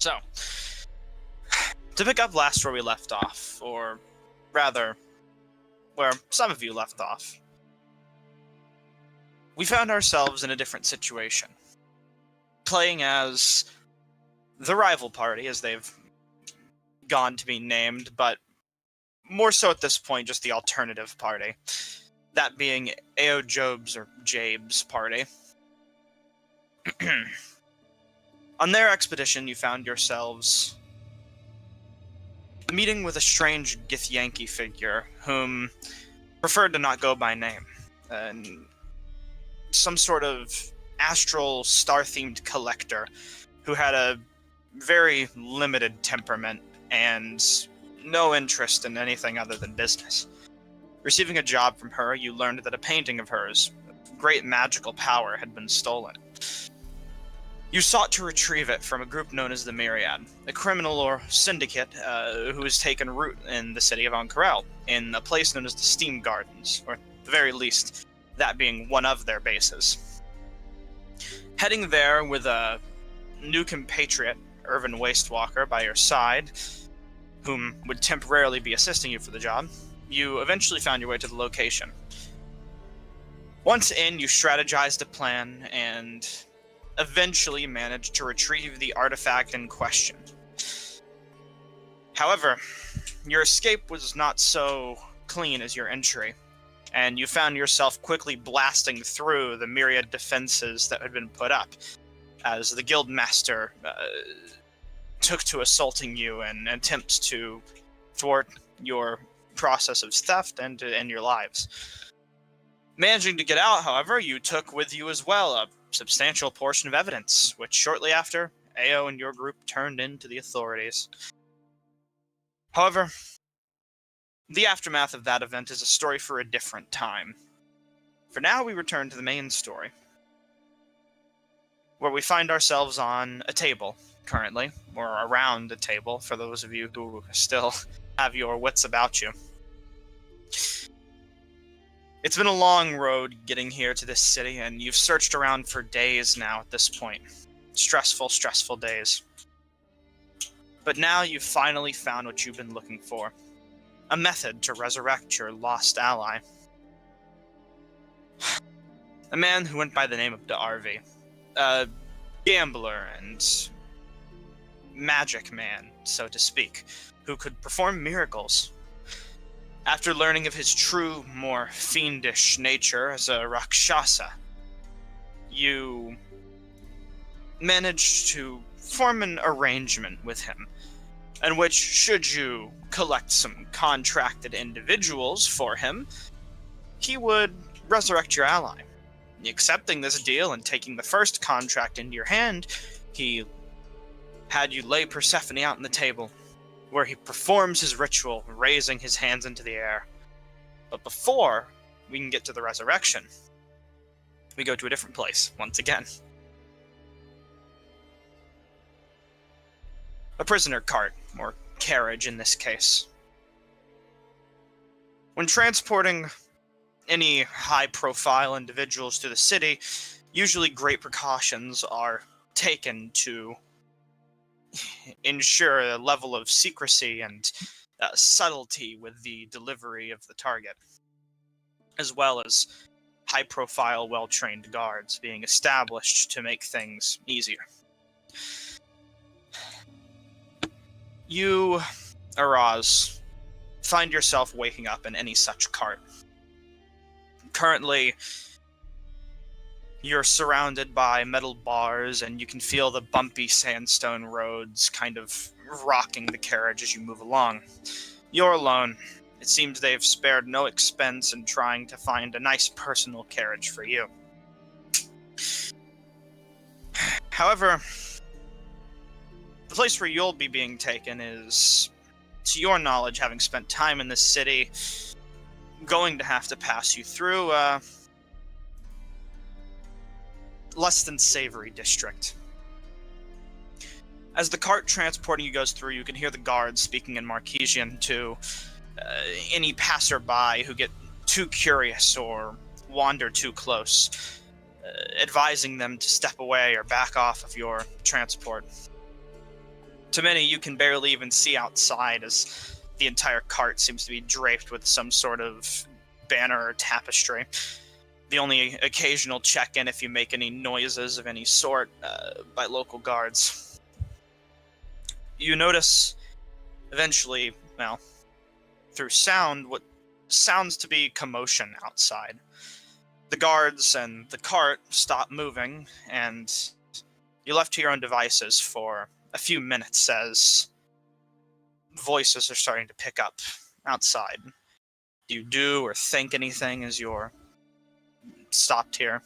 So, to pick up last where we left off, or rather, where some of you left off, we found ourselves in a different situation. Playing as the rival party, as they've gone to be named, but more so at this point, just the alternative party. That being Ao Job's or Jabe's party. On their expedition, you found yourselves meeting with a strange Githyanki figure, whom preferred to not go by name. Some sort of astral, star-themed collector who had a very limited temperament and no interest in anything other than business. Receiving a job from her, you learned that a painting of hers, of great magical power, had been stolen. You sought to retrieve it from a group known as the Myriad, a criminal or syndicate who has taken root in the city of Ank'Harel, in a place known as the Steam Gardens, or at the very least, that being one of their bases. Heading there with a new compatriot, Irvin Wastewalker, by your side, whom would temporarily be assisting you for the job, you eventually found your way to the location. Once in, you strategized a plan and eventually managed to retrieve the artifact in question. However, your escape was not so clean as your entry, and you found yourself quickly blasting through the myriad defenses that had been put up, as the guildmaster took to assaulting you in attempts to thwart your process of theft and your lives. Managing to get out, however, you took with you as well a substantial portion of evidence, which shortly after, Ao and your group turned in to the authorities. However, the aftermath of that event is a story for a different time. For now, we return to the main story, where we find ourselves on a table, currently, or around a table, for those of you who still have your wits about you. It's been a long road getting here to this city, and you've searched around for days now at this point. Stressful days. But now you've finally found what you've been looking for. A method to resurrect your lost ally. A man who went by the name of D'Arvi. A gambler and magic man, so to speak, who could perform miracles. After learning of his true, more fiendish nature as a Rakshasa, you managed to form an arrangement with him, in which, should you collect some contracted individuals for him, he would resurrect your ally. Accepting this deal and taking the first contract into your hand, he had you lay Persephone out on the table, where he performs his ritual, raising his hands into the air. But before we can get to the resurrection, we go to a different place, once again. A prisoner cart, or carriage in this case. When transporting any high-profile individuals to the city, usually great precautions are taken to ensure a level of secrecy and subtlety with the delivery of the target, as well as high-profile, well-trained guards being established to make things easier. You, Araz, find yourself waking up in any such cart. Currently, you're surrounded by metal bars, and you can feel the bumpy sandstone roads kind of rocking the carriage as you move along. You're alone. It seems they've spared no expense in trying to find a nice personal carriage for you. However, the place where you'll be being taken is, to your knowledge, having spent time in this city, going to have to pass you through less than savory district. As the cart transporting you goes through, you can hear the guards speaking in Marquesian to any passerby who get too curious or wander too close, advising them to step away or back off of your transport. To many, you can barely even see outside as the entire cart seems to be draped with some sort of banner or tapestry. The only occasional check-in if you make any noises of any sort by local guards. You notice, eventually, well, through sound, what sounds to be commotion outside. The guards and the cart stop moving, and you're left to your own devices for a few minutes as voices are starting to pick up outside. Do you do or think anything as you're stopped here?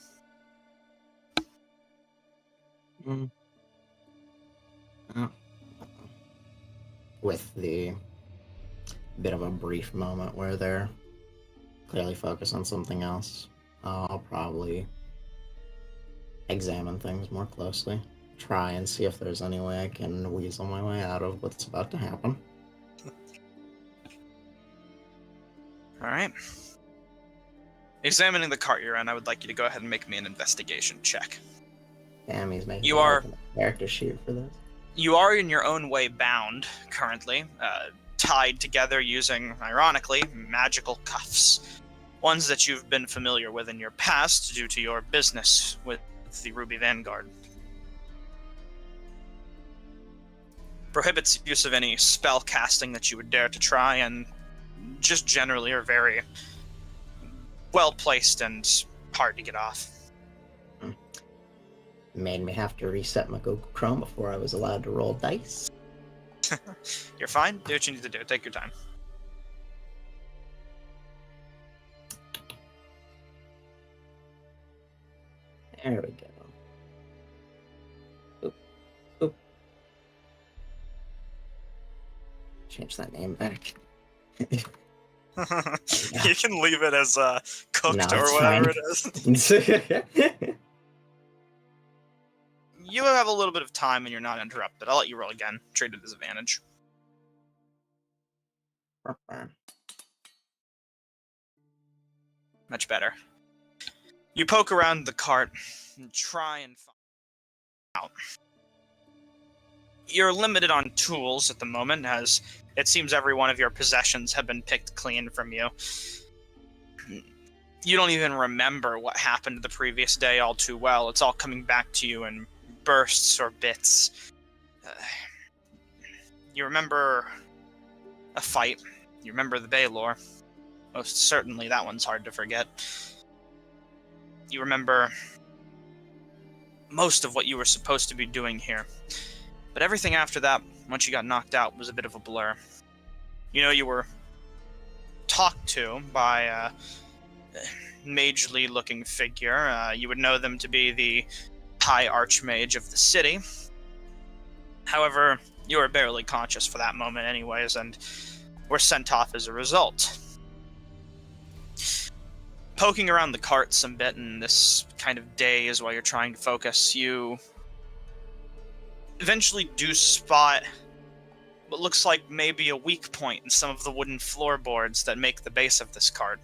With the bit of a brief moment where they're clearly focused on something else, I'll probably examine things more closely. Try and see if there's any way I can weasel my way out of what's about to happen. Alright. Examining the cart you're in, I would like you to go ahead and make me an investigation check. Damn, he's making You are a character sheet for this. You are in your own way bound, currently, tied together using, ironically, magical cuffs. Ones that you've been familiar with in your past due to your business with the Ruby Vanguard. Prohibits use of any spell casting that you would dare to try, and just generally are very well placed and hard to get off. Made me have to reset my Google Chrome before I was allowed to roll dice. You're fine. Do what you need to do. Take your time. There we go. Oop. Oop. Change that name back. You can leave it as cooked No, or it's whatever fine. it is. You have a little bit of time and you're not interrupted. I'll let you roll again. Treat it as advantage. Much better. You poke around the cart and try and find out. You're limited on tools at the moment, as it seems every one of your possessions have been picked clean from you. You don't even remember what happened the previous day all too well. It's all coming back to you in bursts or bits. You remember a fight. You remember the Baylor. Most certainly that one's hard to forget. You remember most of what you were supposed to be doing here. But everything after that, once you got knocked out, was a bit of a blur. You know, you were talked to by a magely-looking figure. You would know them to be the High Archmage of the city. However, you were barely conscious for that moment anyways, and were sent off as a result. Poking around the cart some bit in this kind of daze while you're trying to focus, you eventually do spot what looks like maybe a weak point in some of the wooden floorboards that make the base of this cart.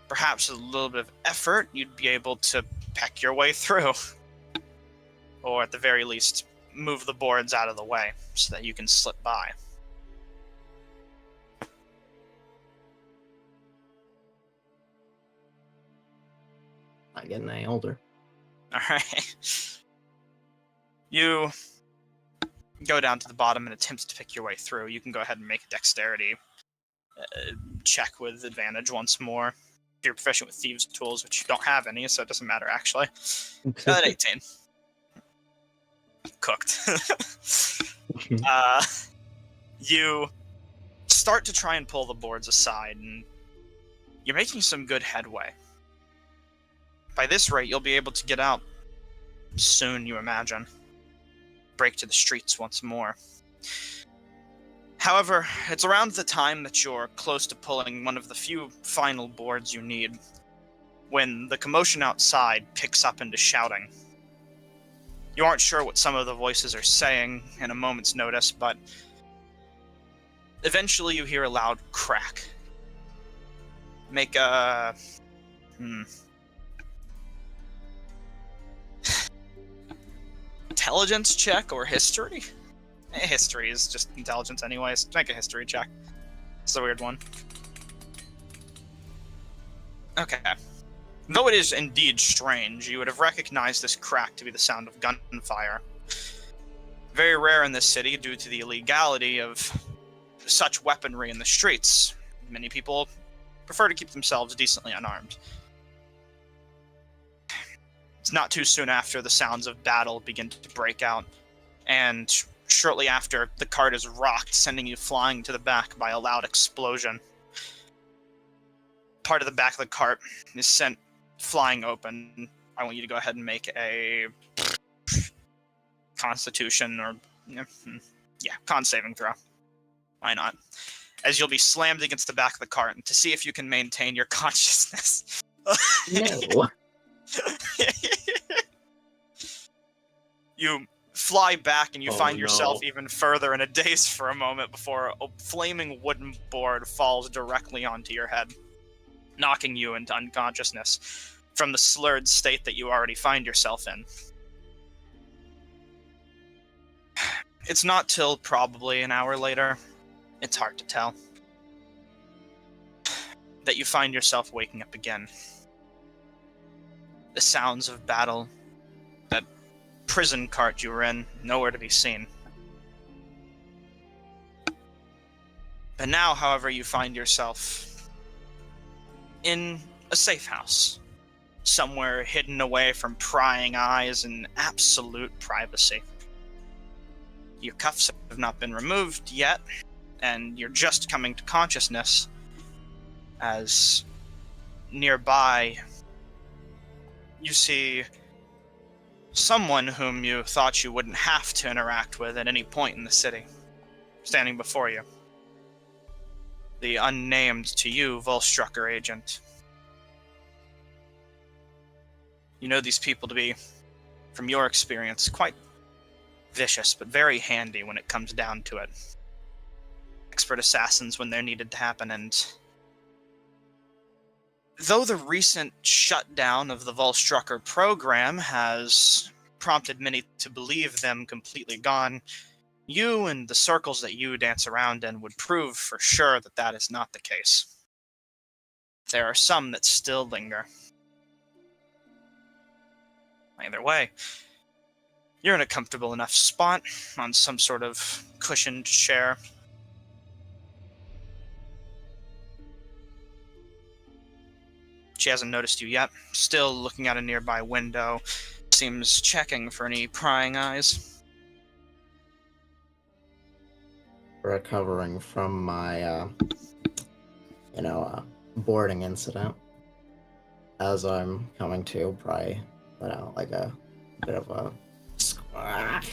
Perhaps with a little bit of effort, you'd be able to peck your way through. Or at the very least, move the boards out of the way so that you can slip by. Not getting any older. Alright. You go down to the bottom and attempt to pick your way through. You can go ahead and make a dexterity check with advantage once more. If you're proficient with thieves' tools, which you don't have any, so it doesn't matter actually. 18. Cooked. You start to try and pull the boards aside, and you're making some good headway. By this rate, you'll be able to get out soon, you imagine. Break to the streets once more. However, it's around the time that you're close to pulling one of the few final boards you need, when the commotion outside picks up into shouting. You aren't sure what some of the voices are saying in a moment's notice, but eventually you hear a loud crack. Make a... intelligence check or history? History is just intelligence anyways. Make a history check. It's a weird one. Okay. Though it is indeed strange, you would have recognized this crack to be the sound of gunfire. Very rare in this city due to the illegality of such weaponry in the streets. Many people prefer to keep themselves decently unarmed. It's not too soon after the sounds of battle begin to break out, and shortly after, the cart is rocked, sending you flying to the back by a loud explosion. Part of the back of the cart is sent flying open. I want you to go ahead and make a Constitution or con saving throw. Why not? As you'll be slammed against the back of the cart to see if you can maintain your consciousness. No. You fly back and you find yourself no. even further in a daze for a moment before a flaming wooden board falls directly onto your head, knocking you into unconsciousness from the slurred state that you already find yourself in. It's not till probably an hour later, it's hard to tell, that you find yourself waking up again. The sounds of battle, that prison cart you were in, nowhere to be seen. But now, however, you find yourself in a safe house, somewhere hidden away from prying eyes and absolute privacy. Your cuffs have not been removed yet, and you're just coming to consciousness as nearby you see someone whom you thought you wouldn't have to interact with at any point in the city, standing before you. The unnamed to you Volstrucker agent. You know these people to be, from your experience, quite vicious, but very handy when it comes down to it. Expert assassins when they're needed to happen, and though the recent shutdown of the Volstrucker program has prompted many to believe them completely gone, you and the circles that you dance around in would prove for sure that that is not the case. There are some that still linger. Either way, you're in a comfortable enough spot on some sort of cushioned chair. She hasn't noticed you yet, still looking out a nearby window, seems checking for any prying eyes. Recovering from my, boarding incident. As I'm coming to, probably let out like a bit of a squawk.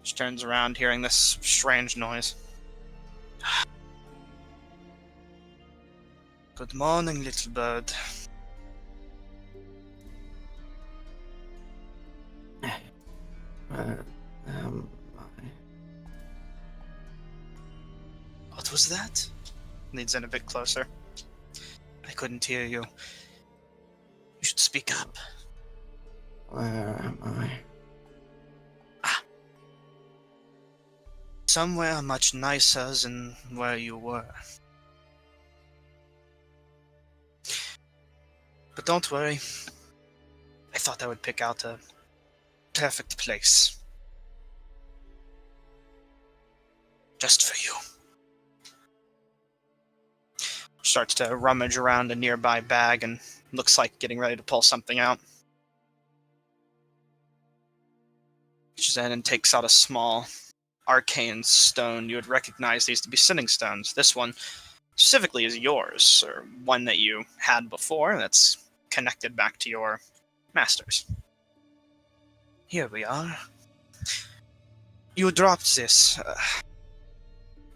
She turns around, hearing this strange noise. Good morning, little bird. What was that? Leads in a bit closer. I couldn't hear you. You should speak up. Where am I? Somewhere much nicer than where you were. But don't worry. I thought I would pick out a perfect place. Just for you. Starts to rummage around a nearby bag and looks like getting ready to pull something out. Reaches in and takes out a small arcane stone. You would recognize these to be sitting stones. This one specifically is yours, or one that you had before that's connected back to your masters. Here we are. You dropped this.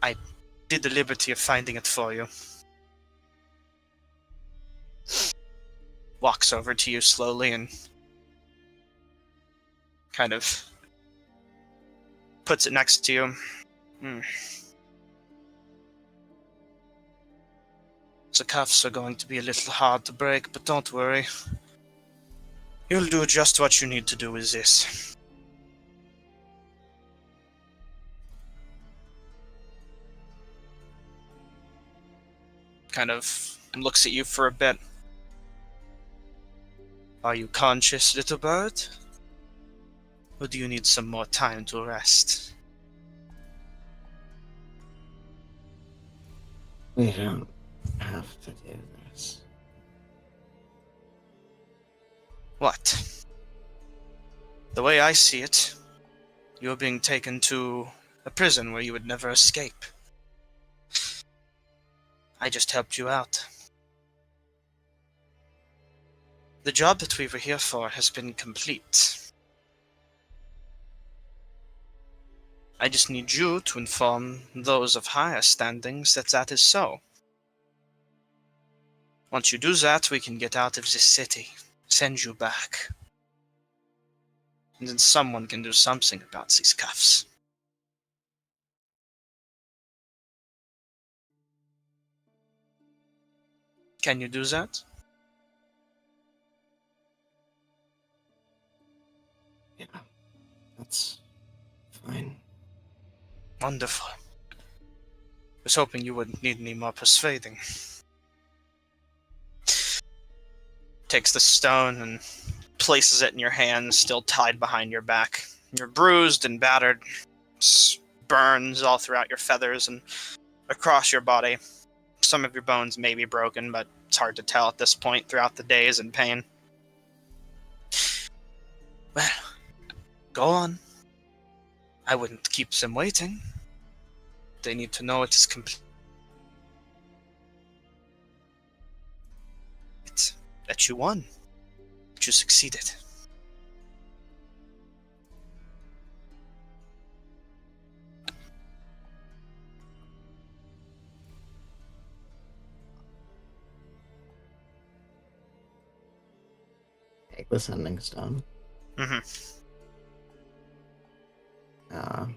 I did the liberty of finding it for you. Walks over to you slowly and kind of puts it next to you. The cuffs are going to be a little hard to break, but don't worry. You'll do just what you need to do with this. kind of looks at you for a bit. Are you conscious, little bird? Or do you need some more time to rest? We don't have to do this. What? The way I see it, you're being taken to a prison where you would never escape. I just helped you out. The job that we were here for has been complete. I just need you to inform those of higher standings that that is so. Once you do that, we can get out of this city, send you back. And then someone can do something about these cuffs. Can you do that? Yeah, that's fine. Wonderful. Was hoping you wouldn't need any more persuading. Takes the stone and places it in your hand, still tied behind your back. You're bruised and battered. Burns all throughout your feathers and across your body. Some of your bones may be broken, but it's hard to tell at this point throughout the days and pain. Well, go on. I wouldn't keep them waiting. They need to know it is complete. That you won. That you succeeded. Take the sending stone. Mm-hmm. And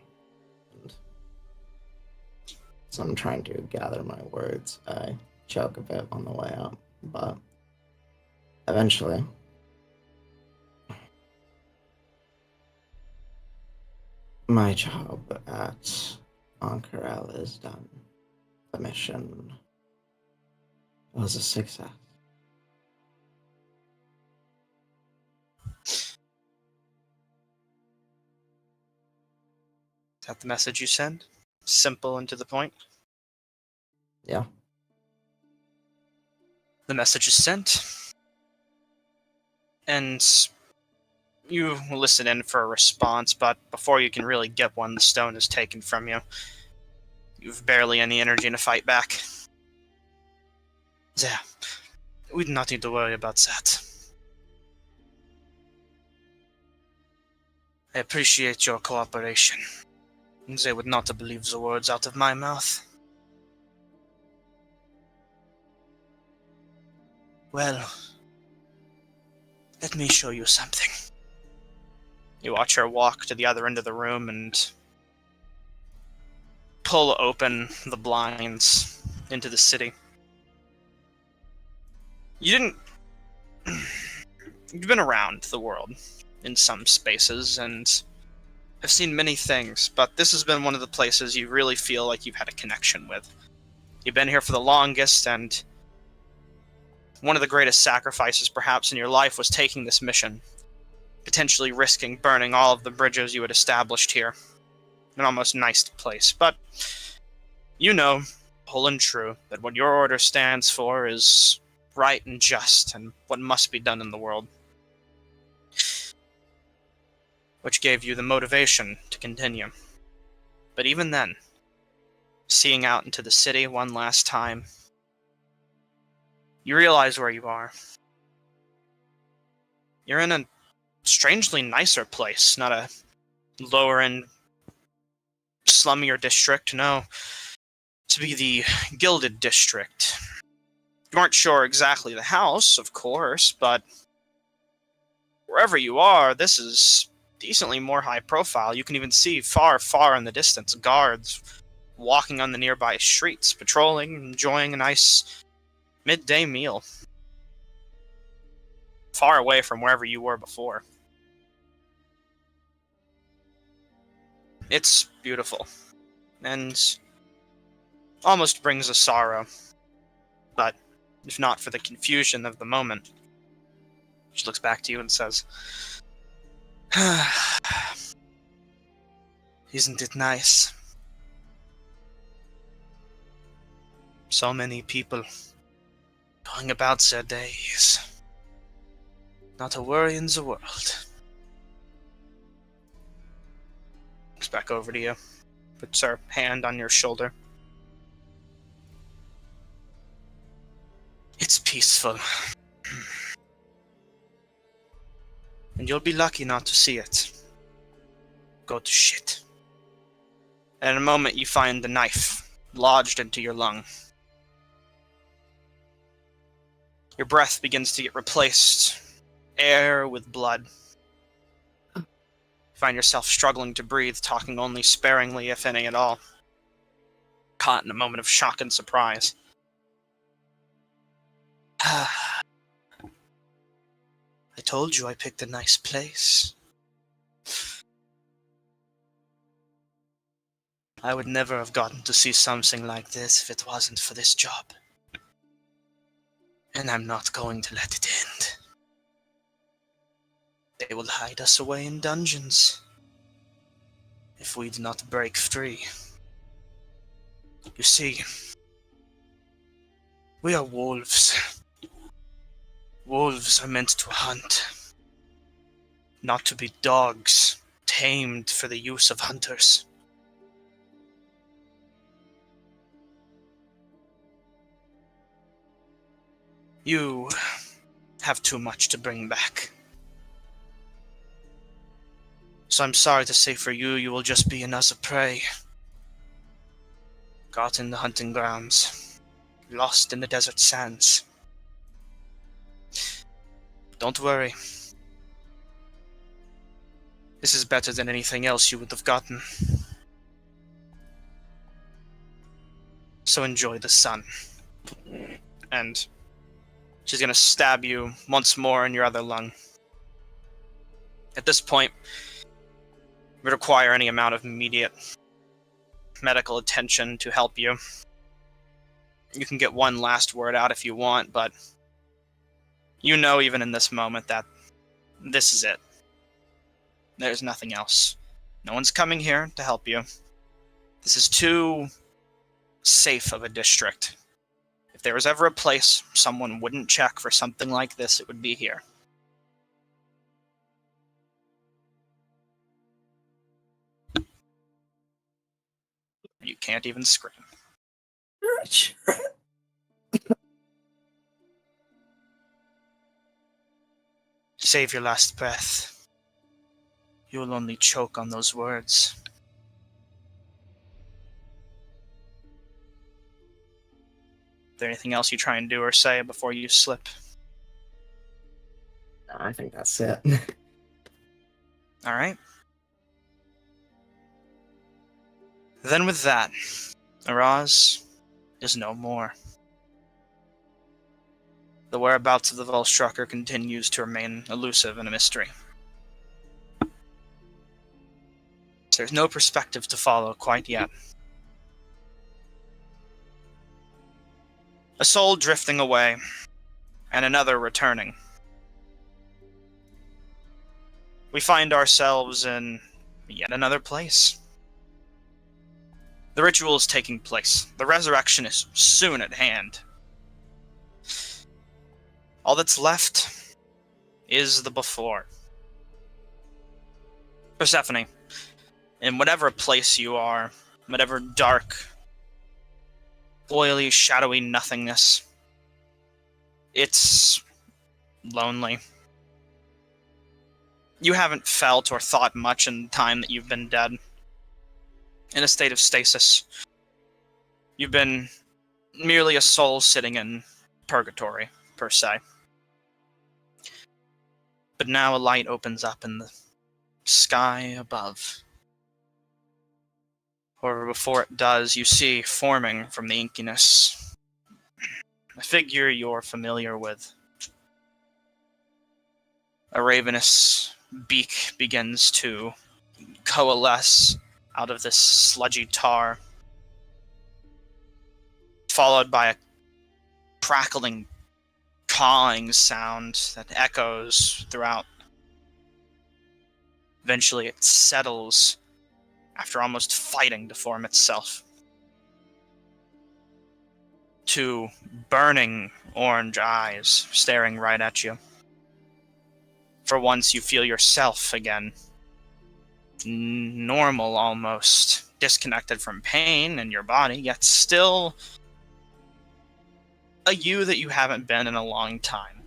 so I'm trying to gather my words. I choke a bit on the way up, but eventually, my job at Ankarel is done. The mission was a success. Is that the message you send? Simple and to the point? Yeah. The message is sent. And you listen in for a response, but before you can really get one, the stone is taken from you. You've barely any energy to fight back. There. We do not need to worry about that. I appreciate your cooperation. They would not have believed the words out of my mouth. Well, let me show you something. You watch her walk to the other end of the room and pull open the blinds into the city. You've been around the world in some spaces and have seen many things, but this has been one of the places you really feel like you've had a connection with. You've been here for the longest, and one of the greatest sacrifices perhaps in your life was taking this mission, potentially risking burning all of the bridges you had established here. An almost nice place, but you know, whole and true, that what your order stands for is right and just, and what must be done in the world. Which gave you the motivation to continue. But even then, seeing out into the city one last time, you realize where you are. You're in a strangely nicer place, not a lower-end, slummier district, no. To be the Gilded District. You aren't sure exactly the house, of course, but wherever you are, this is decently more high profile. You can even see far, far in the distance guards walking on the nearby streets, patrolling, enjoying a nice midday meal. Far away from wherever you were before. It's beautiful. And almost brings a sorrow. But if not for the confusion of the moment, she looks back to you and says, "Isn't it nice? So many people going about their days. Not a worry in the world." Looks back over to you. Puts her hand on your shoulder. "It's peaceful. And you'll be lucky not to see it. Go to shit." And in a moment you find the knife lodged into your lung. Your breath begins to get replaced. Air with blood. You find yourself struggling to breathe, talking only sparingly, if any at all. Caught in a moment of shock and surprise. "I told you I picked a nice place. I would never have gotten to see something like this if it wasn't for this job. And I'm not going to let it end. They will hide us away in dungeons if we do not break free. You see, we are wolves. Wolves are meant to hunt, not to be dogs tamed for the use of hunters. You have too much to bring back. So I'm sorry to say for you, you will just be another prey. Caught in the hunting grounds. Lost in the desert sands. Don't worry. This is better than anything else you would have gotten. So enjoy the sun." And she's going to stab you once more in your other lung. At this point, it would require any amount of immediate medical attention to help you. You can get one last word out if you want, but you know even in this moment that this is it. There's nothing else. No one's coming here to help you. This is too safe of a district. If there was ever a place someone wouldn't check for something like this, it would be here. You can't even scream. Save your last breath. You will only choke on those words. Is there anything else you try and do or say before you slip? I think that's it. Alright. Then with that, Araz is no more. The whereabouts of the Volstrucker continues to remain elusive and a mystery. There's no perspective to follow quite yet. A soul drifting away, and another returning. We find ourselves in yet another place. The ritual is taking place. The resurrection is soon at hand. All that's left is the before. Persephone, in whatever place you are, whatever dark, oily, shadowy nothingness, it's lonely. You haven't felt or thought much in the time that you've been dead. In a state of stasis. You've been merely a soul sitting in purgatory, per se. But now a light opens up in the sky above. However, before it does, you see forming from the inkiness a figure you're familiar with. A ravenous beak begins to coalesce out of this sludgy tar, followed by a crackling, cawing sound that echoes throughout. Eventually it settles after almost fighting to form itself. Two burning orange eyes staring right at you. For once you feel yourself again. Normal almost. Disconnected from pain in your body, yet still a you that you haven't been in a long time.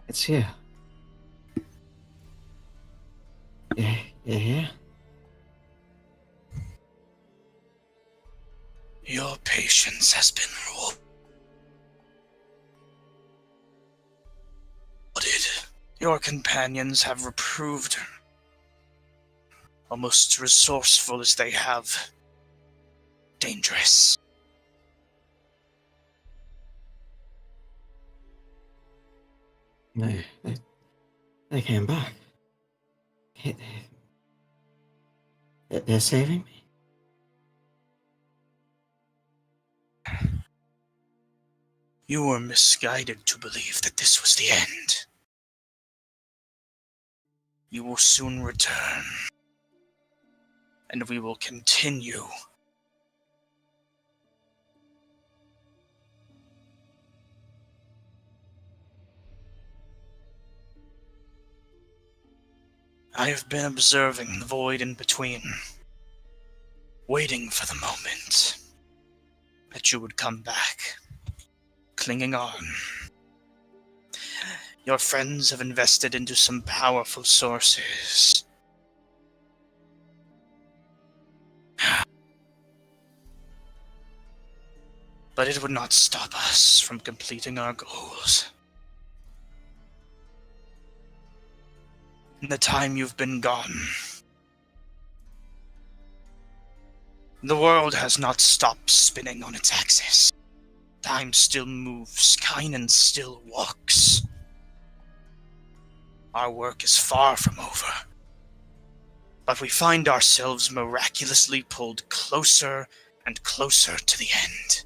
It's you. Yeah, yeah. Your patience has been rewarded. Your companions have reproved, almost resourceful as they have, dangerous. They came back. They're saving me. You were misguided to believe that this was the end. You will soon return, and we will continue. I have been observing the void in between, waiting for the moment that you would come back, clinging on. Your friends have invested into some powerful sources. But it would not stop us from completing our goals. In the time you've been gone, the world has not stopped spinning on its axis. Time still moves, Kynan still walks. Our work is far from over, but we find ourselves miraculously pulled closer and closer to the end.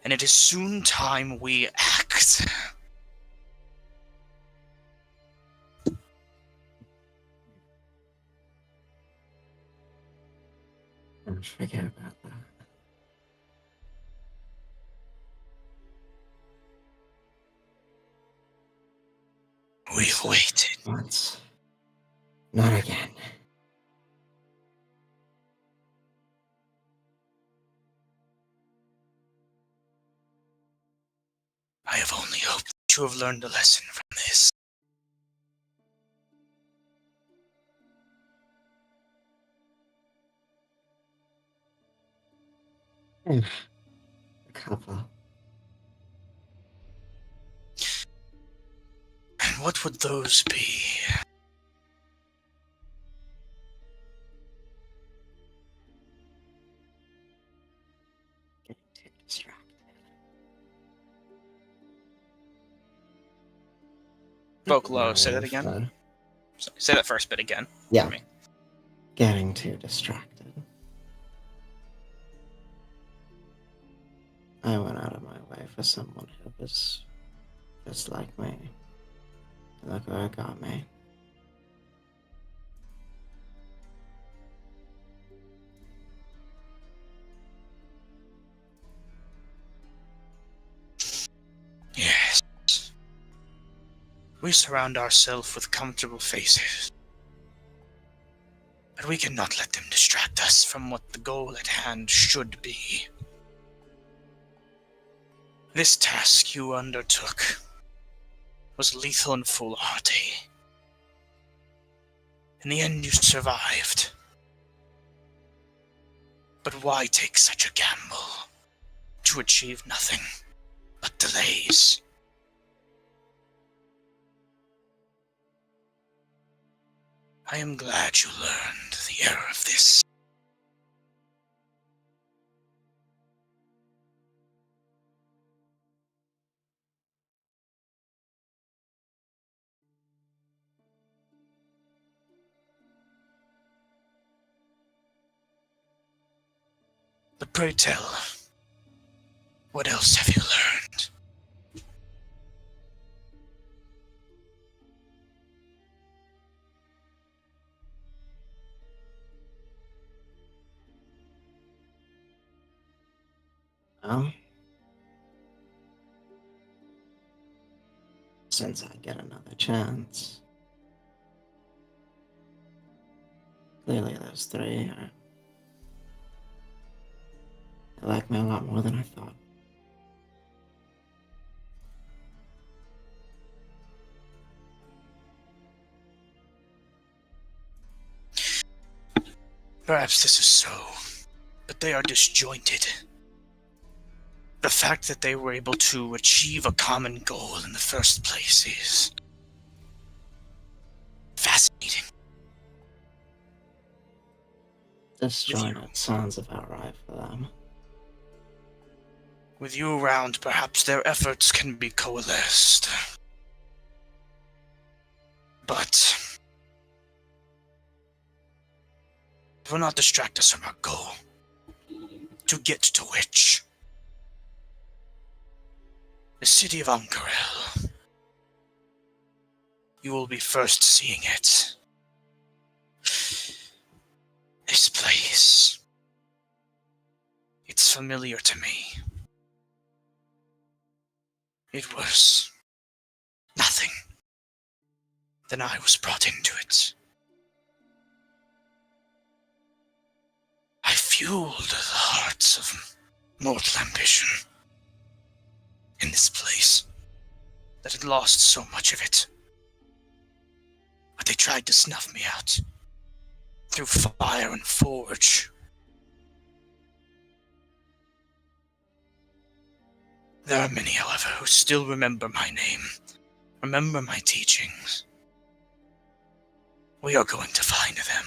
And it is soon time we act. Don't forget about that. We've waited. Once. Not again. I have only hoped that you have learned a lesson from this. A couple. And what would those be? Getting too distracted. Spoke low. Say that again. Say that first bit again. Yeah. For me. Getting too distracted. I went out of my way for someone who was just like me. Look where it got me. Yes. We surround ourselves with comfortable faces. But we cannot let them distract us from what the goal at hand should be. This task you undertook was lethal and foolhardy. In the end, you survived. But why take such a gamble to achieve nothing but delays? I am glad you learned the error of this. But pray tell, what else have you learned? Well, since I get another chance, clearly those three they like me a lot more than I thought. Perhaps this is so, but they are disjointed. The fact that they were able to achieve a common goal in the first place is fascinating. Disjointed sounds about right for them. With you around, perhaps their efforts can be coalesced. But it will not distract us from our goal. To get to which? The city of Ankarel. You will be first seeing it. This place. It's familiar to me. It was nothing. Then I was brought into it. I fueled the hearts of mortal ambition in this place that had lost so much of it. But they tried to snuff me out through fire and forge. There are many, however, who still remember my name, remember my teachings. We are going to find them.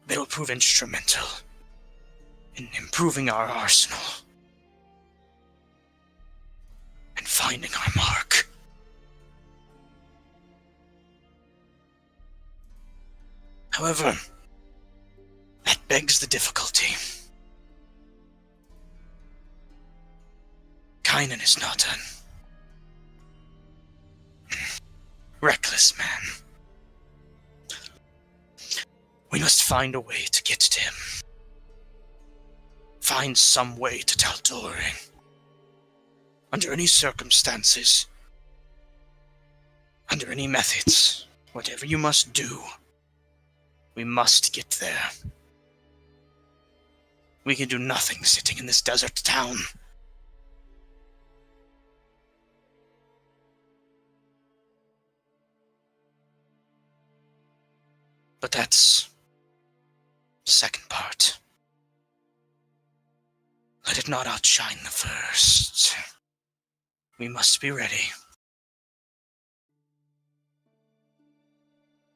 They will prove instrumental in improving our arsenal and finding our mark. However, that begs the difficulty. Kynan is not an reckless man. We must find a way to get to him. Find some way to tell Doring. Under any circumstances, under any methods, whatever you must do, we must get there. We can do nothing sitting in this desert town. But that's the second part. Let it not outshine the first. We must be ready.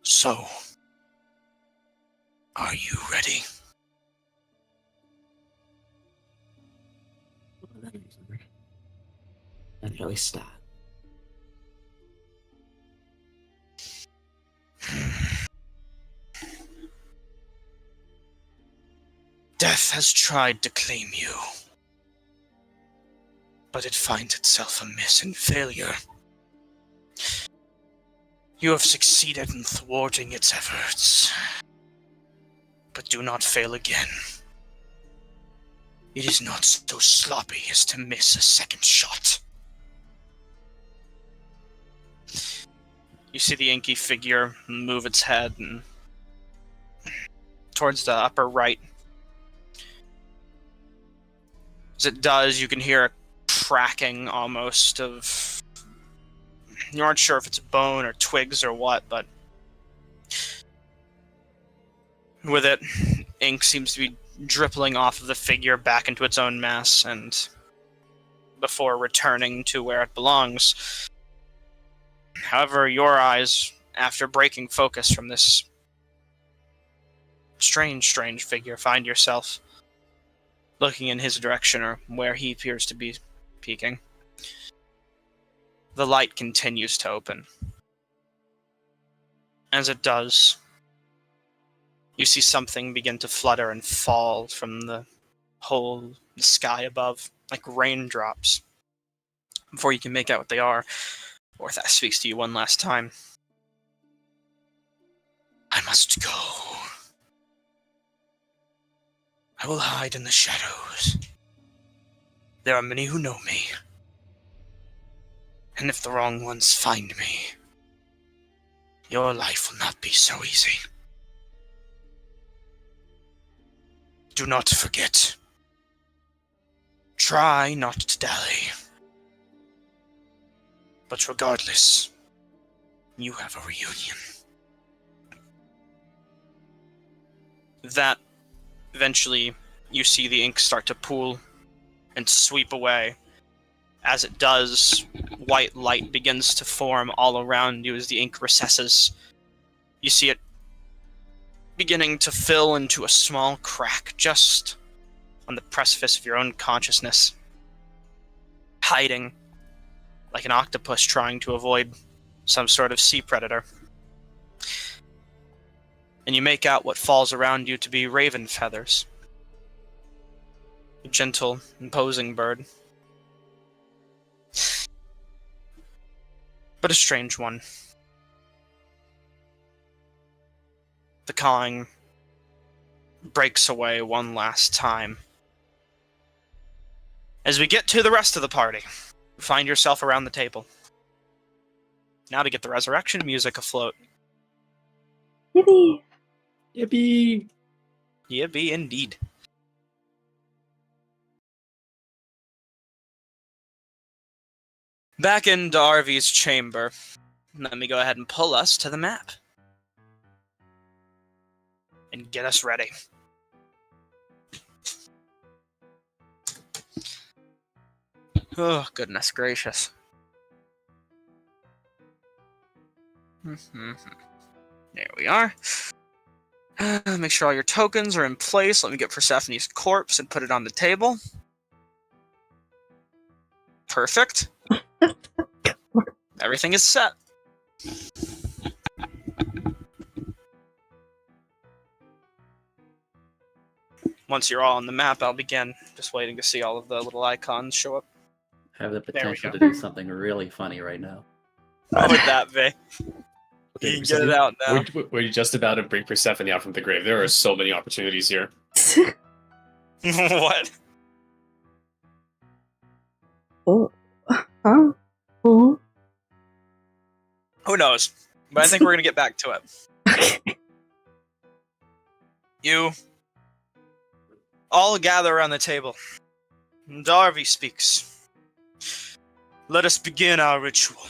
So, are you ready? When do we start? Death has tried to claim you, but it finds itself amiss in failure. You have succeeded in thwarting its efforts, but do not fail again. It is not so sloppy as to miss a second shot. You see the inky figure move its head and towards the upper right. As it does, you can hear a cracking almost of... You aren't sure if it's bone or twigs or what, but with it, ink seems to be dripping off of the figure back into its own mass, and before returning to where it belongs. However, your eyes, after breaking focus from this strange figure, find yourself looking in his direction, or where he appears to be peeking. The light continues to open. As it does, You see something begin to flutter and fall from the whole sky above, like raindrops. Before you can make out what they are, Orthax speaks to you one last time. I must go. I will hide in the shadows. There are many who know me. And if the wrong ones find me, your life will not be so easy. Do not forget. Try not to dally. But regardless, you have a reunion. That, eventually, you see the ink start to pool and sweep away. As it does, white light begins to form all around you as the ink recesses. You see it beginning to fill into a small crack just on the precipice of your own consciousness, hiding like an octopus trying to avoid some sort of sea predator. And you make out what falls around you to be raven feathers. A gentle, imposing bird. But a strange one. The cawing breaks away one last time. As we get to the rest of the party, you find yourself around the table. Now to get the resurrection music afloat. Yippee! Yippee! Yippee indeed. Back in Darby's chamber. Let me go ahead and pull us to the map. And get us ready. Oh, goodness gracious. There we are. Make sure all your tokens are in place. Let me get Persephone's corpse and put it on the table. Perfect. Everything is set. Once you're all on the map, I'll begin. Just waiting to see all of the little icons show up. Have the potential go. to do something really funny right now. What would that be? Okay, You can get it out now. We're just about to bring Persephone out from the grave. There are so many opportunities here. What? Oh. Huh? Oh. Who knows? But I think we're going to get back to it. Okay. You all gather around the table. Darby speaks. Let us begin our ritual.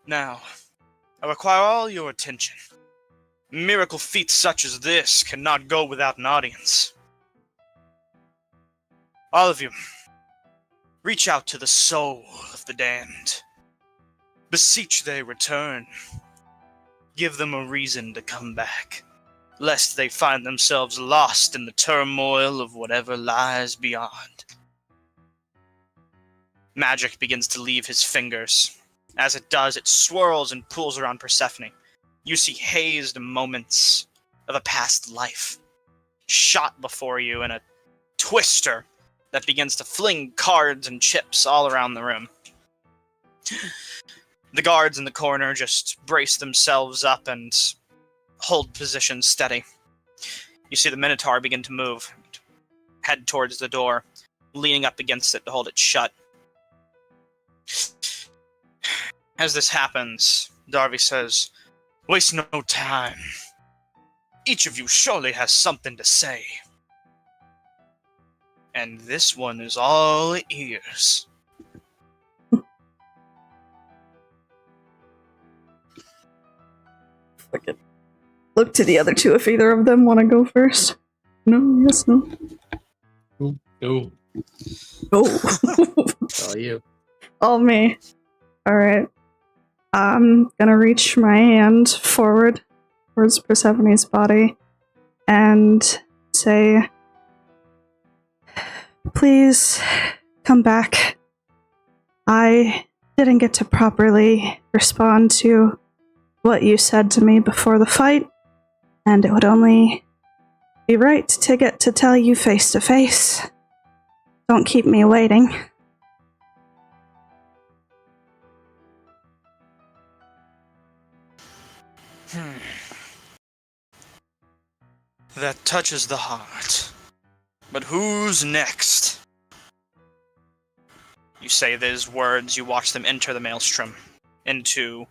Now, I require all your attention. Miracle feats such as this cannot go without an audience. All of you, reach out to the soul of the damned. Beseech they return. Give them a reason to come back, lest they find themselves lost in the turmoil of whatever lies beyond. Magic begins to leave his fingers. As it does, it swirls and pools around Persephone. You see hazed moments of a past life, shot before you in a twister that begins to fling cards and chips all around the room. The guards in the corner just brace themselves up and hold position steady. You see the Minotaur begin to move, head towards the door, leaning up against it to hold it shut. As this happens, Darby says, "Waste no time. Each of you surely has something to say. And this one is all ears." Fucking look to the other two if either of them want to go first. No, yes, no. No. Oh. It's all you. All me. Alright. I'm gonna reach my hand forward towards Persephone's body and say, "Please come back. I didn't get to properly respond to what you said to me before the fight, And it would only be right to get to tell you face to face. Don't keep me waiting. That touches the heart. But who's next? You say those words, you watch them enter the maelstrom, into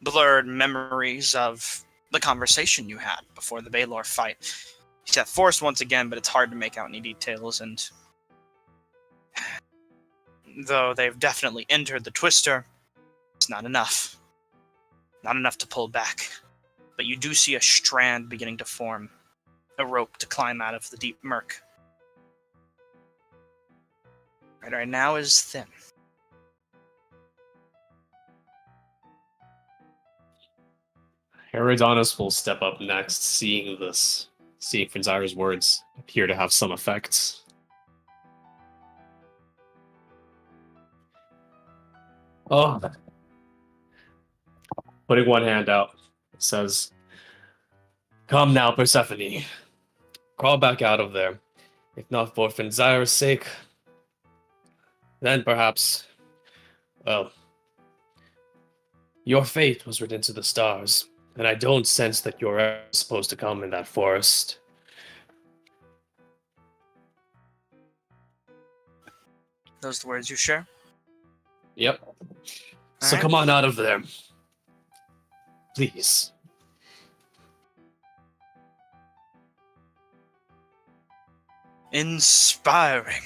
blurred memories of the conversation you had before the Baylor fight. He's at force once again, but it's hard to make out any details, and though they've definitely entered the Twister, it's not enough. Not enough to pull back. But you do see a strand beginning to form, a rope to climb out of the deep murk. Right now is thin. Harrryyyson will step up next, seeing Fenzira's words appear to have some effect. Oh. Putting one hand out, says, "Come now, Persephone. Crawl back out of there. If not for Fenzira's sake, then perhaps, well, your fate was written to the stars, and I don't sense that you're ever supposed to come in that forest." Those the words you share? Yep. So Alright. come on out of there. Please. Inspiring.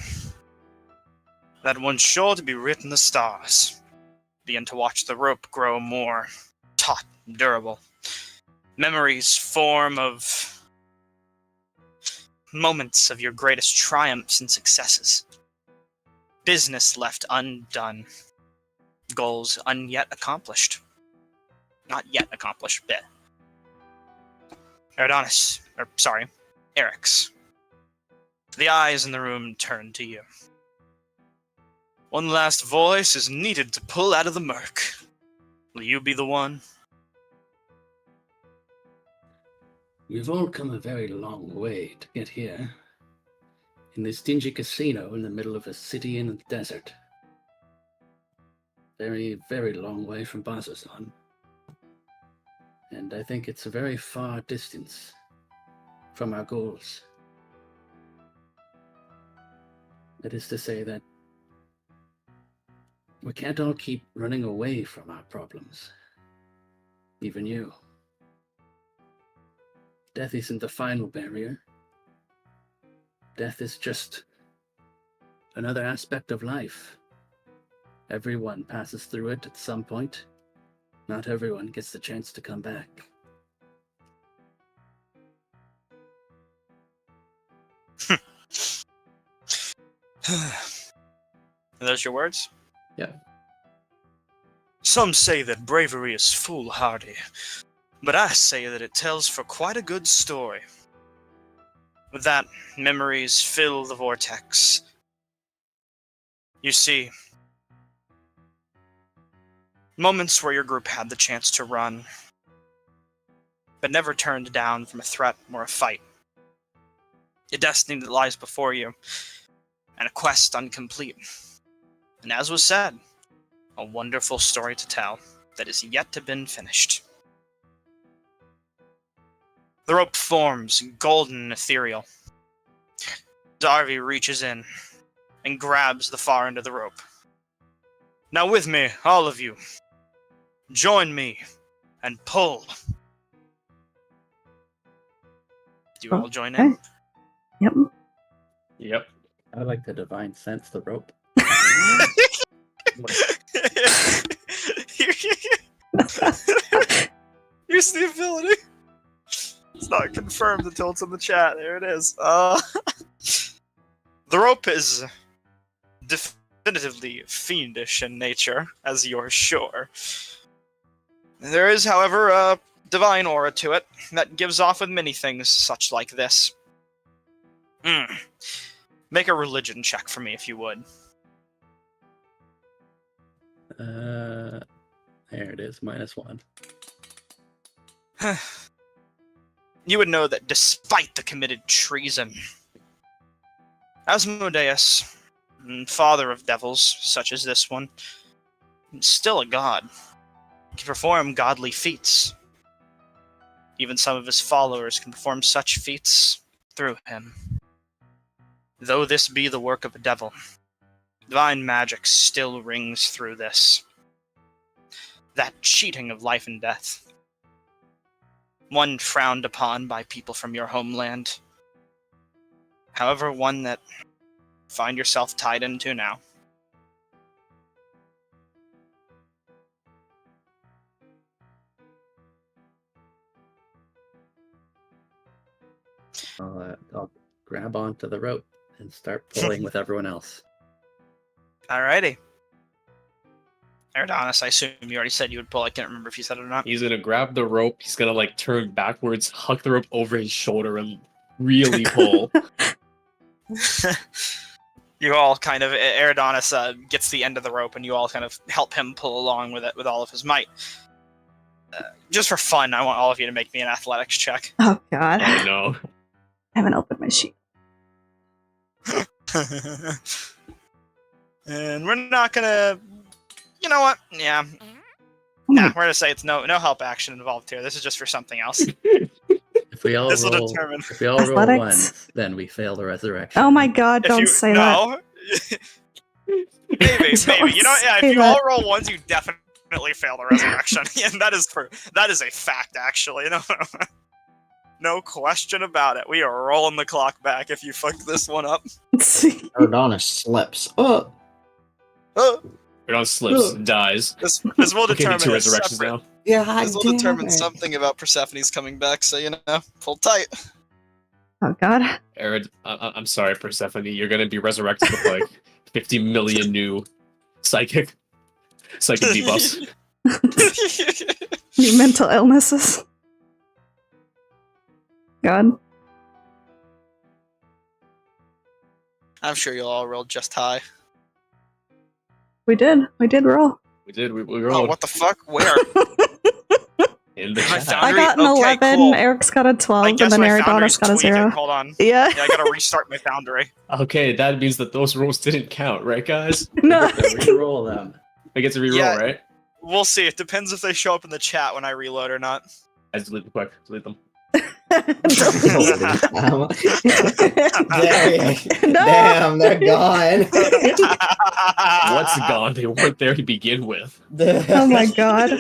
That one's sure to be written in the stars. Begin to watch the rope grow more taut and durable. Memories form of moments of your greatest triumphs and successes. Business left undone. Goals unyet accomplished. Not yet accomplished, bit. Eric's. The eyes in the room turn to you. One last voice is needed to pull out of the murk. Will you be the one? We've all come a very long way to get here. In this dingy casino in the middle of a city in the desert. Very, very long way from Bazazon. And I think it's a very far distance from our goals. That is to say that we can't all keep running away from our problems. Even you. Death isn't the final barrier. Death is just another aspect of life. Everyone passes through it at some point. Not everyone gets the chance to come back. Are those your words? Yeah. Some say that bravery is foolhardy, but I say that it tells for quite a good story. With that, memories fill the vortex. You see, moments where your group had the chance to run, but never turned down from a threat or a fight. A destiny that lies before you, and a quest incomplete. And as was said, a wonderful story to tell that is yet to be finished. The rope forms, golden and ethereal. Darby reaches in and grabs the far end of the rope. Now with me, all of you. Join me and pull. Do you all join in? Yep. Yep. I like the divine sense the rope. Here's the ability. It's not confirmed until it's in the chat. There it is. The rope is definitively fiendish in nature, as you're sure. There is, however, a divine aura to it that gives off with many things such like this. Make a religion check for me, if you would. There it is, -1. you would know that despite the committed treason, Asmodeus, father of devils such as this one, still a god, can perform godly feats. Even some of his followers can perform such feats through him. Though this be the work of a devil, divine magic still rings through this. That cheating of life and death. One frowned upon by people from your homeland. However, one that find yourself tied into now. I'll grab onto the rope and start pulling with everyone else. Alrighty. Erdonis, I assume you already said you would pull. I can't remember if you said it or not. He's gonna grab the rope. He's gonna like turn backwards, huck the rope over his shoulder, and really pull. You all kind of, Erdonis gets the end of the rope, and you all kind of help him pull along with it with all of his might. Just for fun, I want all of you to make me an athletics check. Oh god. Oh no. I haven't opened my sheet. And we're not gonna... You know what? Yeah. Oh Nah, my- we're gonna say it's no help action involved here. This is just for something else. If we all This will roll, determine. if we all roll Athletics? ones, then we fail the resurrection. Oh my god, don't say that. No. maybe. Don't You know, yeah, say if you that. all roll ones, you definitely fail the resurrection. And that is a fact, actually. No question about it. We are rolling the clock back if you fuck this one up. Erdonis slips. Oh, Erdon slips, dies. This will Okay, determine two a resurrections separate- now. yeah, This will determine something about Persephone's coming back, so pull tight. Oh god. I'm sorry, Persephone. You're gonna be resurrected with like 50 million new psychic debuffs. New mental illnesses. God. I'm sure you'll all roll just high. We did roll. We did. We Oh, rolled what the fuck? Where? in the I chat. found- I got an Okay, 11, cool. Eric's got a 12, I and guess then my Eridonis foundry's got a tweaking. 0. Hold on. Yeah. Yeah, I gotta restart my foundry. Okay, that means that those rolls didn't count, right, guys? No. Re-roll them. I get to reroll, Yeah. right? We'll see. It depends if they show up in the chat when I reload or not. I just delete them quick. Delete them. Damn, No. Damn, they're gone. What's gone? They weren't there to begin with. Oh my god.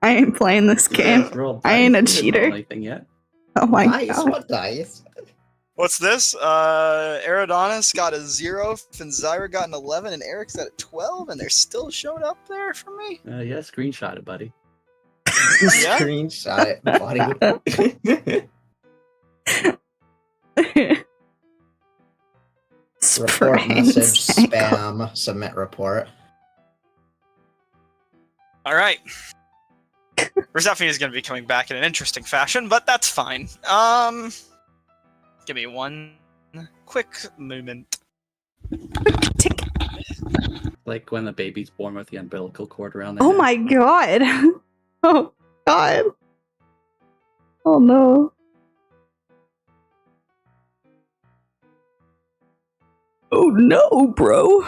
I ain't playing this game. Roll I ain't a dice. We didn't roll cheater. anything yet. Oh my Dice? god. What dice? What's this? Eridonis got a 0, Finzyra got an 11, and Eric's got a 12, and they're still showing up there for me. Yeah, screenshot it, buddy. Yeah? Screenshot it, buddy. Report message, spam, submit report. All right. Persephone is going to be coming back in an interesting fashion, but that's fine. Give me one quick moment. Tick. Like when the baby's born with the umbilical cord around their Oh neck. my god. Oh god. Oh no. Oh no, bro.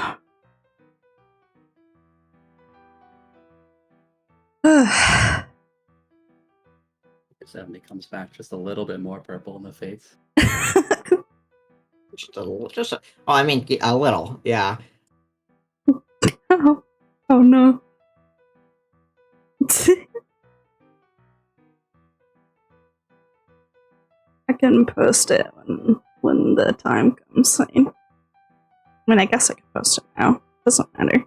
Persephone comes back just a little bit more purple in the face. Just a, oh, I mean, a little, yeah. Oh, oh no. I can post it when the time comes. I mean, I guess I can post it now. Doesn't matter.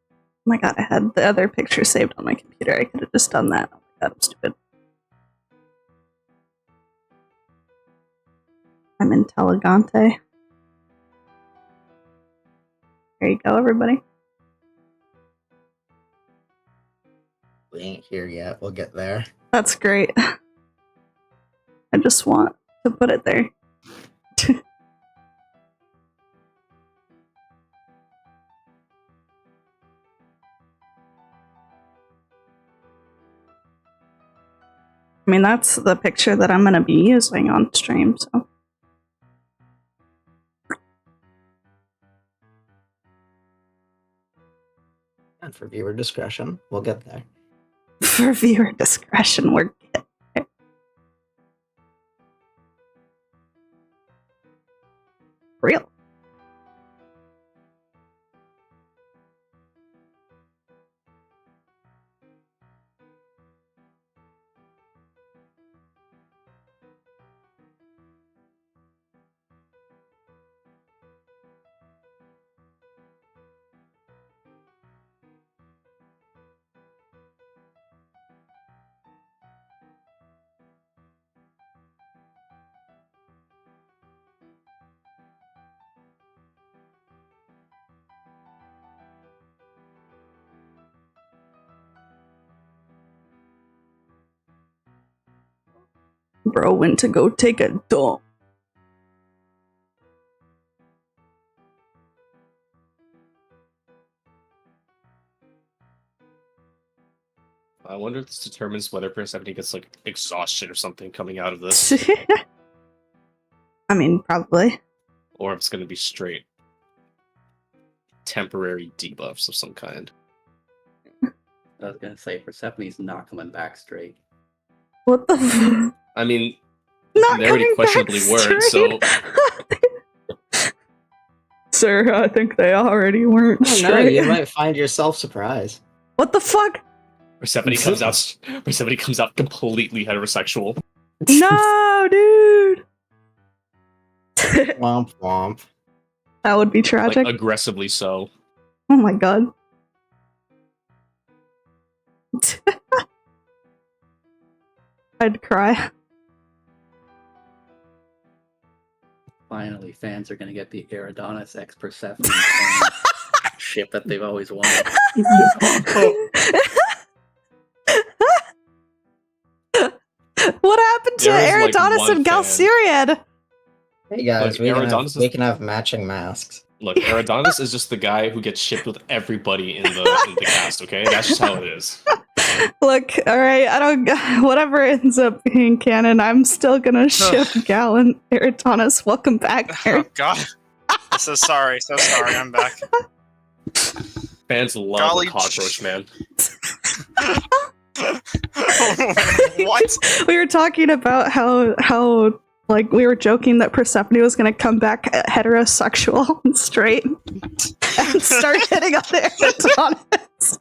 Oh my god, I had the other picture saved on my computer. I could have just done that. Oh my god, I'm stupid. I'm intelligente. There you go, everybody. We ain't here yet. We'll get there. That's great. I just want to put it there. I mean, that's the picture that I'm going to be using on stream, so. And for viewer discretion, we'll get there. For viewer discretion, we're getting there. Real. Bro went to go take a dump. I wonder if this determines whether Persephone gets like exhaustion or something coming out of this, I mean, probably. or if it's going to be straight temporary debuffs of some kind. I was gonna say Persephone's not coming back straight. What the f- I mean, Not they already coming back questionably weren't, so straight. Sir, I think they already weren't Oh, no, straight. you might find yourself surprised. What the fuck? Persephone comes out completely heterosexual. No, dude. Womp womp. That would be Like tragic. aggressively so. Oh my god. I'd cry. Finally, fans are gonna get the Eridonis x Persephone ship that they've always wanted. What happened to There is, like, Eridonis one and fan. Galceriad? Hey guys, Like, we can have matching masks. Look, Eridonis is just the guy who gets shipped with everybody in the cast, okay? That's just how it is. Look, alright, I don't. Whatever ends up being canon, I'm still gonna ship Gal and Eridonis. Welcome back, Oh Eric. god. So sorry, I'm back. Fans love Golly the cockroach man. What? We were talking about how like we were joking that Persephone was gonna come back heterosexual and straight and start hitting on the Eridonis.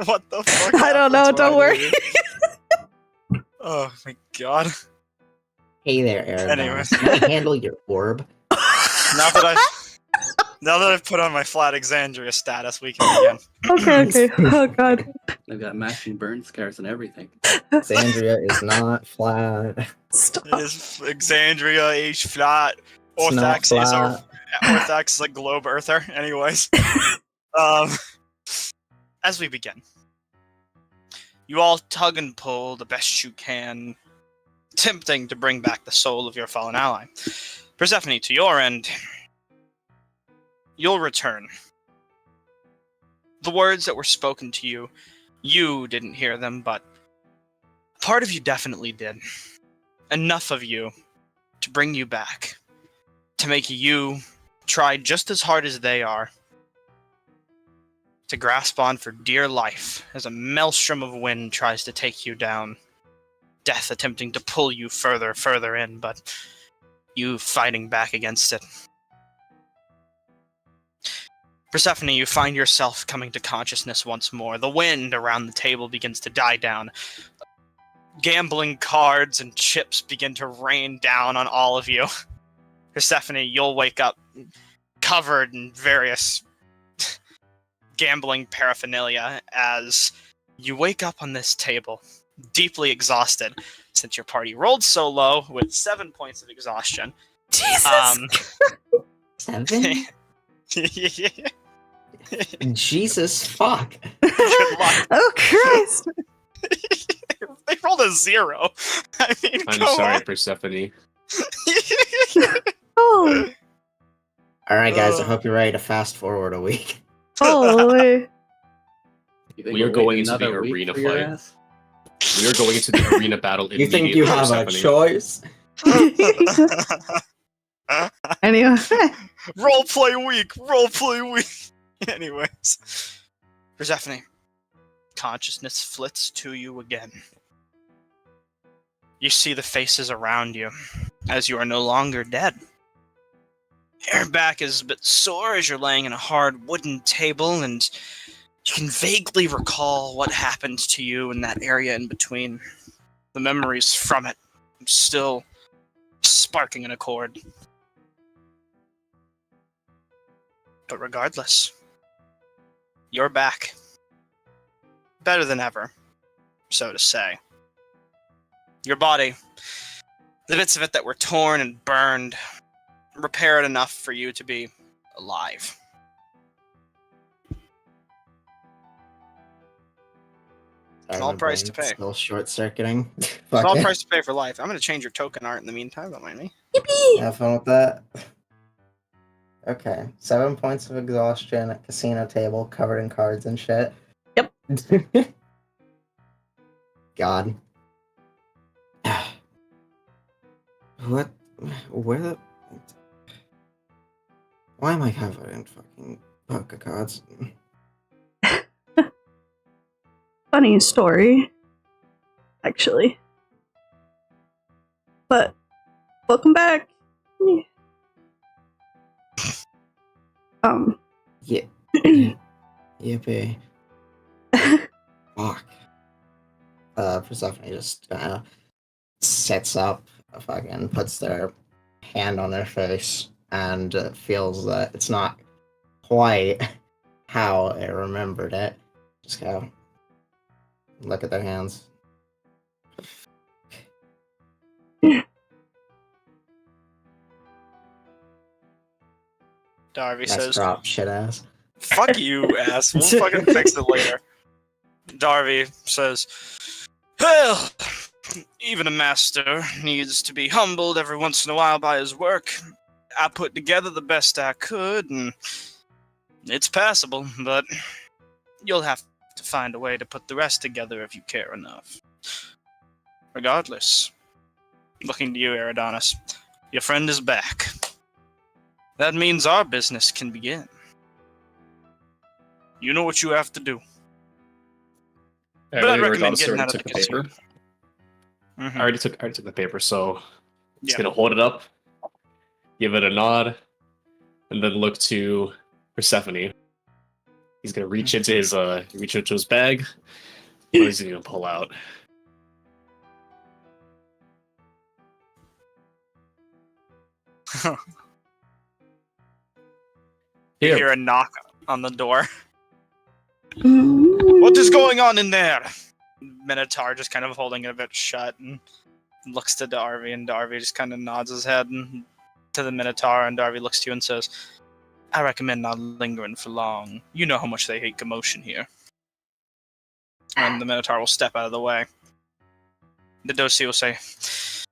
What the fuck? I don't know, happens don't when I worry. do? Oh my god. Hey there, Aaron. Anyway. Can I handle your orb? Now that I've put on my flat Exandria status, we can begin. Okay. Oh god. They've got matching burn scars and everything. Exandria is not flat. Stop. It is Exandria H flat. It's not Orthax is a globe earther. Anyways. As we begin. You all tug and pull the best you can, attempting to bring back the soul of your fallen ally. Persephone, to your end, you'll return. The words that were spoken to you, you didn't hear them, but part of you definitely did. Enough of you to bring you back, to make you try just as hard as they are, to grasp on for dear life as a maelstrom of wind tries to take you down, death attempting to pull you further in, but you fighting back against it. Persephone, you find yourself coming to consciousness once more. The wind around the table begins to die down. Gambling cards and chips begin to rain down on all of you. Persephone, you'll wake up covered in various gambling paraphernalia as you wake up on this table, deeply exhausted, since your party rolled so low with 7 points of exhaustion. Jesus. 7? Jesus fuck. Good luck. Oh Christ! They rolled a 0. I mean, I'm come sorry, on. Persephone. Oh, Alright, guys, I hope you're ready to fast forward a week. holy! You think We are we'll going wait into the another week arena for your fight. ass? We are going into the arena battle You immediately, think you have a Persephone. choice? Anyway, Roleplay week. Roleplay week. Anyways, Persephone, consciousness flits to you again. You see the faces around you, as you are no longer dead. Your back is a bit sore as you're laying on a hard wooden table, and you can vaguely recall what happened to you in that area in between. The memories from it still sparking in a chord. But regardless, you're back. Better than ever, so to say. Your body, the bits of it that were torn and burned, repaired enough for you to be alive. Small price to pay. Still short-circuiting. Small Fuck it. price to pay for life. I'm going to change your token art in the meantime, don't mind me. Have fun with that. Okay, 7 points of exhaustion at casino table covered in cards and shit. Yep. God. What? Where the? Why am I covered in fucking poker cards? funny story, actually. But welcome back. Yeah. Yippee. Fuck. Persephone just sets up, fucking puts their hand on their face, and feels that it's not quite how I remembered it. Just go look at their hands. Darby Nice says, drop, shit ass. "Fuck you, ass. We'll fucking fix it later." Darby says, "Well, even a master needs to be humbled every once in a while by his work. I put together the best I could, and it's passable, but you'll have to find a way to put the rest together if you care enough. Regardless, looking to you, Eridanos, your friend is back. That means our business can begin. You know what you have to do." But I'd recommend getting out of the casino. I already took the paper, so he's Yeah. gonna hold it up, give it a nod, and then look to Persephone. He's gonna reach into his bag. What is he gonna pull out? You hear a knock on the door. Mm. What is going on in there? Minotaur just kind of holding it a bit shut and looks to Darby, and Darby just kind of nods his head to the Minotaur, and Darby looks to you and says, "I recommend not lingering for long. You know how much they hate commotion here." And the Minotaur will step out of the way. The Dosi will say, "If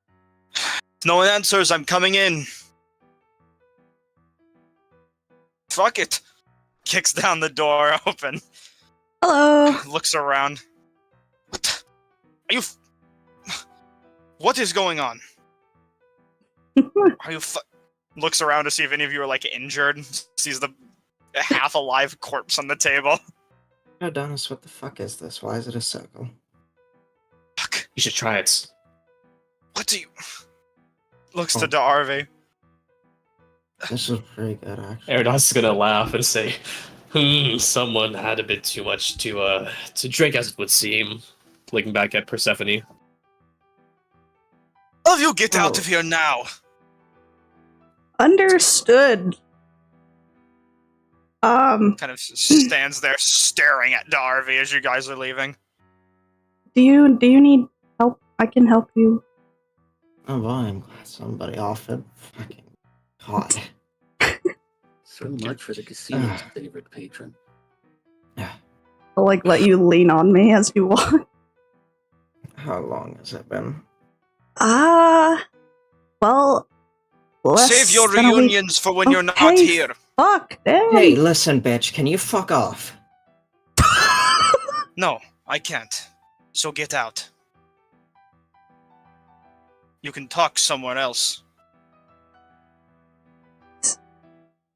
no one answers, I'm coming in." Fuck it. Kicks down the door open. Hello. Looks around. Are you? What is going on? Are you? Looks around to see if any of you are like injured. Sees the half alive corpse on the table. Adonis, what the fuck is this? Why is it a circle? Fuck. You should try it. What do you? Looks to Darby. This is pretty good, actually. Eridanos is gonna laugh and say, someone had a bit too much to drink, as it would seem." Looking back at Persephone. All of you get out of here now. Understood. Kind of stands there staring at Darby as you guys are leaving. Do you need help? I can help you. Oh boy, I'm glad somebody offered. Fucking hot. So much for the casino's favorite patron. I'll like let you lean on me as you walk. How long has it been? Well, less Save your than a week. reunions for when you're not Okay, here. Fuck, damn. Hey, listen, bitch, can you fuck off? No, I can't. So get out. You can talk somewhere else.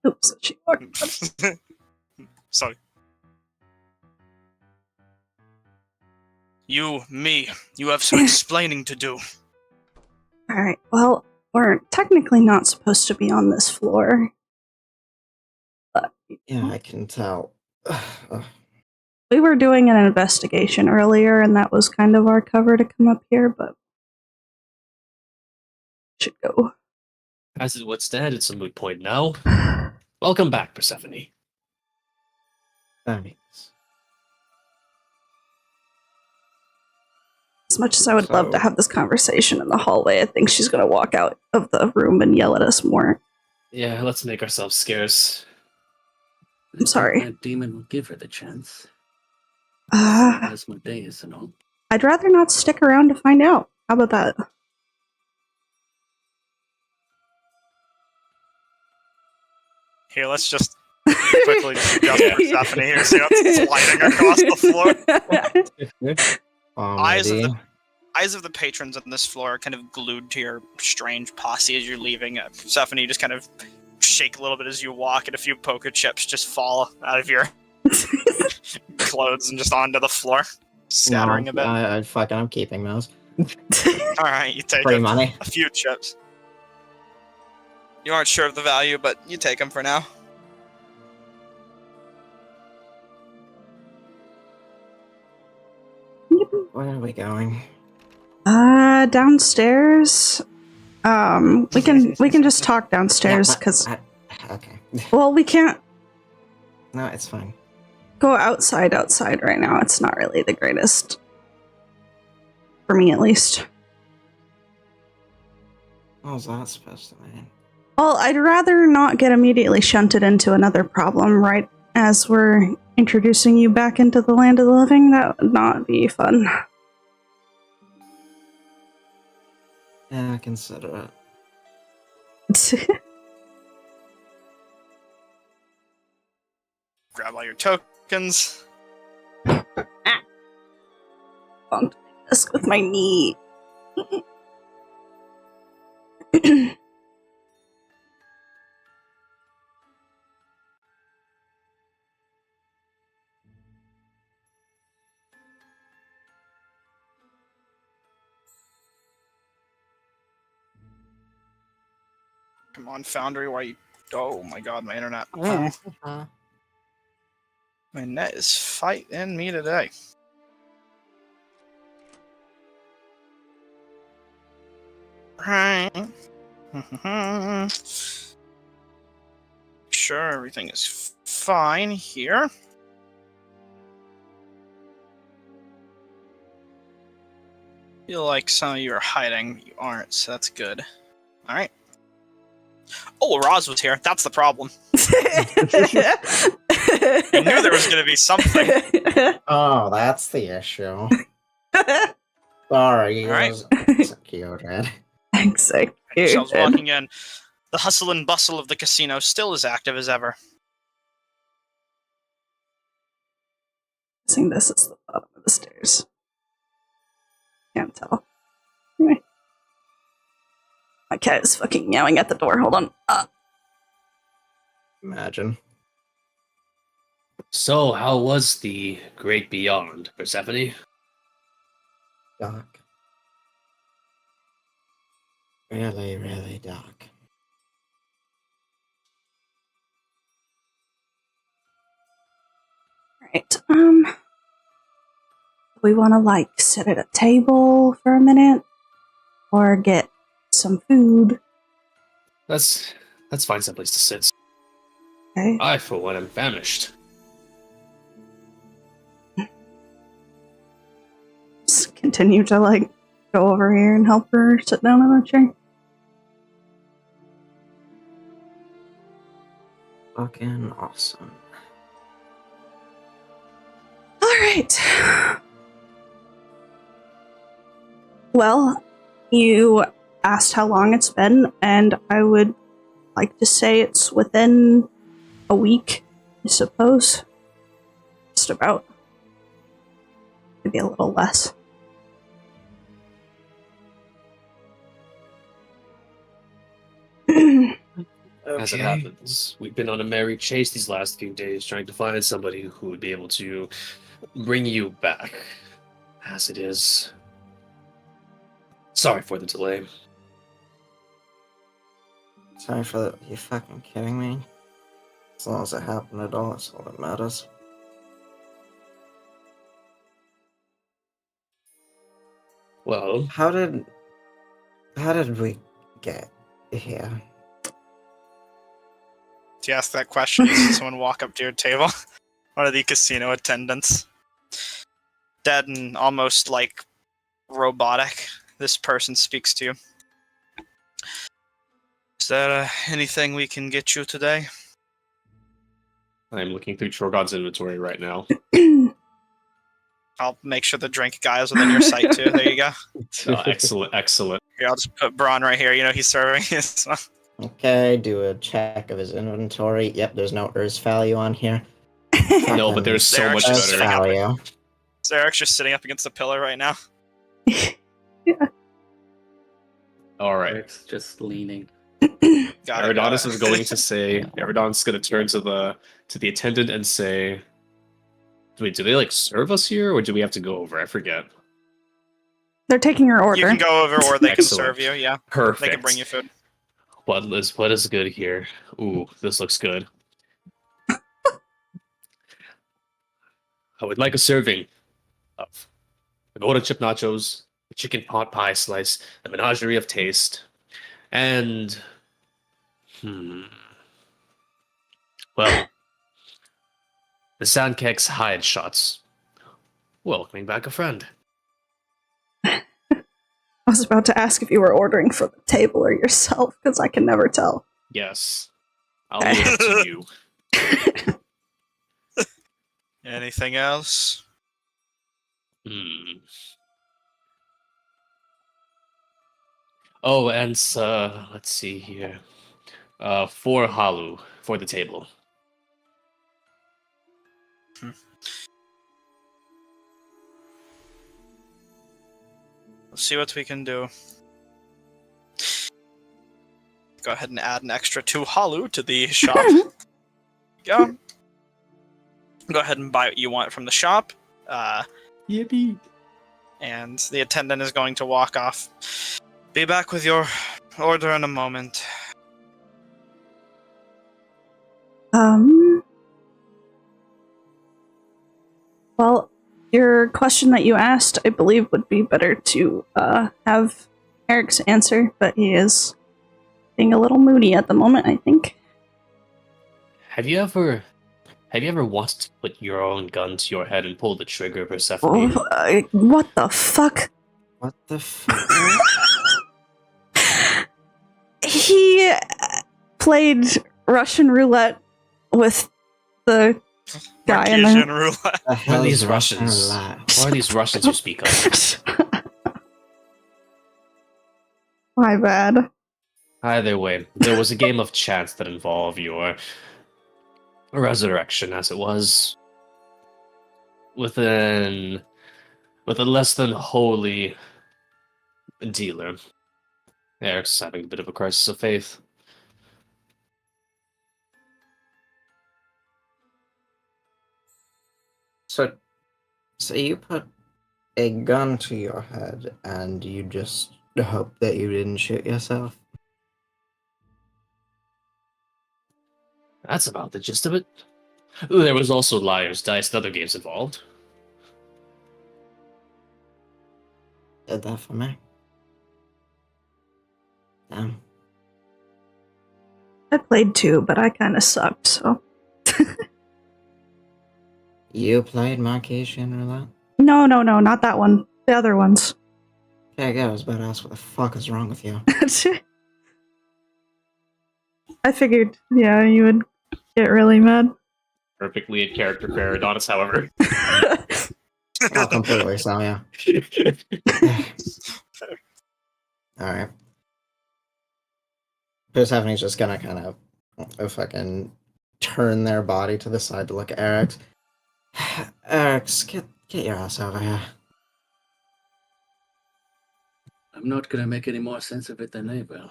Oops, she walked. Sorry. Me, you have some explaining to do. Alright, well, we're technically not supposed to be on this floor. But Yeah, I can tell. we were doing an investigation earlier, and that was kind of our cover to come up here, but should go. As it would stand, it's a moot point now. Welcome back, Persephone. Thanks. As much as I would love to have this conversation in the hallway, I think she's going to walk out of the room and yell at us more. Yeah, let's make ourselves scarce. I'm sorry. That demon will give her the chance. Uh, Asmodeus and all. I'd rather not stick around to find out. How about that? Here, let's just quickly adjust Persephone here, see what's sliding across the floor. Eyes of the patrons on this floor are kind of glued to your strange posse as you're leaving. Persephone, you just kind of shake a little bit as you walk, and a few poker chips just fall out of your clothes and just onto the floor, scattering a bit. I'm keeping those. Alright, you take Free money. a few chips. You aren't sure of the value, but you take them for now. Where are we going? Downstairs. We can just talk downstairs because. Okay. Well, we can't No, it's fine. go outside right now. It's not really the greatest. For me, at least. What was that supposed to mean? Well, I'd rather not get immediately shunted into another problem right as we're introducing you back into the land of the living. That would not be fun. Yeah, consider it. Grab all your tokens. Bumped my desk with my knee. Come on, Foundry, why you... Oh my god, my internet. Uh-huh. My net is fighting me today. Right. Sure, everything is fine here. Feel like some of you are hiding, but you aren't, so that's good. Alright. Oh, Roz was here. That's the problem. I knew there was going to be something. Oh, that's the issue. Sorry, All right. was executed. Executed. Michelle's walking in. The hustle and bustle of the casino still as active as ever. I think this is the bottom of the stairs. Can't tell. Anyway. My cat is fucking meowing at the door. Hold on. Imagine. So, how was the great beyond, Persephone? Dark. Really, really dark. Right. We want to like sit at a table for a minute, or get some food. Let's find someplace to sit. Okay. I, for one, am famished. Just continue to like go over here and help her sit down in a chair. Fucking awesome. All right. Well, you asked how long it's been, and I would like to say it's within a week, I suppose. Just about. Maybe a little less. As it happens, we've been on a merry chase these last few days trying to find somebody who would be able to bring you back. As it is. Sorry for the delay. Sorry for that. You fucking kidding me? As long as it happened at all, that's all that matters. Well, How did we get here? Do you ask that question? You see someone walk up to your table? One of the casino attendants. Dead and almost like robotic. This person speaks to you. Is there anything we can get you today? I'm looking through Trogod's inventory right now. I'll make sure the drink guy is within your sight too. There you go. Excellent, excellent. Here, I'll just put Braun right here. You know he's serving. So. Okay, do a check of his inventory. Yep, there's no Earth value on here. No, but there's so They're much actually Earth better. value. So Eric's just sitting up against the pillar right now. All right. Eric's just leaning. Got it. Eridanus is going to say. Eridanus going to turn to the attendant and say, "Wait, do they like serve us here, or do we have to go over? I forget." They're taking your order. You can go over, or they can Excellent. serve you. Yeah, Perfect. they can bring you food. What is good here? Ooh, this looks good. I would like a serving of the golden chip nachos, the chicken pot pie slice, the menagerie of taste, and well, the Sandkek's hide shots. Welcoming back a friend. I was about to ask if you were ordering for the table or yourself, because I can never tell. Yes, I'll leave it to you. Anything else? Oh, and let's see here. 4 halu for the table. Let's see what we can do. Go ahead and add an extra 2 halu to the shop. Go. Go ahead and buy what you want from the shop. Yippee! And the attendant is going to walk off. Be back with your order in a moment. Well, your question that you asked, I believe, would be better to have Eric's answer, but he is being a little moody at the moment, I think. Have you ever wanted to put your own gun to your head and pull the trigger, Persephone? What the fuck? What the fuck? He played Russian roulette with the guy in Marquesian there. roulette. The Who are hell these is Russians? Why are these Russians you speak of? My bad. Either way, there was a game of chance that involved your resurrection, as it was, with a less than holy dealer. Eric's having a bit of a crisis of faith. So you put a gun to your head and you just hope that you didn't shoot yourself? That's about the gist of it. There was also Liar's Dice and other games involved. Did that for me. Damn. I played too, but I kind of sucked, so. You played Marquesian roulette? No, not that one. The other ones. Okay, I was about to ask what the fuck is wrong with you. I figured, yeah, you would get really mad. Perfectly in character for Adonis, however. Oh, completely so, yeah. Alright. Persephone's just gonna kind of fucking turn their body to the side to look at Eric's. Eric's, get your ass over here. I'm not gonna make any more sense of it than they will.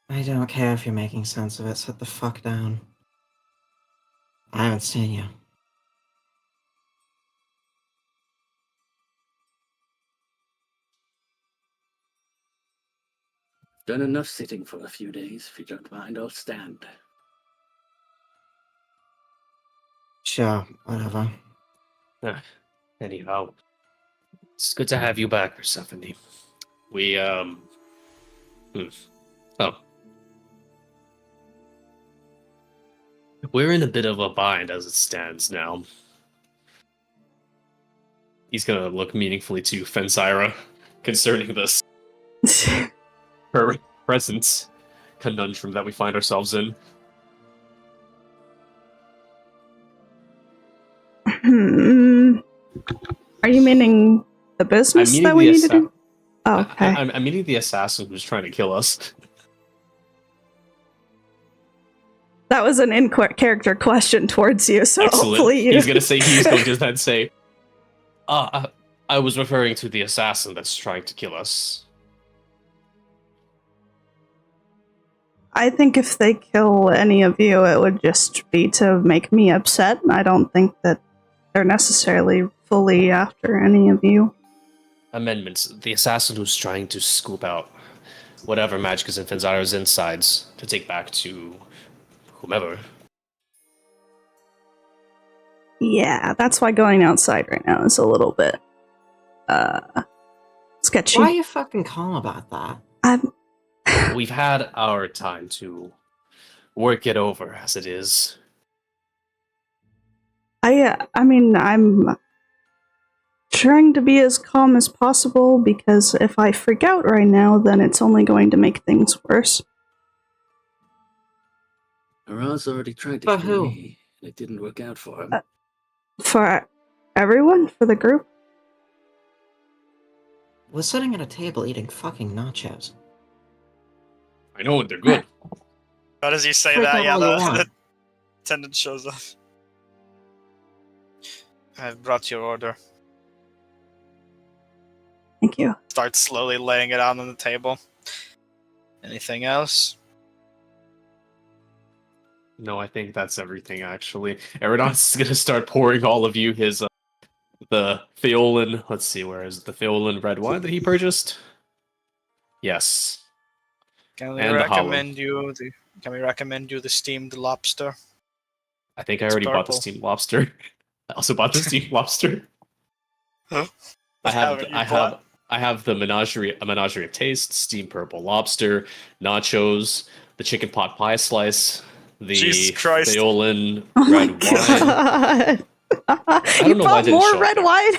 I don't care if you're making sense of it. Sit the fuck down. I haven't seen you. Done enough sitting for a few days. If you don't mind, I'll stand. Sure, whatever. Anyhow, it's good to have you back, Persephone. We, Oh. We're in a bit of a bind as it stands now. He's gonna look meaningfully to Fenzira concerning this her present conundrum that we find ourselves in. Are you meaning the business meaning that we the need to do? Oh, okay. I'm meaning the assassin who's trying to kill us. That was an in-character question towards you, so Excellent. hopefully you... He's going to then say, I was referring to the assassin that's trying to kill us. I think if they kill any of you, it would just be to make me upset. I don't think that they're necessarily fully after any of you. Amendments. The assassin who's trying to scoop out whatever magic is in Fenzira's insides to take back to whomever. Yeah, that's why going outside right now is a little bit, sketchy. Why are you fucking calm about that? We've had our time to work it over as it is. I mean, I'm trying to be as calm as possible, because if I freak out right now, then it's only going to make things worse. Araz already tried to For kill who? me. It didn't work out for him. For everyone? For the group? We're sitting at a table eating fucking nachos. I know, and they're good. How does he say Freak that? out Yeah, all you the want. attendant shows up. I've brought your order. Thank you. Starts slowly laying it out on the table. Anything else? No, I think that's everything, actually. Eridon's is going to start pouring all of you his, the Theolan, let's see, where is it? The Theolan red wine that he purchased? Yes. Can we And the recommend you the? Can we recommend you the steamed lobster? I think I It's already bought the purple. steamed lobster. I also bought the steamed lobster. Huh? I Haven't you bought? have the menagerie of taste, steamed purple lobster, nachos, the chicken pot pie slice, the Jesus Christ. Theolan Oh my red wine. god! don't You know why I bought didn't more show up red there. wine?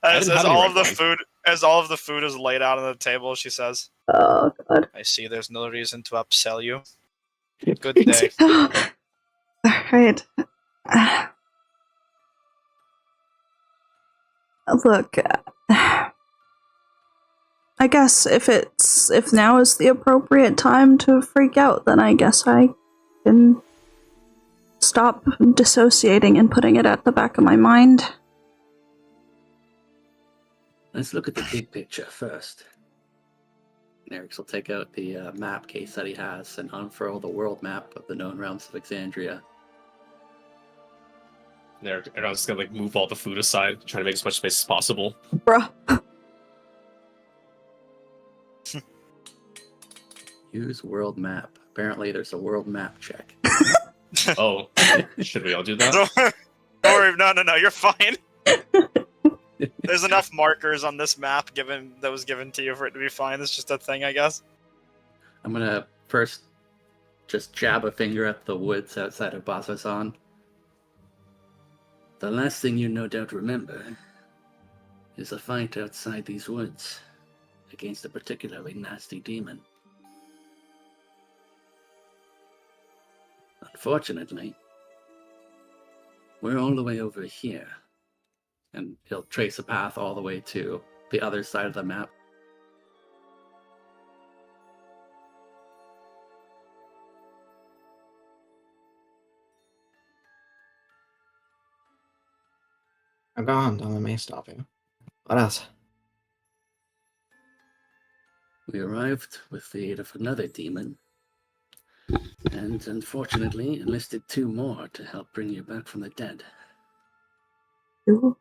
As didn't have any all red of the wine. food, as all of the food is laid out on the table, she says, Oh god. "I see. There's no reason to upsell you. Good day." Alright. Look, I guess if now is the appropriate time to freak out, then I guess I can stop dissociating and putting it at the back of my mind. Let's look at the big picture first. Eric's will take out the map case that he has and unfurl the world map of the known realms of Exandria. Eridon's just going to move all the food aside, trying to make as much space as possible. Bruh. Use world map. Apparently there's a world map check. Oh, should we all do that? Don't worry, no, you're fine. There's enough markers on this map that was given to you for it to be fine. It's just a thing, I guess. I'm gonna first just jab a finger at the woods outside of Basazan. The last thing you no doubt remember is a fight outside these woods against a particularly nasty demon. Fortunately, we're all the way over here. And he'll trace a path all the way to the other side of the map. Oh, go on, don't let me stop you. What else? We arrived with the aid of another demon, and unfortunately enlisted 2 more to help bring you back from the dead. Ooh.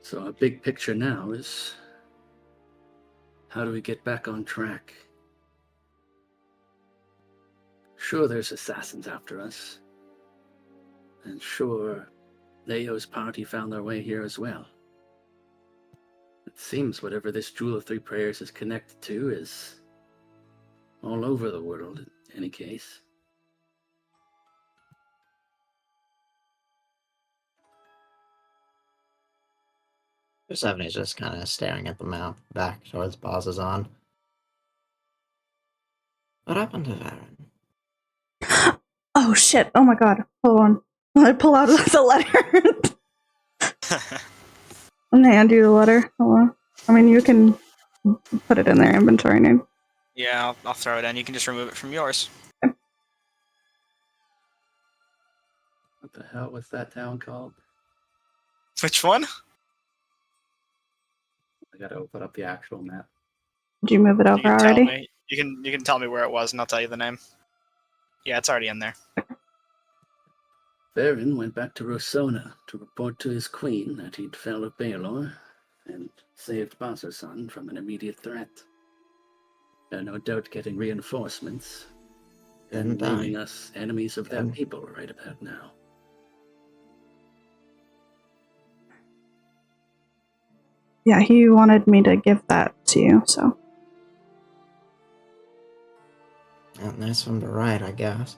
So our big picture now is, how do we get back on track? Sure, there's assassins after us. And sure, Leo's party found their way here as well. It seems whatever this Jewel of 3 Prayers is connected to is all over the world, in any case. Persephone's just kind of staring at the map back towards Bazazan. What happened to Varen? Oh shit! Oh my god! Hold on. I pull out the letter and hand you the letter. Hold on. I mean, you can put it in their inventory name. Yeah, I'll throw it in. You can just remove it from yours. What the hell was that town called? Which one? I gotta open up the actual map. Did you move it You over can tell already? me. You can tell me where it was, and I'll tell you the name. Yeah, it's already in there. Varen went back to Rossona to report to his queen that he'd fell with Baelor and saved Bazarsan from an immediate threat. They're no doubt getting reinforcements and Didn't naming die. us enemies of their Good. people right about now. Yeah, he wanted me to give that to you, so. Yeah, nice one to write, I guess.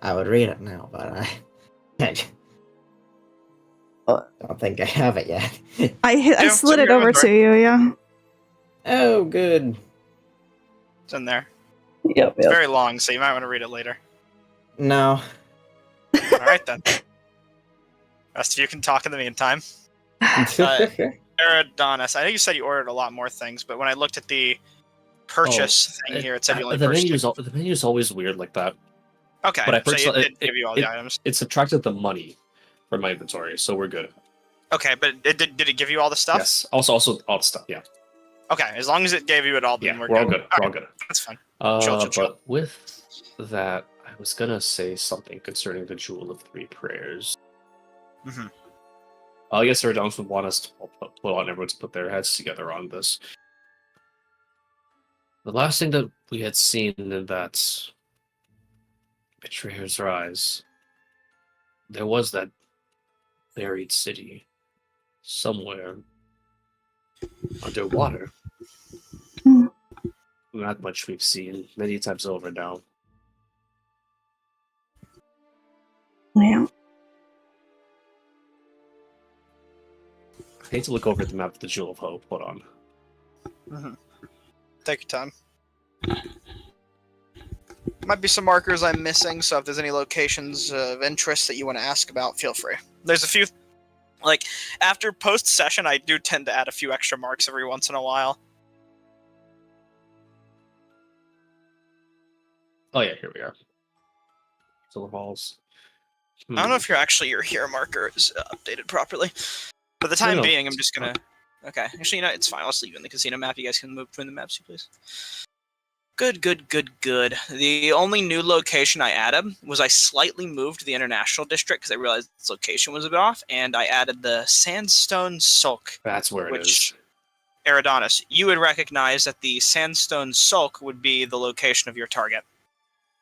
I would read it now, but I don't think I have it yet. I Yeah, slid it's it in your over to inventory. you, yeah. Oh, good. It's in there. Yep, It's very long, so you might want to read it later. No. All right then. Rest of you can talk in the meantime. Eridonis, I know you said you ordered a lot more things, but when I looked at the purchase thing here, it said you only the purchased. the menu's always weird like that. Okay, but I so purchased it it- did give you all the items. It subtracted the money from my inventory, so we're good. Okay, but did it give you all the stuff? Yes. Also all the stuff. Yeah. Okay, as long as it gave you it all, then Yeah. we're We're all good. good. We're all good. That's fine. But chill. with that, I was gonna say something concerning the Jewel of 3 Prayers. Mhm. I guess Eridonis would want us to pull on everyone to put their heads together on this. The last thing that we had seen in that Betrayer's Rise, there was that buried city somewhere underwater. Hmm. Not much we've seen many times over now. Yeah. I hate to look over at the map of the Jewel of Hope. Hold on. Mhm. Take your time. Might be some markers I'm missing, so if there's any locations of interest that you want to ask about, feel free. There's a few, like, after post-session, I do tend to add a few extra marks every once in a while. Oh yeah, here we are. Silver Halls. I don't know if your hero marker is updated properly. For the time No. being, I'm just gonna... Okay, actually, you know, it's fine. I'll just leave you in the casino map. You guys can move between the maps, please. Good. The only new location I added was I slightly moved the International District because I realized its location was a bit off, and I added the Sandstone Sulk. That's where it is. Which, Eridonis, you would recognize that the Sandstone Sulk would be the location of your target.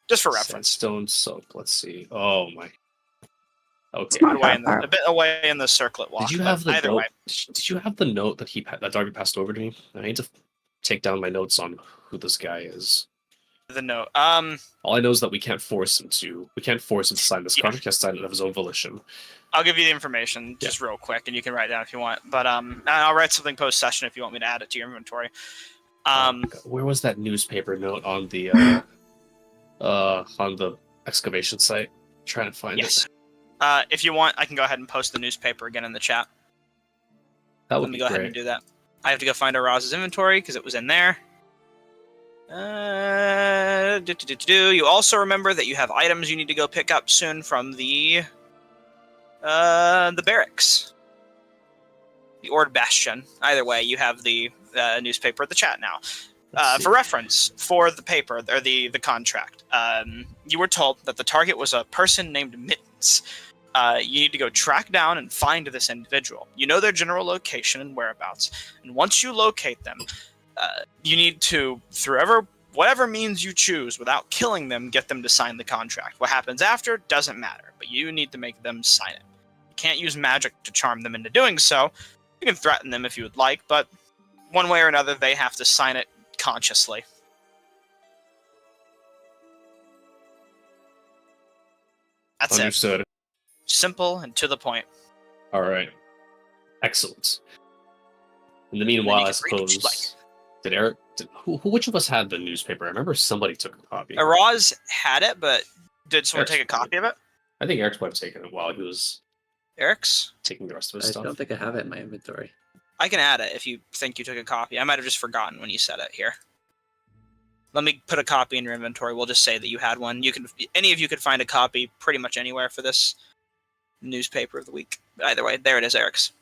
Just for reference. Sandstone Soap. Let's see. Oh my. Okay. not A bit away in the circlet walk. Did you but have the either note? way. Did you have the note that Darby passed over to me? I need to take down my notes on who this guy is. The note. All I know is that we can't force him to sign this Yeah. contract. He has to sign it of his own volition. I'll give you the information just real quick, and you can write it down if you want. But and I'll write something post session if you want me to add it to your inventory. Where was that newspaper note on the excavation site? I'm trying to find Yes. it. If you want, I can go ahead and post the newspaper again in the chat. That would Let me be go ahead great. and do that. I have to go find Araz's inventory because it was in there. You also remember that you have items you need to go pick up soon from the barracks, the Ord Bastion. Either way, you have the newspaper at the chat now. For reference, for the paper or the contract, you were told that the target was a person named Mittens. You need to go track down and find this individual. You know their general location and whereabouts, and once you locate them, you need to, through whatever means you choose, without killing them, get them to sign the contract. What happens after doesn't matter, but you need to make them sign it. You can't use magic to charm them into doing so. You can threaten them if you would like, but one way or another, they have to sign it consciously. That's Understood. it. Simple and to the point. All right. Excellent. In the meanwhile, you I can read what you'd suppose, did Eric? Which of us had the newspaper? I remember somebody took a copy. Araz had it, but did someone Eric's take a copy of it? I think Eric's might have taken it while he was Eric's? taking the rest of his I stuff. don't think I have it in my inventory. I can add it if you think you took a copy. I might have just forgotten when you said it here. Let me put a copy in your inventory. We'll just say that you had one. Any of you could find a copy pretty much anywhere for this newspaper of the week. But either way, there it is, Eric's.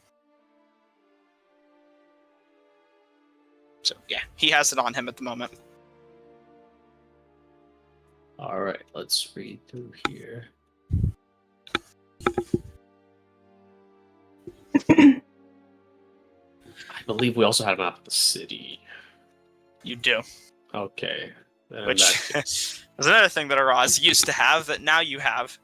So yeah, he has it on him at the moment. All right, let's read through here. I believe we also had a map of the city. You do. Okay. Then Which that- is another thing that Araz used to have that now you have.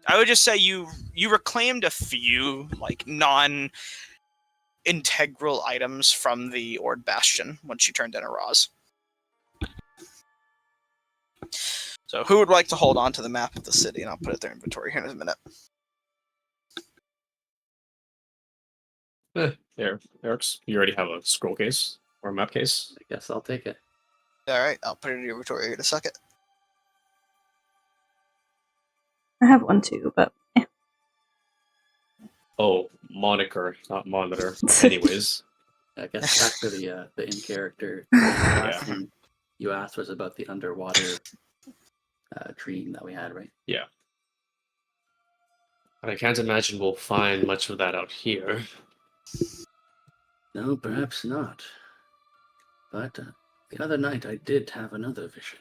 I would just say you reclaimed a few like non-integral items from the Ord Bastion once you turned in Araz. So who would like to hold on to the map of the city? And I'll put it in their inventory here in a minute. Eric's, you already have a scroll case or a map case? I guess I'll take it. Alright, I'll put it in your inventory here in a second. I have one too, but Oh, moniker, not monitor. Anyways, I guess back to the in-character. Last thing you asked was about the underwater dream that we had, right? I can't imagine we'll find much of that out here. No, perhaps not. But the other night I did have another vision.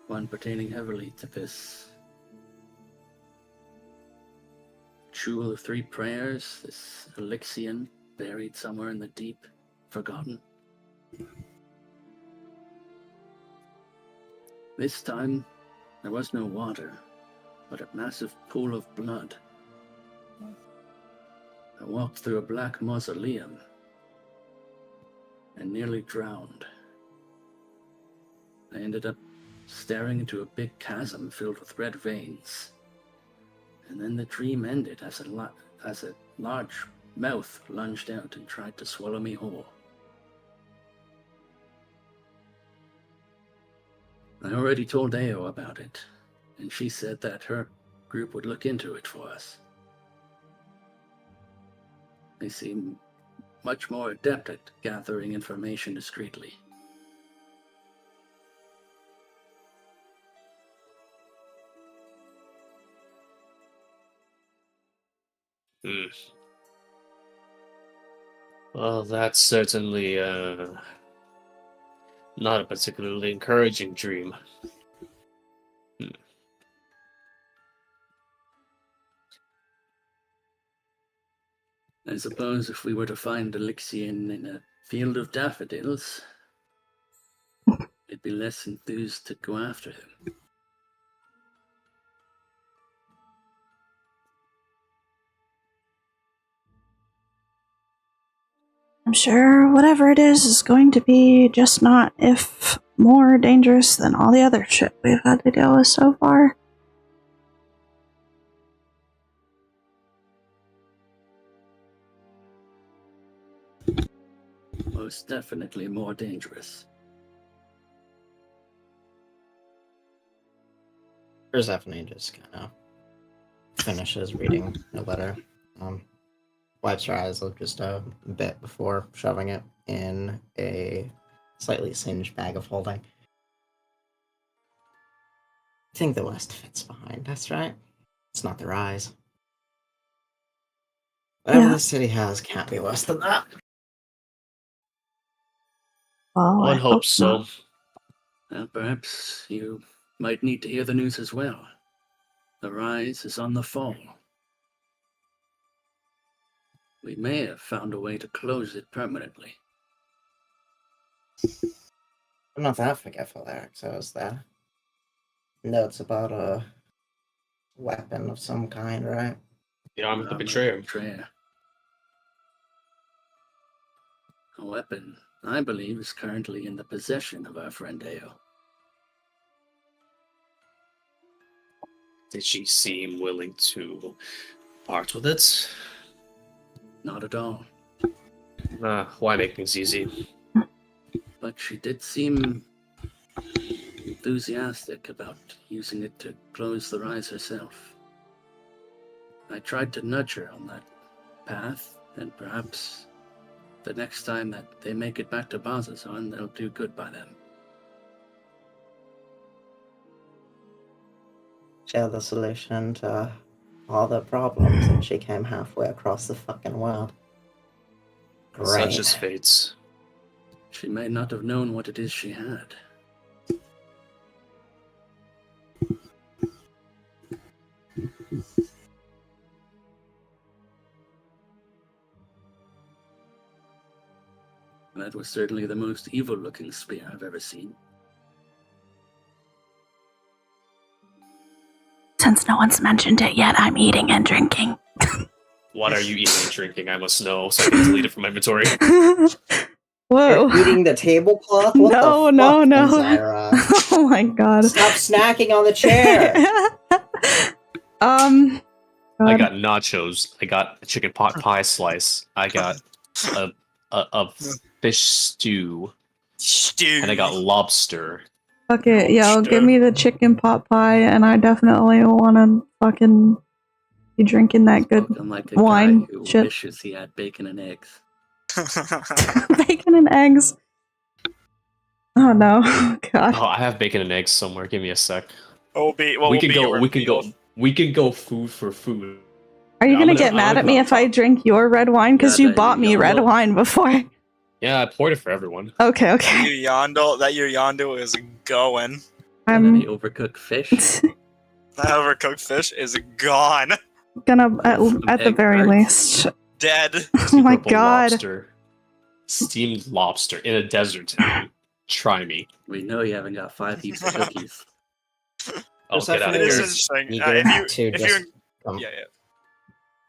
One pertaining heavily to this jewel of three prayers, this Elixir buried somewhere in the deep, forgotten. This time, there was no water, but a massive pool of blood. I walked through a black mausoleum and nearly drowned. I ended up staring into a big chasm filled with red veins. And then the dream ended as a large mouth lunged out and tried to swallow me whole. I already told Ao about it, and she said that her group would look into it for us. They seem much more adept at gathering information discreetly. Well, that's certainly not a particularly encouraging dream. I suppose if we were to find Elixir in a field of daffodils, it'd be less enthused to go after him. I'm sure whatever it is going to be just not, if more dangerous than all the other shit we've had to deal with so far. Most definitely more dangerous. Persephone just kind of finishes reading the letter. Wipes her eyes up just a bit before shoving it in a slightly singed bag of holding. I think the West fits behind us, right? It's not their eyes. Whatever Yeah. this city has can't be worse than that. Well, I One hope hopes so. not. And perhaps you might need to hear the news as well. The rise is on the fall. We may have found a way to close it permanently. I'm not that forgetful, Eric, so is there. Notes about a weapon of some kind, right? The arm of the Armored betrayer. betrayer. A weapon, I believe, is currently in the possession of our friend Ao. Did she seem willing to part with it? Not at all. Why make things easy? But she did seem enthusiastic about using it to close the rise herself. I tried to nudge her on that path, and perhaps the next time that they make it back to Bazazon, they'll do good by them. Share the solution to all the problems, and she came halfway across the fucking world. Great. Such as fates. She may not have known what it is she had. That was certainly the most evil-looking spear I've ever seen. Since no one's mentioned it yet, I'm eating and drinking. What are you eating and drinking? I must know so I can delete it from my inventory. Whoa. You're eating the tablecloth? What No, the no, fuck, no. Exandria? Oh my god. Stop snacking on the chair! I God. got nachos. I got a chicken pot pie slice. I got a fish stew. Stew. And I got lobster. Fuck it, yo, Lobster. give me the chicken pot pie, and I definitely want to fucking be drinking that good Spoken like a wine guy who shit. wishes he had bacon and eggs. Bacon and eggs. Oh no, God. Oh, I have bacon and eggs somewhere. Give me a sec. what We will can be go. your We can reveal? go. We can go food for food. Are you Yeah, gonna I'm get gonna- mad I'm at me gonna if I talk. drink your red wine? Because Yeah, you that bought me you red don't. wine before. Yeah, I poured it for everyone. Okay, okay. Your yondel is going. And any I'm overcooked fish. That overcooked fish is gone. gonna, From at the egg very bites. least. Dead. Oh my Purple god. Lobster. Steamed lobster in a desert town. Try me. We know you haven't got 5 heaps of cookies. Oh, get out Persephone of It is here. is interesting. eager to if just. you, yeah.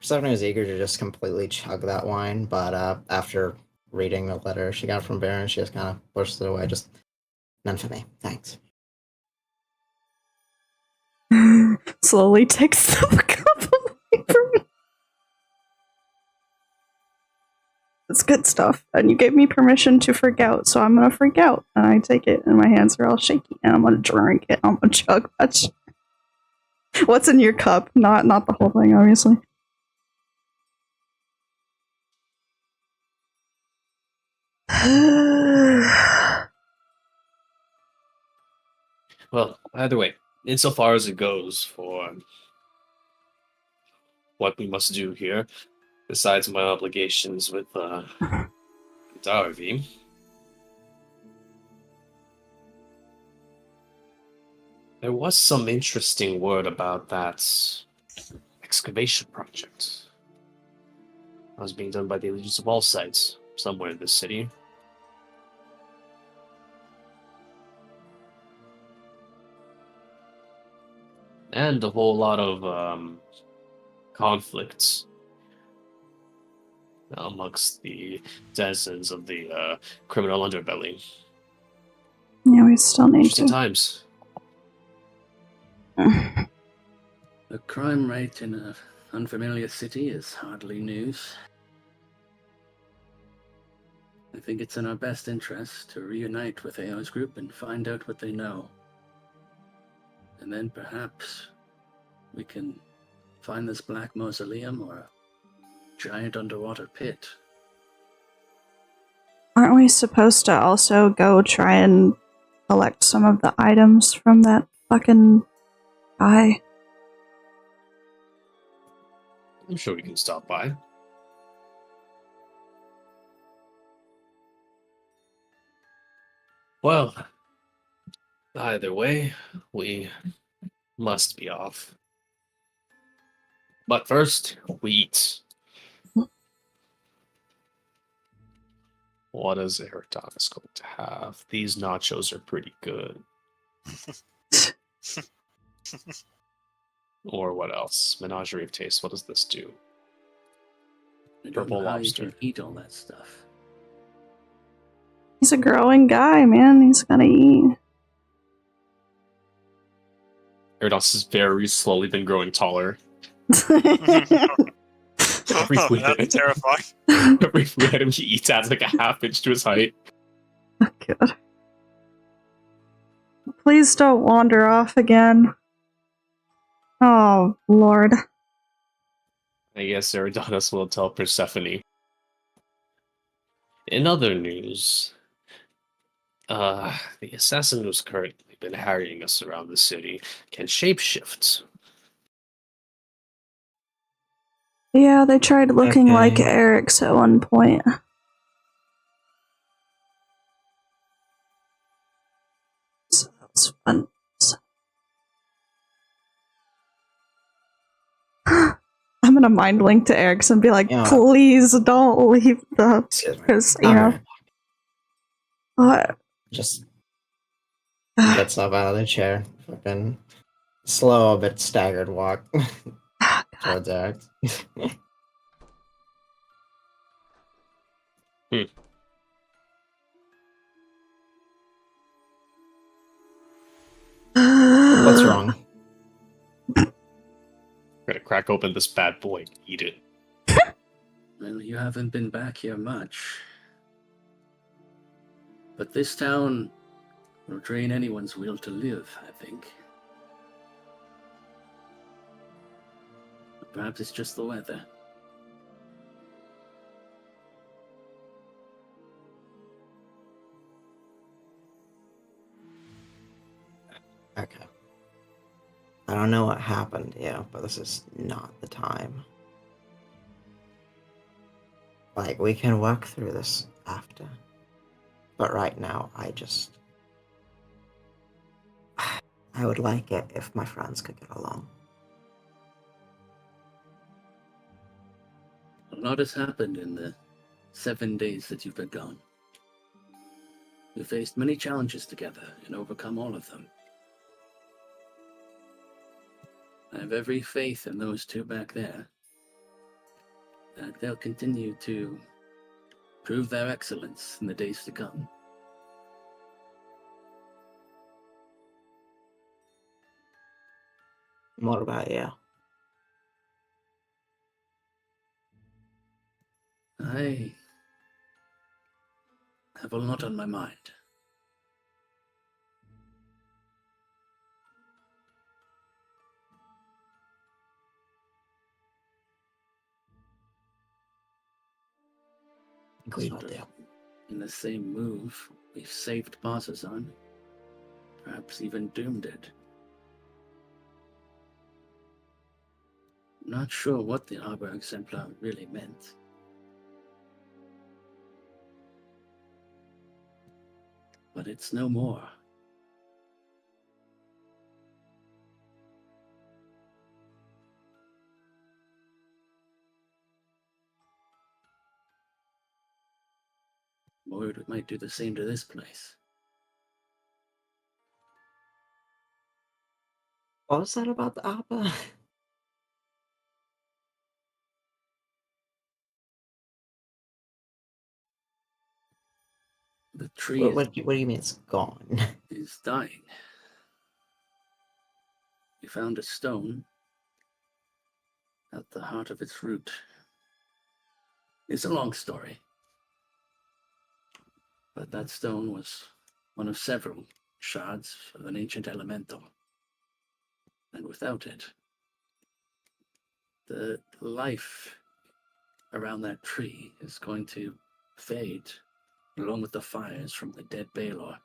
Persephone is eager to just completely chug that wine, but after reading the letter she got from Baron, she just kind of pushes it away. Just none for me, thanks. Slowly takes the cup away from me. It's good stuff. And you gave me permission to freak out, so I'm gonna freak out. And I take it, and my hands are all shaky, and I'm gonna drink it. I'm gonna chug that shit. What's in your cup? Not the whole thing, obviously. Well, either way, insofar as it goes for what we must do here, besides my obligations with Darby, there was some interesting word about that excavation project. That was being done by the Allegiance of All Sites, somewhere in this city. And a whole lot of conflicts amongst the denizens of the criminal underbelly. Yeah, we still need Interesting to. times. The crime rate in an unfamiliar city is hardly news. I think it's in our best interest to reunite with AO's group and find out what they know. And then perhaps we can find this black mausoleum or a giant underwater pit. Aren't we supposed to also go try and collect some of the items from that fucking guy? I'm sure we can stop by. Well, either way, we must be off. But first, we eat. What is Eridanis going to have? These nachos are pretty good. Or what else? Menagerie of taste. What does this do? I don't Purple know how lobster. you can eat all that stuff. He's a growing guy, man. He's gonna eat. Eridanis has very slowly been growing taller. Every Oh, food that's terrifying. Every food item he eats adds like a half inch to his height. Oh, God. Please don't wander off again. Oh, Lord. I guess Eridanis will tell Persephone. In other news, the assassin who's currently been harrying us around the city can shapeshift. Yeah, they tried looking like Okay. Eric's at one point. So that's fun. I'm gonna mind link to Eric's and be like, Yeah. please don't leave the. Excuse me. Because, you know. Just gets up out of the chair. Fucking slow but staggered walk towards Eric. What's wrong? Gonna crack open this bad boy and eat it. Well, you haven't been back here much. But this town will drain anyone's will to live, I think. Perhaps it's just the weather. Okay. I don't know what happened, yeah, but this is not the time. Like, we can work through this after. But right now, I would like it if my friends could get along. A lot has happened in the 7 days that you've been gone. We faced many challenges together and overcome all of them. I have every faith in those two back there, that they'll continue to prove their excellence in the days to come. What about you? I have a lot on my mind. I think we all Sort do. of in the same move, we've saved Bazazan, perhaps even doomed it. Not sure what the Arbor Exemplar really meant. But it's no more. Or it might do the same to this place. What was that about the Alpha? tree What do you mean it's gone? is dying. You found a stone at the heart of its root. It's a long story, but that stone was one of several shards of an ancient elemental. And without it, the life around that tree is going to fade, along with the fires from the dead Baelor.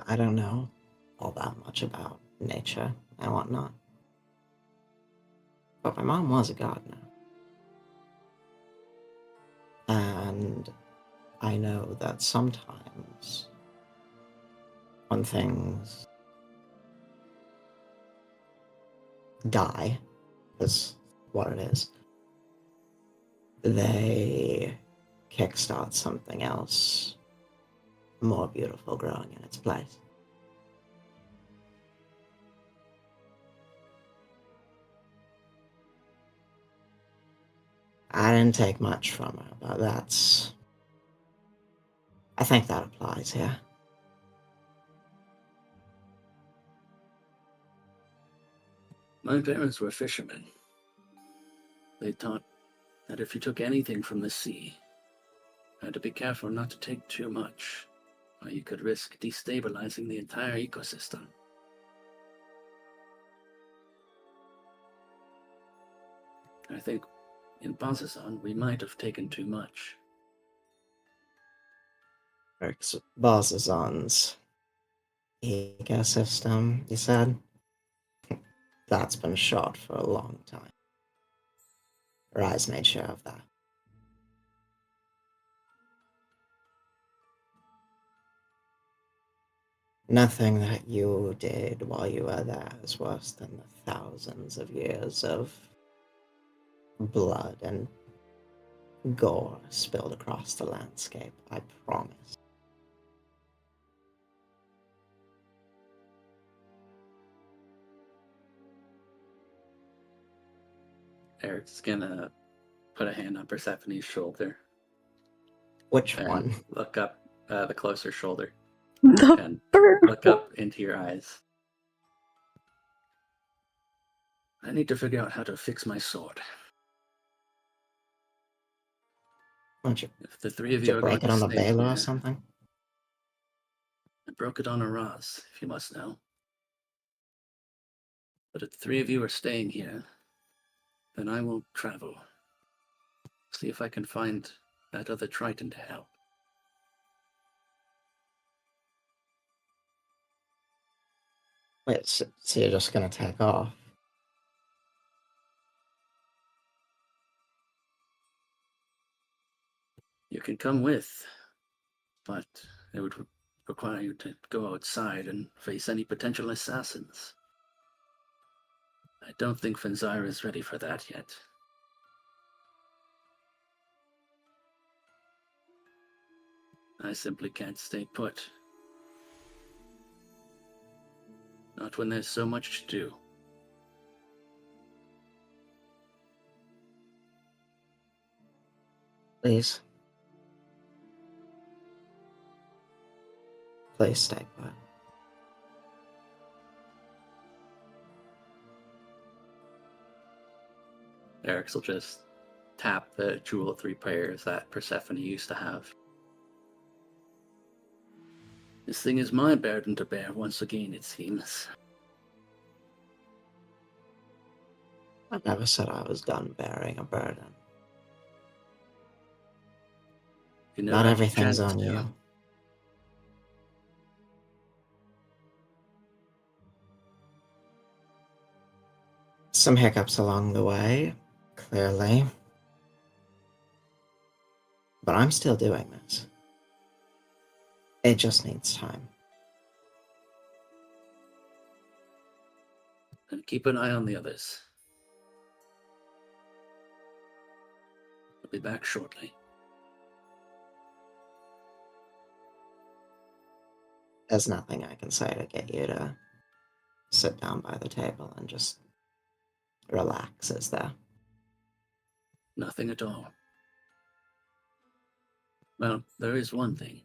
I don't know all that much about nature and whatnot. But my mom was a gardener. And I know that sometimes when things die, is what it is, they kickstart something else more beautiful growing in its place. I didn't take much from her, but I think that applies here. My parents were fishermen. They taught that if you took anything from the sea, you had to be careful not to take too much, or you could risk destabilizing the entire ecosystem. I think in Bazazan we might have taken too much. Bazazan's ecosystem, you said? That's been shot for a long time. Rise made sure of that. Nothing that you did while you were there is worse than the thousands of years of blood and gore spilled across the landscape, I promise. Eric's gonna put a hand on Persephone's shoulder Which and one? look up the closer shoulder The and bird. look up into your eyes. I need to figure out how to fix my sword. Don't you, If the three of did you you are going break it to on the stay Baylor here, or something? I broke it on a Raz, if you must know. But if the three of you are staying here, then I will travel. See if I can find that other Triton to help. Wait, so you're just gonna take off? You can come with, but it would require you to go outside and face any potential assassins. I don't think Fenzira is ready for that yet. I simply can't stay put. Not when there's so much to do. Please. Please stay put. Eric's will just tap the jewel of 3 prayers that Persephone used to have. This thing is my burden to bear once again, it seems. I never said I was done bearing a burden. You never Not had a everything's chance on to. you. Some hiccups along the way, clearly. But I'm still doing this. It just needs time. And keep an eye on the others. I'll be back shortly. There's nothing I can say to get you to sit down by the table and just relaxes there. Nothing at all. Well, there is one thing.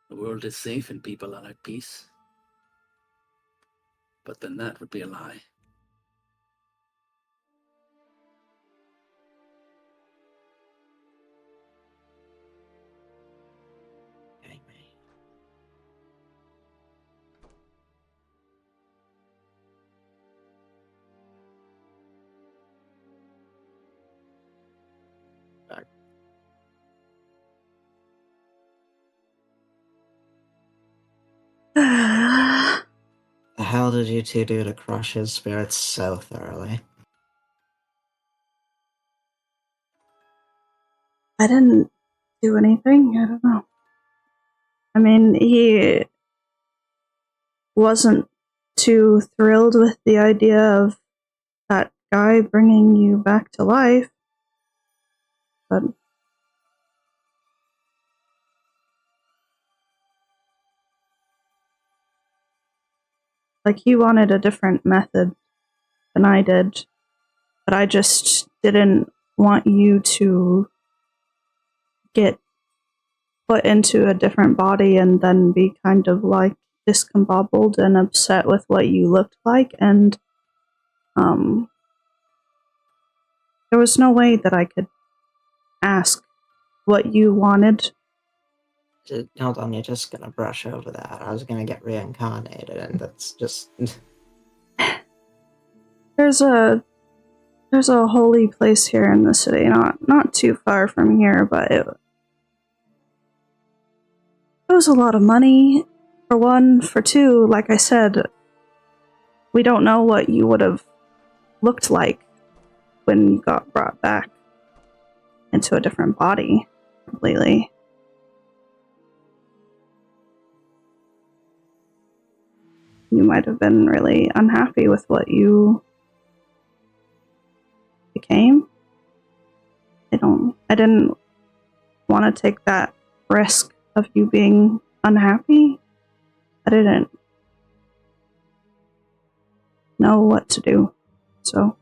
The world is safe and people are at peace. But then that would be a lie. The hell did you two do to crush his spirits so thoroughly? I didn't do anything. I don't know. I mean, he wasn't too thrilled with the idea of that guy bringing you back to life, but like he wanted a different method than I did, but I just didn't want you to get put into a different body and then be kind of like discombobbled and upset with what you looked like, and there was no way that I could ask what you wanted. Hold on, you're just gonna brush over that. I was gonna get reincarnated, and that's just... There's a holy place here in the city, not too far from here, but it was a lot of money, for one. For two, like I said, we don't know what you would have looked like when you got brought back into a different body completely. You might have been really unhappy with what you became. I didn't want to take that risk of you being unhappy. I didn't know what to do, so.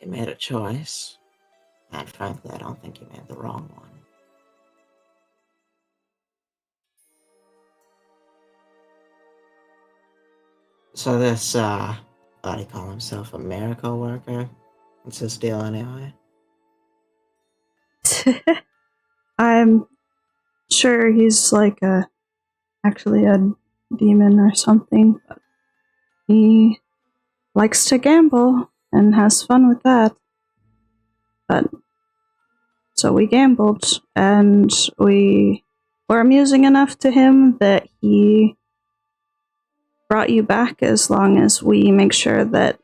You made a choice, and frankly, I don't think you made the wrong one. So this, what do you call himself, a miracle worker? What's his deal anyway? I'm sure he's like actually a demon or something, but he likes to gamble and has fun with that. But so we gambled, and we were amusing enough to him that he brought you back, as long as we make sure that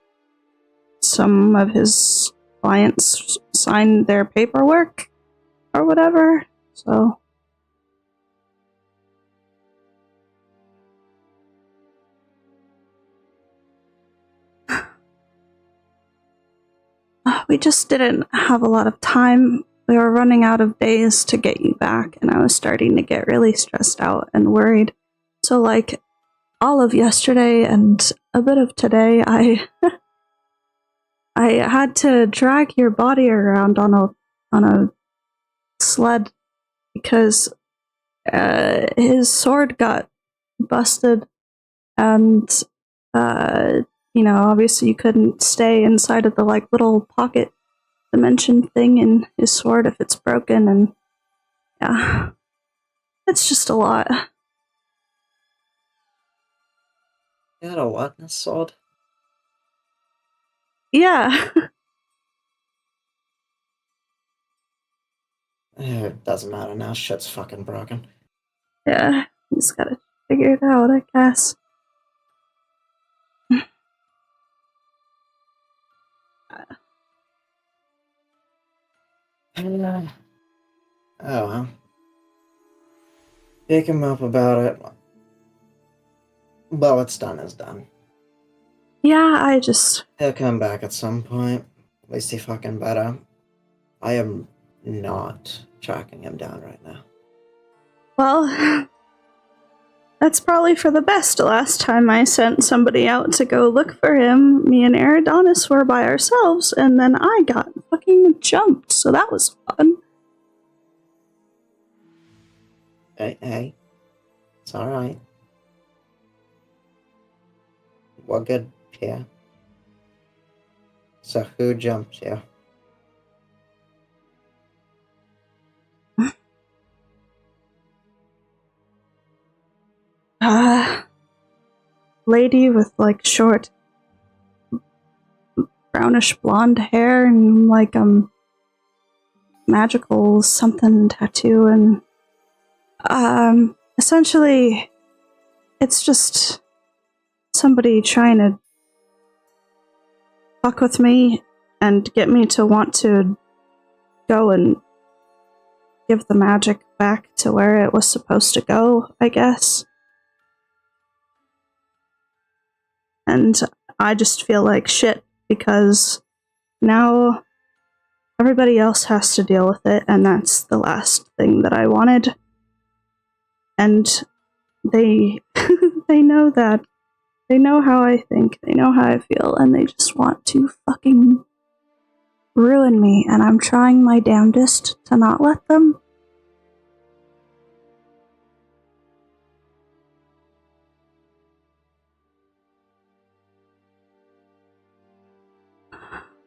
some of his clients signed their paperwork or whatever. So we just didn't have a lot of time. We were running out of days to get you back, and I was starting to get really stressed out and worried. So like all of yesterday and a bit of today, I had to drag your body around on a sled because his sword got busted, and obviously you couldn't stay inside of the like little pocket dimension thing in his sword if it's broken, and yeah, it's just a lot. You had a what in his sword? Yeah. It doesn't matter now, shit's fucking broken. Yeah, just gotta figure it out, I guess. Oh well. Pick him up about it. But what's done is done. Yeah, He'll come back at some point. At least he fucking better. I am not tracking him down right now. Well, that's probably for the best. Last time I sent somebody out to go look for him, me and Eridonis were by ourselves, and then I got fucking jumped, so that was fun. Hey, it's alright. We're good here. So who jumped you? Lady with like short brownish blonde hair and like magical something tattoo, and essentially it's just somebody trying to fuck with me and get me to want to go and give the magic back to where it was supposed to go, I guess. And I just feel like shit because now everybody else has to deal with it, and that's the last thing that I wanted. And they they know that. They know how I think, they know how I feel, and they just want to fucking ruin me, and I'm trying my damnedest to not let them.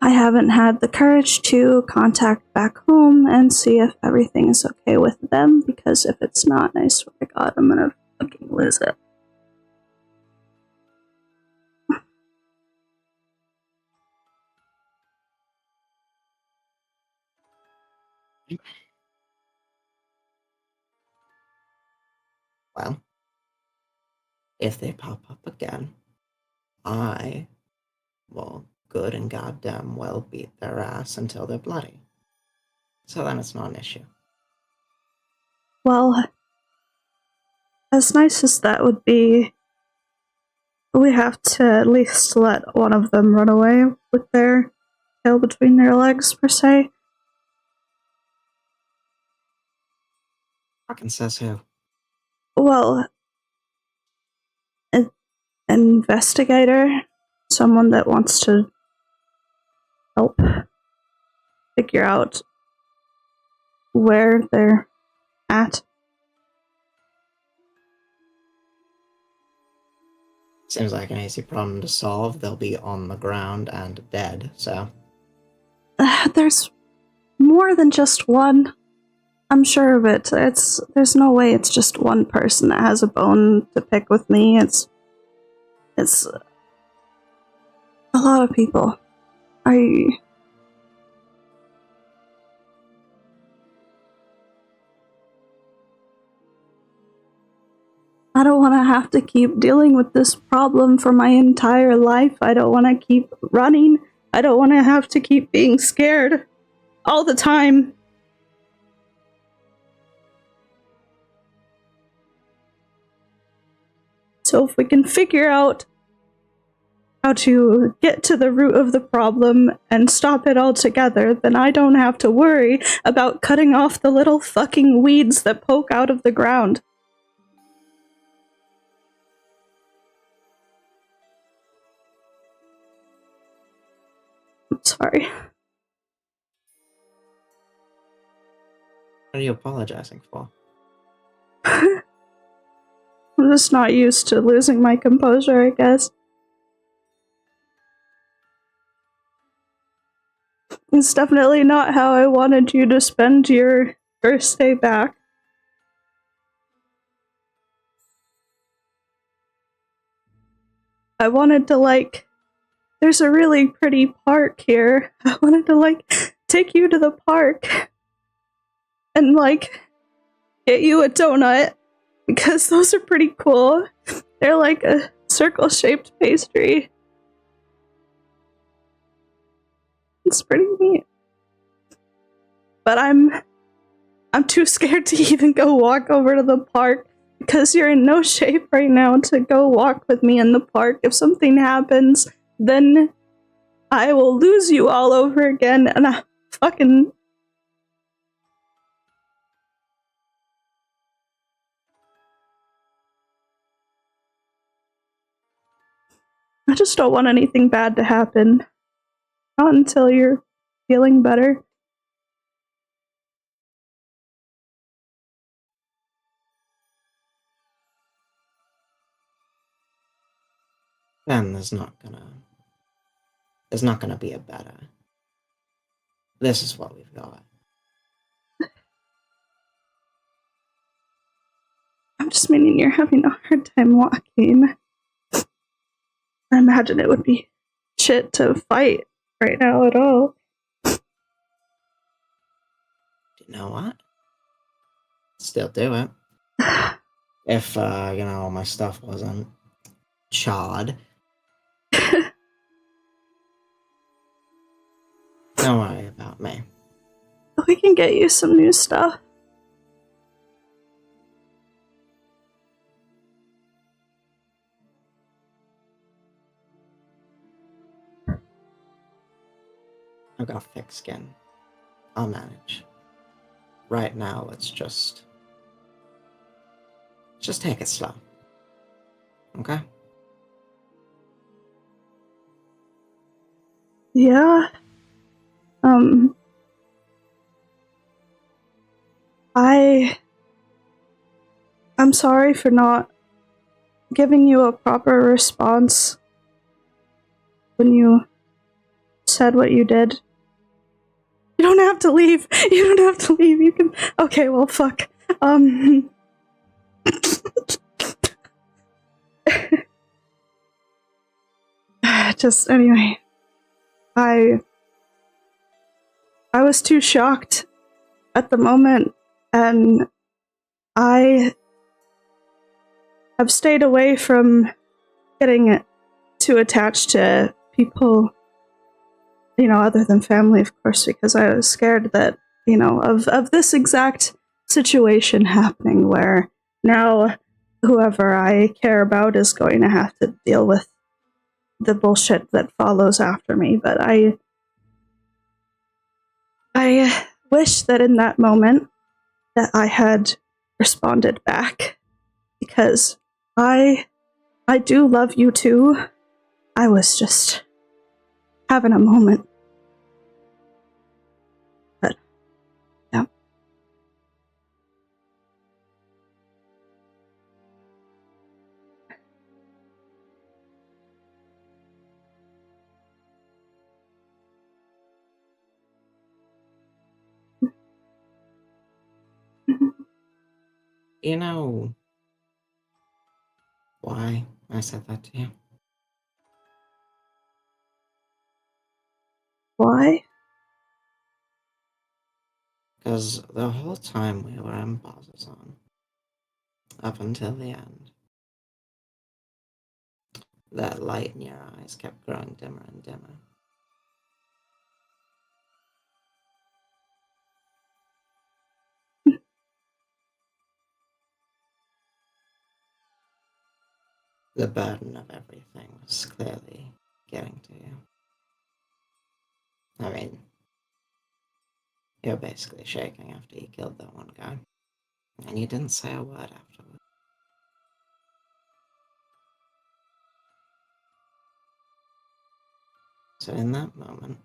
I haven't had the courage to contact back home and see if everything is okay with them, because if it's not, I swear to God, I'm gonna fucking lose it. Well, if they pop up again, I will good and goddamn well beat their ass until they're bloody. So then it's not an issue. Well, as nice as that would be, we have to at least let one of them run away with their tail between their legs, per se. Fucking says who? Well, an investigator, someone that wants to help figure out where they're at. Seems like an easy problem to solve. They'll be on the ground and dead, so. There's more than just one. I'm sure of it. There's no way it's just one person that has a bone to pick with me. It's a lot of people. I don't want to have to keep dealing with this problem for my entire life. I don't want to keep running. I don't want to have to keep being scared all the time. So if we can figure out how to get to the root of the problem and stop it altogether, then I don't have to worry about cutting off the little fucking weeds that poke out of the ground. I'm sorry. What are you apologizing for? I'm just not used to losing my composure, I guess. It's definitely not how I wanted you to spend your first day back. I wanted to, there's a really pretty park here. I wanted to, take you to the park and, get you a donut, because those are pretty cool. They're like a circle-shaped pastry. It's pretty neat. But I'm too scared to even go walk over to the park, because you're in no shape right now to go walk with me in the park. If something happens, then I will lose you all over again, and I fucking... I just don't want anything bad to happen. Not until you're feeling better. Then there's not gonna be a better. This is what we've got. I'm just meaning you're having a hard time walking. I imagine it would be shit to fight right now at all. You know what? Still do it. If, my stuff wasn't charred. Don't worry about me. We can get you some new stuff. I got thick skin. I'll manage. Right now, let's just take it slow. Okay? Yeah. I'm sorry for not giving you a proper response when you said what you did. You don't have to leave. You don't have to leave. You can... Okay, well, fuck. Just, anyway. I was too shocked at the moment, and I have stayed away from getting too attached to people, other than family, of course, because I was scared that, of this exact situation happening where now whoever I care about is going to have to deal with the bullshit that follows after me. But I wish that in that moment that I had responded back, because I do love you too. I was just having a moment. But, yeah. You know why I said that to you? Why? Because the whole time we were in Bazazon, up until the end, that light in your eyes kept growing dimmer and dimmer. The burden of everything was clearly getting to you. I mean, you're basically shaking after you killed that one guy. And you didn't say a word afterward. So in that moment,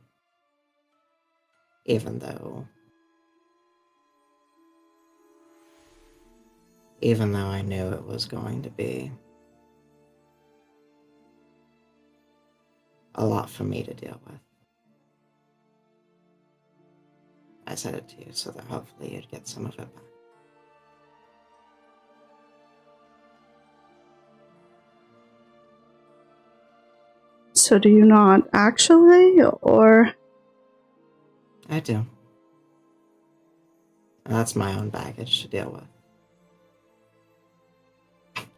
even though I knew it was going to be a lot for me to deal with, I said it to you so that hopefully you'd get some of it back. So do you not actually, or? I do. That's my own baggage to deal with.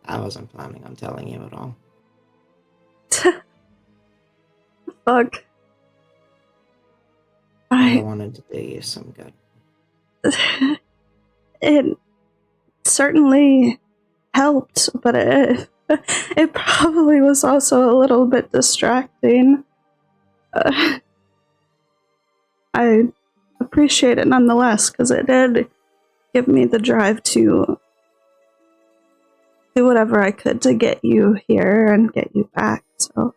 I wasn't planning on telling you at all. Fuck. I wanted to do you some good. It certainly helped, but it probably was also a little bit distracting. I appreciate it nonetheless, because it did give me the drive to do whatever I could to get you here and get you back. So,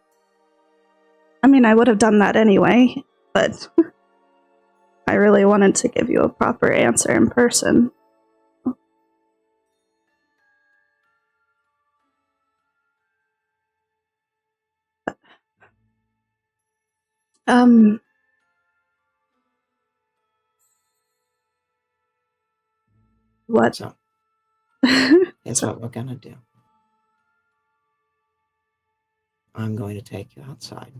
I mean, I would have done that anyway, but I really wanted to give you a proper answer in person. Um, what? So, here's what we're gonna do. I'm going to take you outside.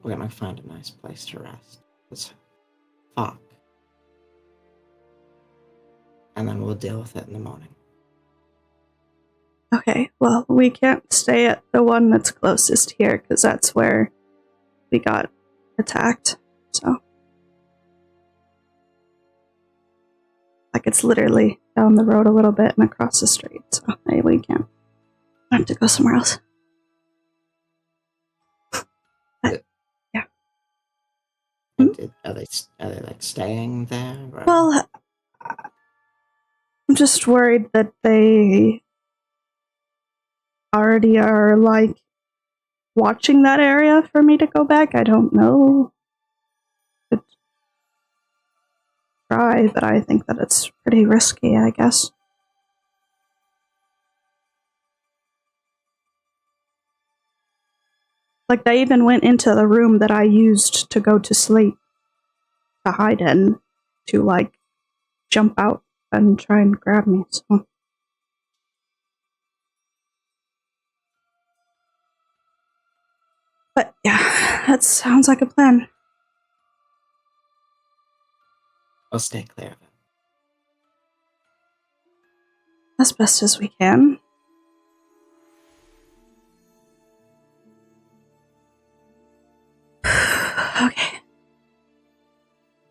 We're gonna find a nice place to rest. It's fog. And then we'll deal with it in the morning. Okay, well, we can't stay at the one that's closest here, because that's where we got attacked, so. Like, it's literally down the road a little bit and across the street, so hey, we can't. I have to go somewhere else. But, yeah. Are they like staying there? Or? Well, I'm just worried that they already are, like, watching that area for me to go back. I don't know. Could try, but I think that it's pretty risky, I guess. Like, they even went into the room that I used to go to sleep to hide in to, like, jump out and try and grab me, so. But, yeah, that sounds like a plan. We'll stay clear of it. As best as we can. Okay.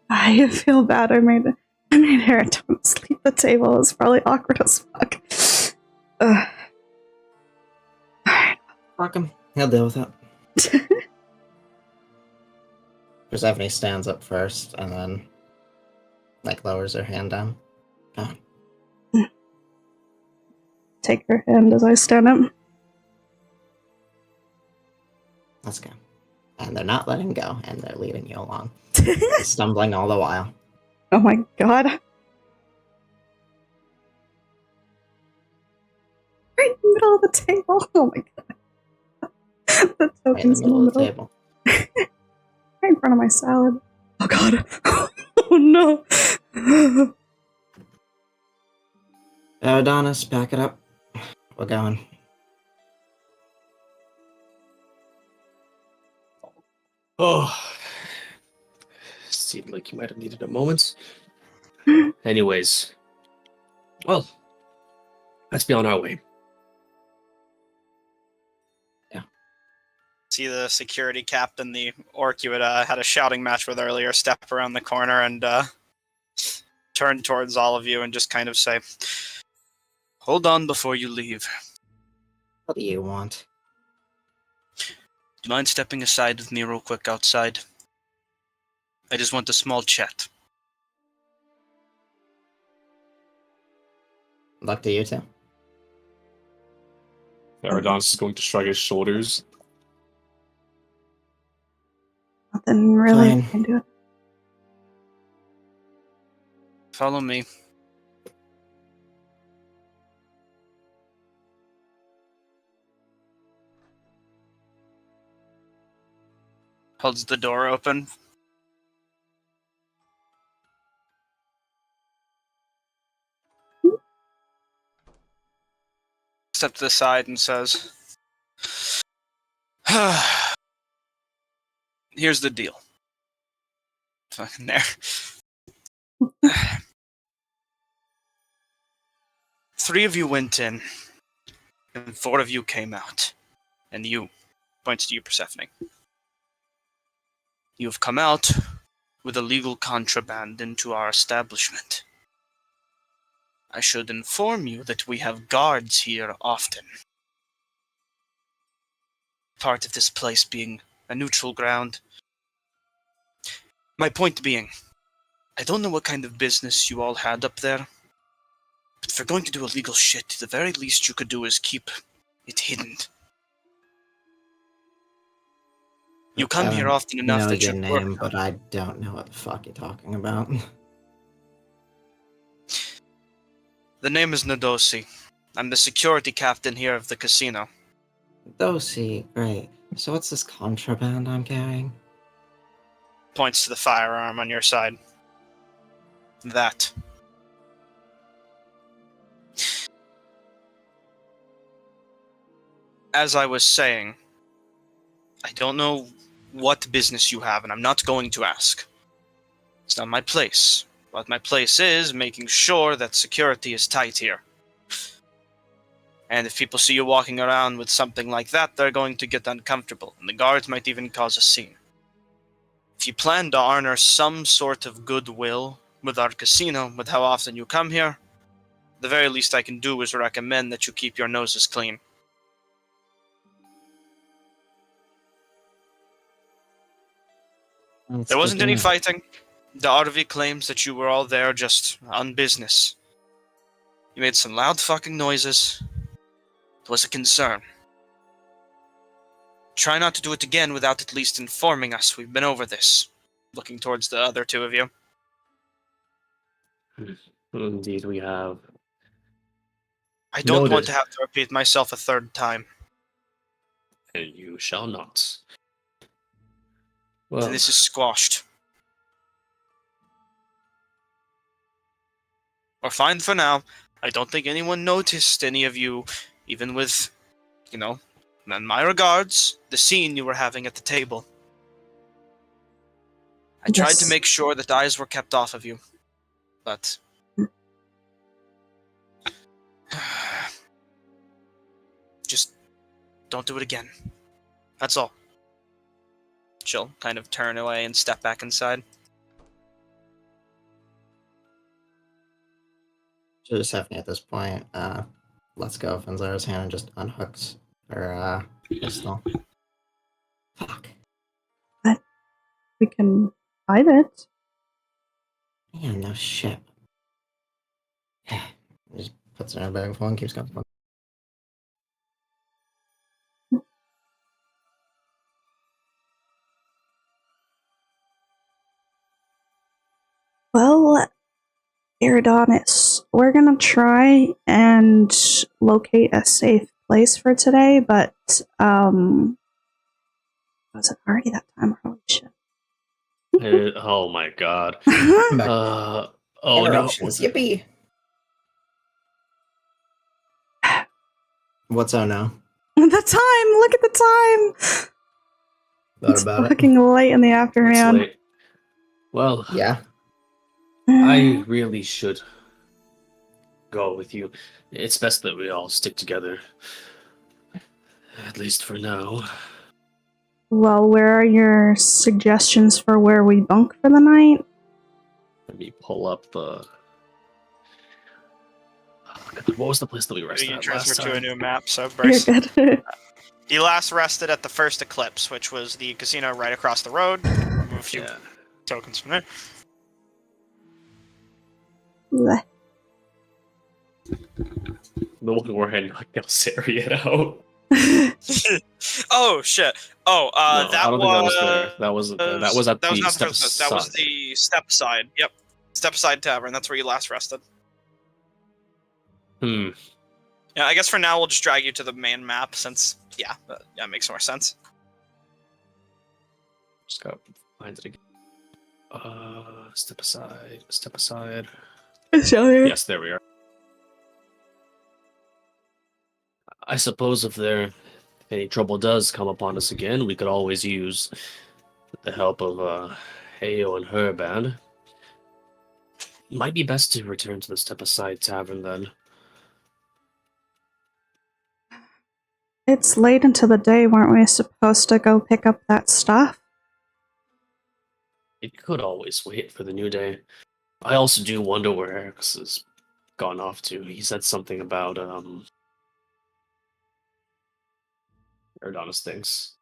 I feel bad. I made Harrryyyson sleep at the table. It's probably awkward as fuck. Alright. Fuck him. He'll deal with it. Persephone stands up first and then, like, lowers her hand down. Come on. Take her hand as I stand up. Let's go. And they're not letting go, and they're leading you along. Stumbling all the while. Oh my god. Right in the middle of the table. Oh my god. The Right in the token's middle of the table. Right in front of my salad. Oh god. Oh no. Adonis, back it up. We're going. Oh, seemed like you might have needed a moment. Anyways, well, let's be on our way. See the security captain, the orc you had a shouting match with earlier, step around the corner and turn towards all of you and just kind of say, "Hold on before you leave. What do you want? Do you mind stepping aside with me real quick outside? I just want a small chat." Luck to you two. Adonis is going to shrug his shoulders. Nothing really Fine. I can do. Follow me. Holds the door open. Steps to the side and says, "Here's the deal." Fucking there. 3 of you went in, and 4 of you came out. And you, points to you, Persephone. You have come out with illegal contraband into our establishment. I should inform you that we have guards here often. Part of this place being a neutral ground. My point being, I don't know what kind of business you all had up there, but if you're going to do illegal shit, the very least you could do is keep it hidden. You come here often enough know that your you name, but I don't know what the fuck you're talking about. The name is Nadosi. I'm the security captain here of the casino. Dosi, great. So what's this contraband I'm carrying? Points to the firearm on your side. That. As I was saying, I don't know what business you have, and I'm not going to ask. It's not my place. What my place is making sure that security is tight here. And if people see you walking around with something like that, they're going to get uncomfortable, and the guards might even cause a scene. If you plan to honor some sort of goodwill with our casino, with how often you come here, the very least I can do is recommend that you keep your noses clean. There wasn't any fighting. The RV claims that you were all there just on business. You made some loud fucking noises. It was a concern. Try not to do it again without at least informing us. We've been over this. Looking towards the other two of you. Indeed, we have. I don't want Noted. to have to repeat myself a third time. And you shall not. Well, And this is squashed. We're fine for now. I don't think anyone noticed any of you, even with, and my regards, the scene you were having at the table. I tried to Yes. make sure that eyes were kept off of you, but... just don't do it again. That's all. She'll kind of turn away and step back inside. Stephanie at this point, lets go of Fenzara's hand and just unhooks her pistol. Fuck. We can hide it. Man, no shit. Just puts it in her bag of holding, keeps going. Well, Iridonis, we're gonna try and locate a safe place for today, but was it already that time? Holy shit. oh my god. Back. Oh no. Interruptions, yippee! What's oh no? The time! Look at the time! Thought It's about it. fucking late in the It's afternoon. late. Well, Yeah. I really should go with you. It's best that we all stick together. At least for now. Well, where are your suggestions for where we bunk for the night? Let me pull up the... What was the place that we rested You at transfer last to a time? new map, so You're Bryce. good. You last rested at the first Eclipse, which was the casino right across the road. Move a few Yeah. tokens from there. Bleh. The one we're heading like Galsarian out. Oh shit! Oh, No, I that don't think that was there. That wasn't there. That was at that was the not step the first. That was the Stepside. Yep, Stepside Tavern. That's where you last rested. Hmm. Yeah, I guess for now we'll just drag you to the main map since that makes more sense. Just gotta find it again. Step aside. Step aside. Yes, there we are. I suppose if any trouble does come upon us again, we could always use the help of Heyo and her band. Might be best to return to the Step Aside Tavern then. It's late into the day. Weren't we supposed to go pick up that stuff? It could always wait for the new day. I also do wonder where Eric's has gone off to. He said something about Erdonis thinks.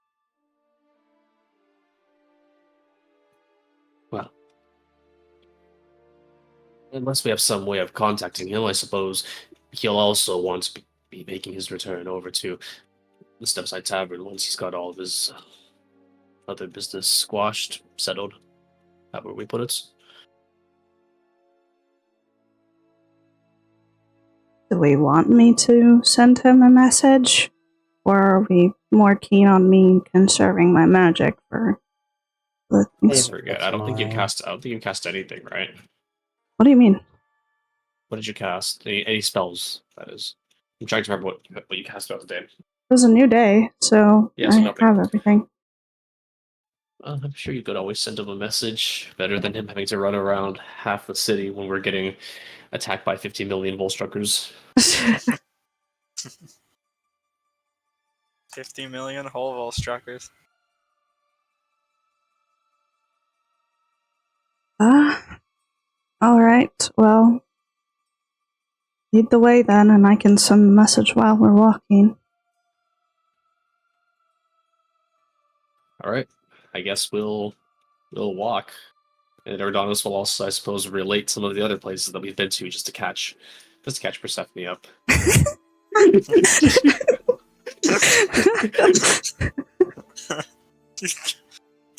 Unless we have some way of contacting him, I suppose he'll also want to be making his return over to the Stepside Tavern once he's got all of his other business squashed, settled. However we put it. Do we want me to send him a message? Or are we more keen on me conserving my magic for the things? Forget. I don't think you cast anything, right? What do you mean? What did you cast? Any spells? That is. I'm trying to remember what you cast throughout the day. It was a new day, so Yeah, so I nothing. have everything. I'm sure you could always send him a message. Better than him having to run around half the city when we're getting attacked by 50 million Volstruckers. 50 million whole Volstruckers. Alright, well, lead the way then, and I can send the message while we're walking. Alright. I guess we'll walk. And Erdonis will also, I suppose, relate some of the other places that we've been to just to catch Persephone up.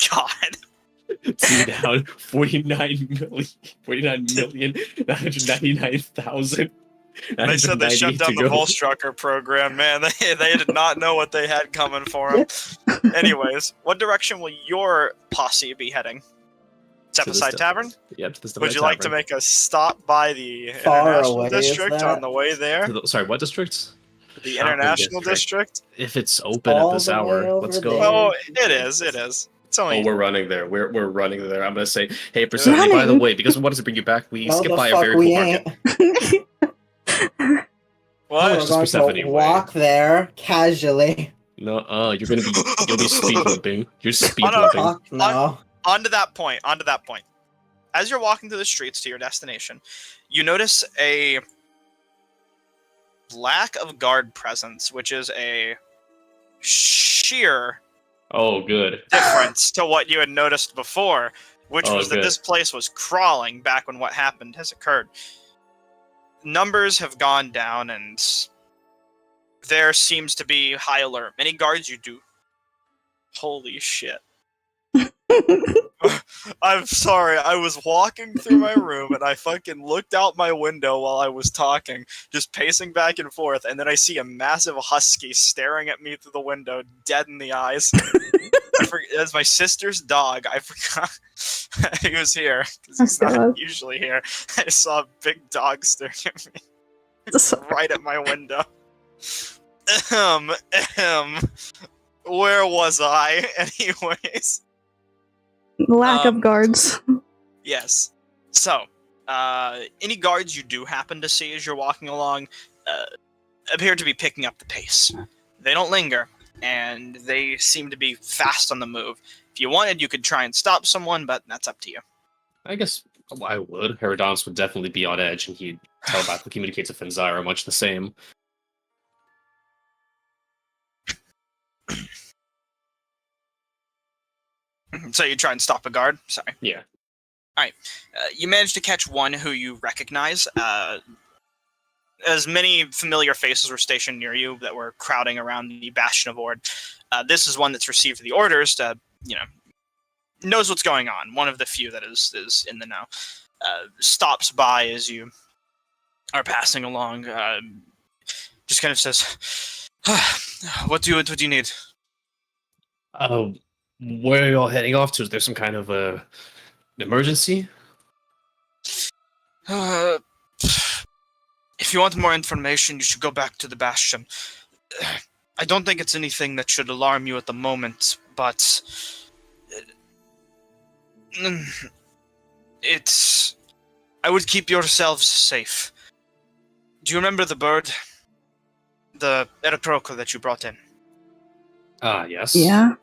God. See down 49,999,000. They said they shut down the Volstrucker program, man. They did not know what they had coming for them. Anyways, what direction will your posse be heading? Stepside Tavern? Yep, to the Stepside Would you like to Tavern. make a stop by the Far International away, is District that? on the way there? Sorry, what district? The Shopping International District? If it's open at All this the way hour, over let's go. there. Oh, it is. It's only... Oh, we're running there. We're running there. I'm gonna say, hey, Persephone, by the way, because we wanted to bring you back, we No, skipped the by a fuck very we cool market. ain't. What? We're Just going Persephone to way. walk there casually. No, you'll be speed limping. You're speed Oh, no. limping. Fuck no. Onto that point. As you're walking through the streets to your destination, you notice a lack of guard presence, which is a sheer Oh, good. difference to what you had noticed before, which Oh, was that good. this place was crawling back when what happened has occurred. Numbers have gone down, and there seems to be high alert. Many guards you do. Holy shit. I'm sorry, I was walking through my room and I fucking looked out my window while I was talking, just pacing back and forth, and then I see a massive husky staring at me through the window, dead in the eyes. As my sister's dog, I forgot he was here, because he's not usually here. I saw a big dog staring at me right at my window. Where was I? Anyways. Lack of guards. Yes. So, any guards you do happen to see as you're walking along appear to be picking up the pace. They don't linger, and they seem to be fast on the move. If you wanted, you could try and stop someone, but that's up to you. I guess I would. Harrryyyson would definitely be on edge, and he'd telepathically communicate to Fenzira, much the same. So you try and stop a guard? Sorry. Yeah. Alright. You manage to catch one who you recognize. As many familiar faces were stationed near you that were crowding around the Bastion of Ord. This is one that's received the orders to, knows what's going on. One of the few that is in the know. Stops by as you are passing along. Just kind of says, what do you need? Where are you all heading off to? Is there some kind of emergency? If you want more information, you should go back to the Bastion. I don't think it's anything that should alarm you at the moment, but it's... I would keep yourselves safe. Do you remember the bird? The Erecroco that you brought in? Ah, yes. Yeah.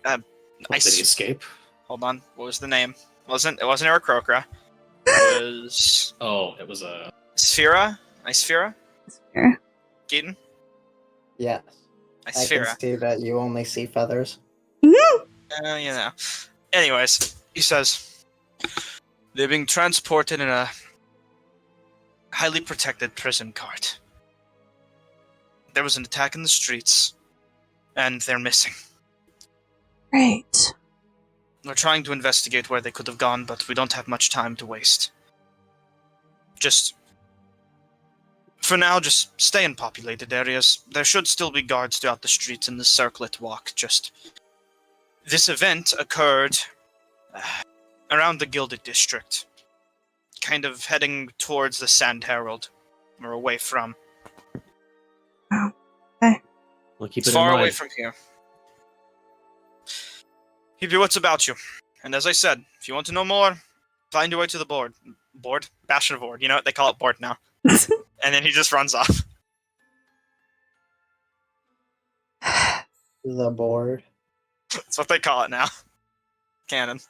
Did he escape? Hold on. What was the name? It wasn't Erecrocra. It was... Oh, it was a... Sphera? Isphera? Sure. Keaton? Yes. I can Isphera. see that you only see feathers. Anyways, he says, they're being transported in a highly protected prison cart. There was an attack in the streets, and they're missing. Great. We're trying to investigate where they could have gone, but we don't have much time to waste. For now, just stay in populated areas. There should still be guards throughout the streets in the circlet walk. This event occurred around the Gilded District, kind of heading towards the Sand Herald, or away from. Oh, okay. We'll keep It's it in far away mind. from here. Keep your wits about you. And as I said, if you want to know more, find your way to the board. Board? Bastion of Board. You know what? They call it board now. And then he just runs off. The board. That's what they call it now. Canon.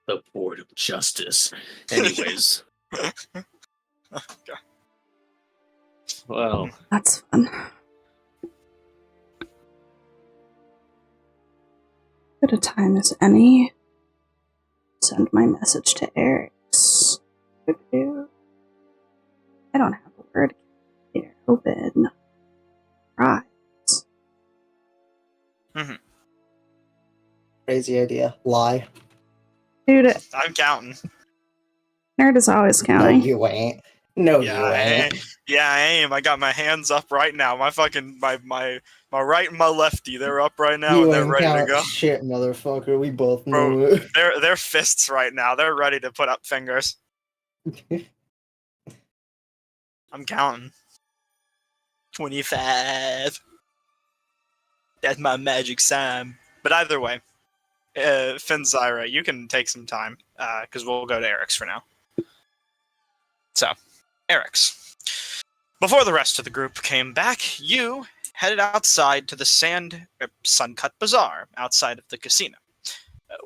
The Board of Justice. Anyways. Okay. Well, That's fun. Good a time as any. Send my message to Eric's. I don't have a word here. Open. Right. Crazy idea. Lie. Dude, I'm counting. nerd is always No, counting. you ain't. No, Yeah, you ain't. I am. I got my hands up right now. My fucking my right and my lefty, they're up right now, You and they're ain't ready to count go. shit, motherfucker. We both Bro, know it. They're fists right now. They're ready to put up fingers. I'm counting. 25. That's my magic sign. But either way, Finzyra, you can take some time, because we'll go to Eric's for now. So, Eric's. Before the rest of the group came back, you headed outside to the Suncut Bazaar outside of the casino.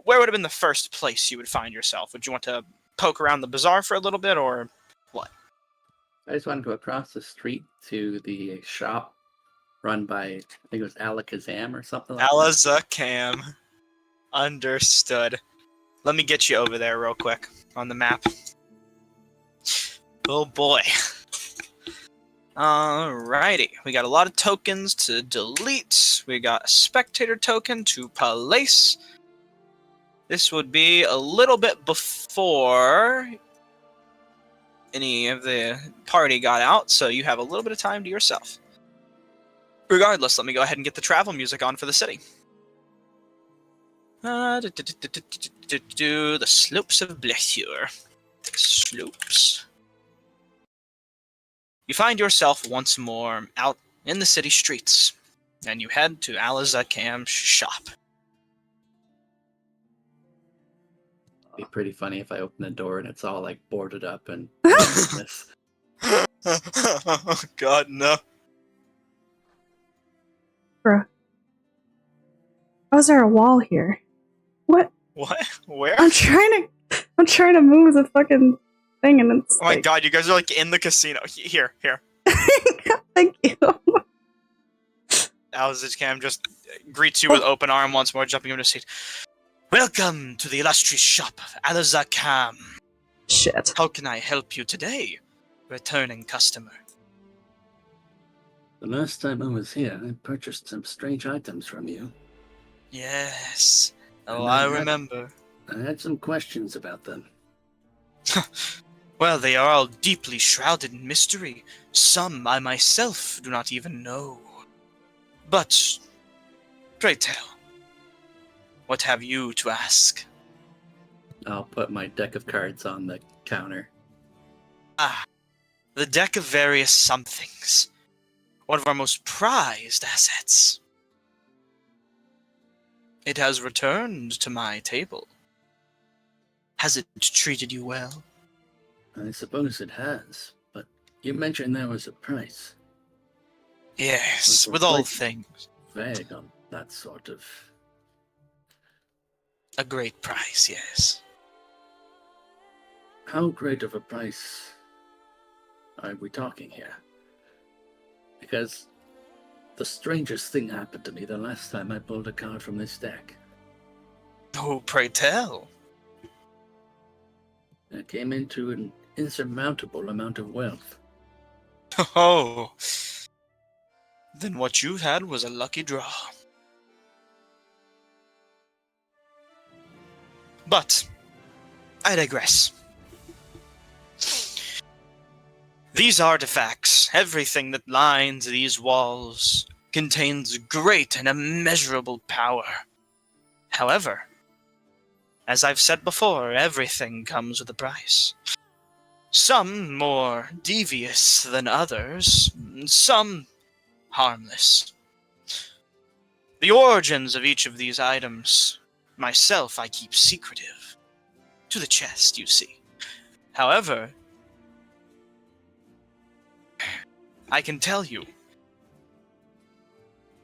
Where would have been the first place you would find yourself? Would you want to poke around the bazaar for a little bit, or what? I just want to go across the street to the shop run by, I think it was Alakazam or something like that. Alazakam. Understood. Let me get you over there real quick on the map. Oh boy. Alrighty. We got a lot of tokens to delete. We got a spectator token to place. This would be a little bit before any of the party got out, so you have a little bit of time to yourself. Regardless, let me go ahead and get the travel music on for the city. The slopes of Blessure. Slopes. You find yourself once more out in the city streets, and you head to Alazakam's shop. It'd be pretty funny if I open the door and it's all like boarded up and this. Oh god, no. Bruh. How is there a wall here? What? What? Where? I'm trying to move the fucking thing and it's Oh my like, god, you guys are like in the casino. Here. Thank you. Alazakam just greets you with open arm once more, jumping into a seat. Welcome to the illustrious shop of Alazakam. Shit. How can I help you today, returning customer? The last time I was here, I purchased some strange items from you. Yes. Oh, And I I had- remember. I had some questions about them. Well, they are all deeply shrouded in mystery. Some I myself do not even know. But, pray tell, what have you to ask? I'll put my deck of cards on the counter. Ah, the deck of various somethings. One of our most prized assets. It has returned to my table. Has it treated you well? I suppose it has, but you mentioned there was a price. Yes, Well, with all quite- things. Vague on that sort of... A great price, yes. How great of a price are we talking here? Because the strangest thing happened to me the last time I pulled a card from this deck. Oh, pray tell. I came into an insurmountable amount of wealth. Oh, then what you had was a lucky draw. But I digress. These artifacts, everything that lines these walls, contains great and immeasurable power. However, as I've said before, everything comes with a price. Some more devious than others, some harmless. The origins of each of these items, myself, I keep secretive. To the chest, you see. However, I can tell you,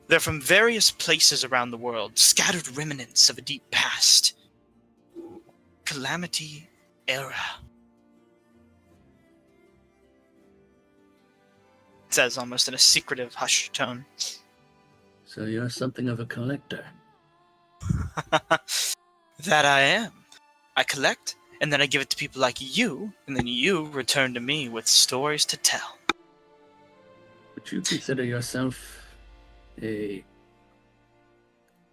they're from various places around the world, scattered remnants of a deep past. Calamity era. It says almost in a secretive, hushed tone. So you're something of a collector. That I am. I collect, and then I give it to people like you, and then you return to me with stories to tell. Would you consider yourself a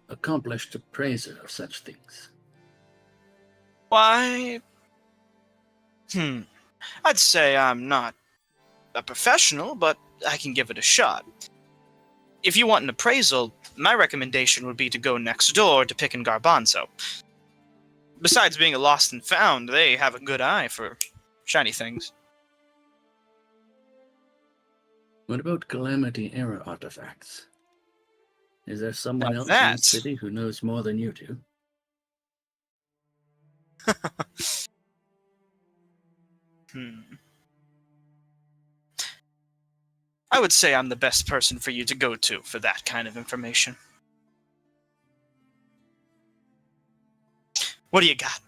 accomplished appraiser of such things? Why? I'd say I'm not a professional, but I can give it a shot. If you want an appraisal, my recommendation would be to go next door to Pick and Garbanzo. Besides being a lost and found, they have a good eye for shiny things. What about Calamity Era artifacts? Is there someone Now else in that- the city who knows more than you do? I would say I'm the best person for you to go to for that kind of information. What do you got?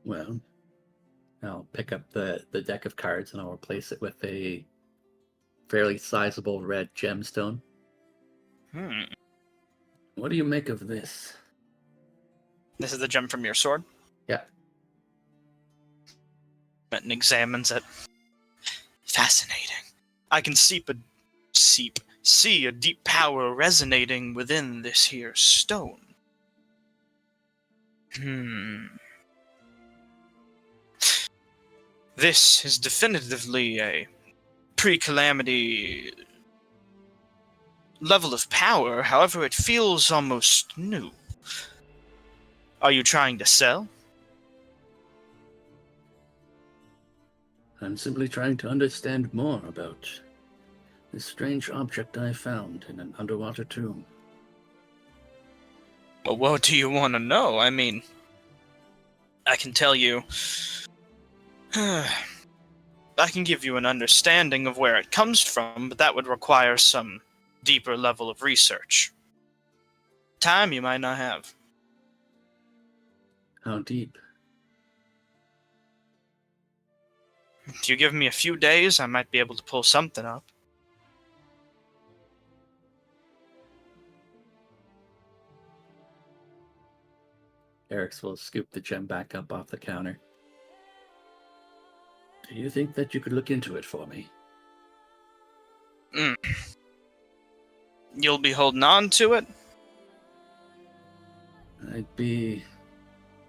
Well, I'll pick up the deck of cards and I'll replace it with a fairly sizable red gemstone. What do you make of this? This is the gem from your sword? Yeah. And examines it. Fascinating. I can see a deep power resonating within this here stone. This is definitively a pre-calamity level of power, however it feels almost new. Are you trying to sell? I'm simply trying to understand more about this strange object I found in an underwater tomb. Well, what do you want to know? I mean, I can tell you... I can give you an understanding of where it comes from, but that would require some deeper level of research. Time you might not have. How deep? If you give me a few days, I might be able to pull something up. Eric's will scoop the gem back up off the counter. Do you think that you could look into it for me? You'll be holding on to it? I'd be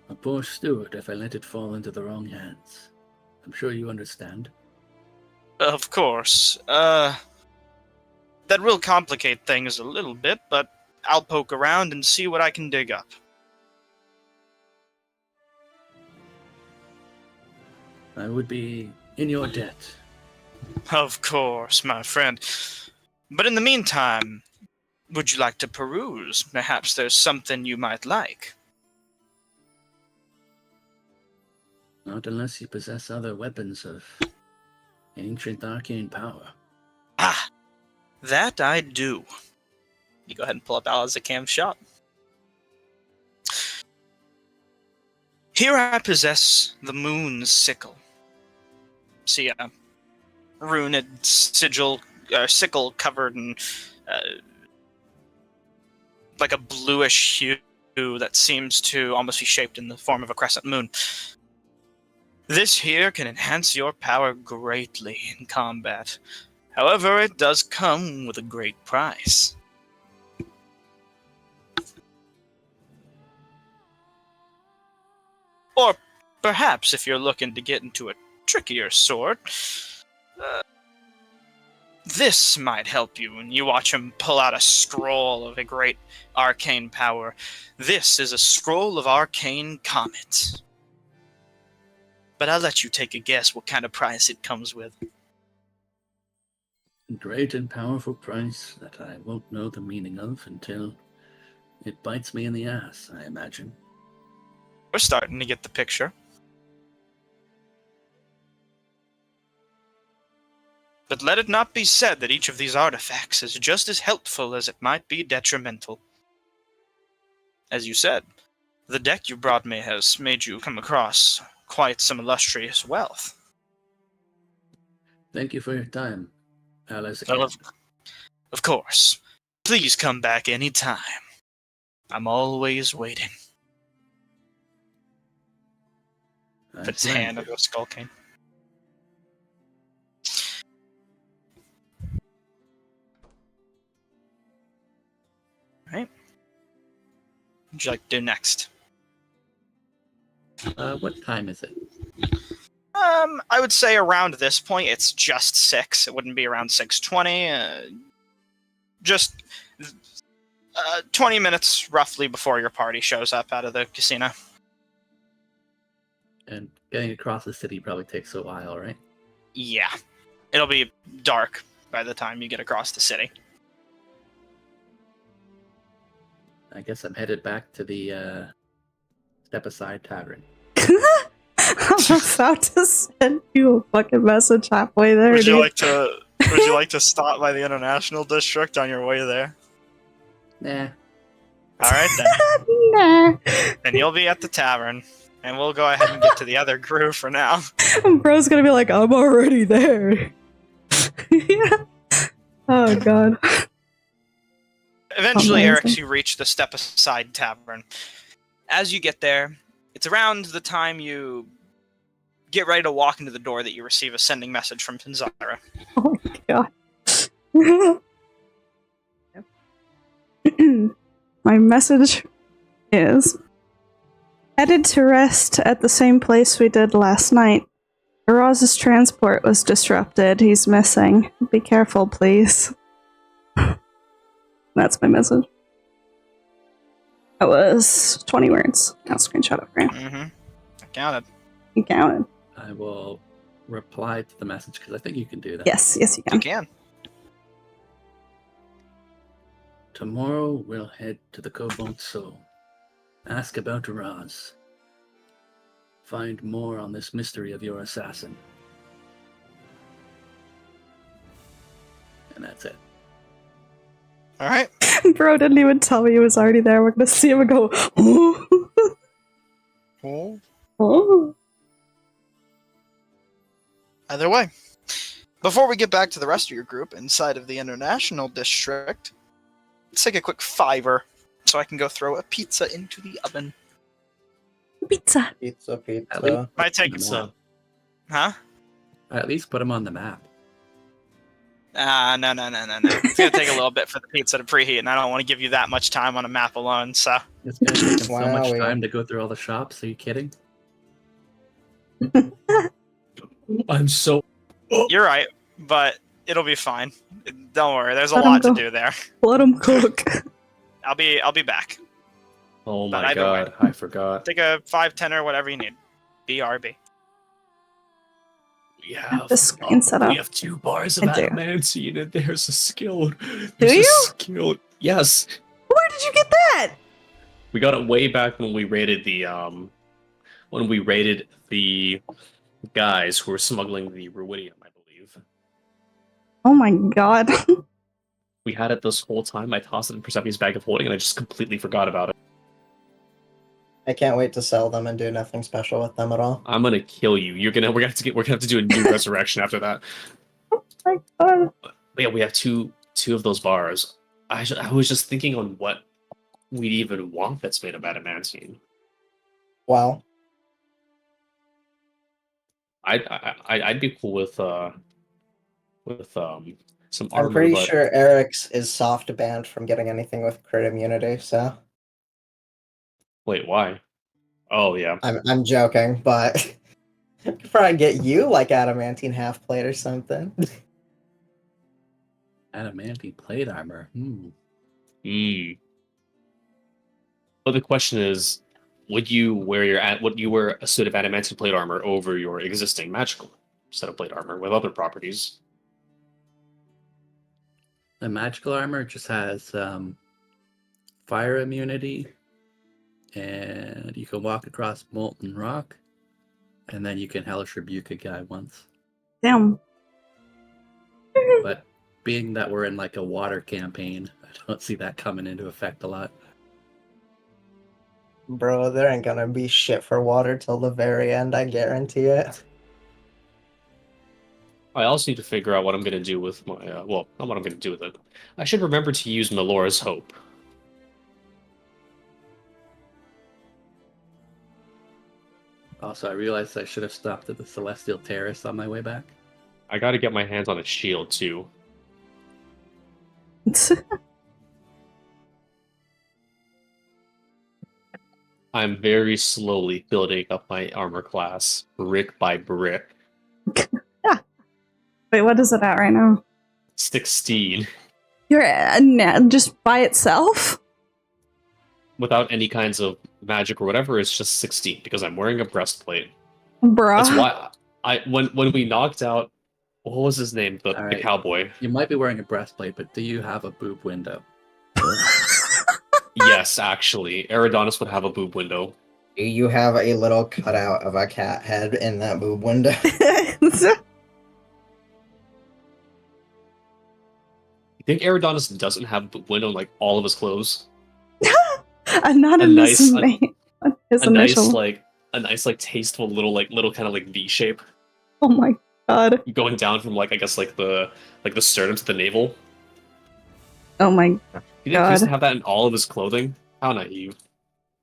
a poor steward if I let it fall into the wrong hands. I'm sure you understand. Of course. That will complicate things a little bit, but I'll poke around and see what I can dig up. I would be in your debt. Of course, my friend. But in the meantime, would you like to peruse? Perhaps there's something you might like. Not unless you possess other weapons of ancient arcane power. Ah, that I do. You go ahead and pull up Alazakham's shop. Here I possess the Moon's Sickle. See a runed sickle covered in like a bluish hue that seems to almost be shaped in the form of a crescent moon. This here can enhance your power greatly in combat. However, it does come with a great price. Or perhaps if you're looking to get into a trickier sort, this might help you. And you watch him pull out a scroll of a great arcane power. This is a scroll of arcane comet. But I'll let you take a guess what kind of price it comes with. Great and powerful price that I won't know the meaning of until it bites me in the ass, I imagine. We're starting to get the picture. But let it not be said that each of these artifacts is just as helpful as it might be detrimental. As you said, the deck you brought me has made you come across quite some illustrious wealth. Thank you for your time, Alice. Well, of course. Please come back any time. I'm always waiting. Put his hand under a skull cane. Right. What would you like to do next? What time is it? I would say around this point, it's just 6. It wouldn't be around 6:20. Just 20 minutes roughly before your party shows up out of the casino. And getting across the city probably takes a while, right? Yeah. It'll be dark by the time you get across the city. I guess I'm headed back to the Step Aside Tavern. I'm about to send you a fucking message halfway there. Would you dude. like to stop by the International District on your way there? Nah. Alright then. Nah. Then you'll be at the tavern. And we'll go ahead and get to the other crew for now. Bro's gonna be like, I'm already there. Yeah. Oh god. Eventually, Amazing. Eric, you reach the Step Aside Tavern. As you get there, it's around the time you get ready to walk into the door that you receive a sending message from Pinzara. Oh my god. My message is headed to rest at the same place we did last night. Roz's transport was disrupted. He's missing. Be careful, please. That's my message. That was 20 words. I'll screenshot it for you. Mm-hmm. I counted. You counted. I will reply to the message because I think you can do that. Yes, you You can. can. Tomorrow we'll head to the Cobalt Soul. Ask about Roz. Find more on this mystery of your assassin. And that's it. Alright. Bro didn't even tell me he was already there. We're gonna see him and go, oh. Cool. Oh. Either way. Before we get back to the rest of your group inside of the International District, let's take a quick $5 so I can go throw a pizza into the oven. Pizza. Pizza. Might take Pizza. some. Huh? At least put him on the map. No. It's gonna take a little bit for the pizza to preheat, and I don't want to give you that much time on a map alone, so... It's going to take him so much Wowie. time to go through all the shops. Are you kidding? I'm so. You're right, but it'll be fine. Don't worry, there's a Let 'em lot to go. do there. Let him cook. I'll be back. Oh But my either way. god, I forgot. Take a 5, 10, or whatever you need. BRB. We have, the screen set up. we have 2 bars of I do. adamantium, and there's a skill. Do There's you? A skill. Yes. Where did you get that? We got it way back when we raided the guys who were smuggling the ruidium, I believe. Oh my god. We had it this whole time. I tossed it in Persephone's bag of holding, and I just completely forgot about it. I can't wait to sell them and do nothing special with them at all. I'm gonna kill you. We're gonna have to do a new resurrection after that. Oh my god. But yeah, we have two of those bars. I was just thinking on what we'd even want that's made of adamantium. Well, I'd be cool with some I'm armor, pretty but sure Eric's is soft banned from getting anything with crit immunity, so wait, why? Oh yeah. I'm joking, but could probably get you like adamantine half plate or something. Adamantine plate armor. But the question is, would you wear a suit of adamantine plate armor over your existing magical set of plate armor with other properties? The magical armor just has fire immunity, and you can walk across molten rock, and then you can hellish rebuke a guy once. Damn. But being that we're in like a water campaign, I don't see that coming into effect a lot. Bro, there ain't gonna be shit for water till the very end, I guarantee it. I also need to figure out what I'm going to do with my well, not what I'm going to do with it. I should remember to use Melora's Hope. Also, I realized I should have stopped at the Celestial Terrace on my way back. I got to get my hands on a shield too. I'm very slowly building up my armor class, brick by brick. Wait, what is it at right now? 16. You're just by itself? Without any kinds of magic or whatever, it's just 16 because I'm wearing a breastplate. Bruh. That's why when we knocked out, what was his name, the Alright. cowboy? You might be wearing a breastplate, but do you have a boob window? Yes, actually, Eridanus would have a boob window. You have a little cutout of a cat head in that boob window. You think Eridanus doesn't have a boob window in like all of his clothes? Not in nice- his name. His a initial. nice tasteful little kind of like V shape Oh my god. going down from like I guess like the sternum to the navel. Oh my You think he used to God. have that in all of his clothing? How naive.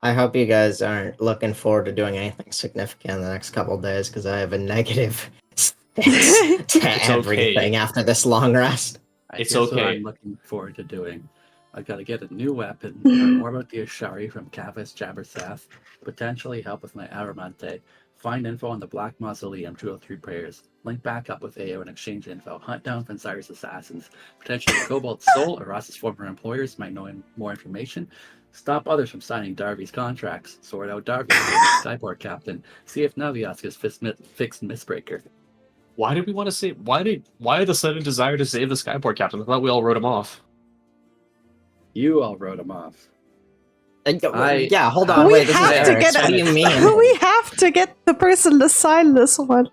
I hope you guys aren't looking forward to doing anything significant in the next couple days, because I have a negative stance to everything after this long rest. It's Here's what okay. I'm looking forward to doing. I gotta get a new weapon, learn more about the Ashari from Cavus Jabbersath, potentially help with my Aramante, find info on the Black Mausoleum 203 prayers, link back up with AO and exchange info, hunt down Fenzira's assassins, potentially Cobalt Soul or Ross's former employers might know more information, stop others from signing Darby's contracts, sort out Darby's Skyport captain, see if Naviaska's fixed Mistbreaker. Why did we want to save? Why the sudden desire to save the Skyport captain? I thought we all wrote him off. You all wrote him off. Yeah, hold on. We Wait, this is have to Eric's. get What do it. you mean? We have to get the person to sign this one.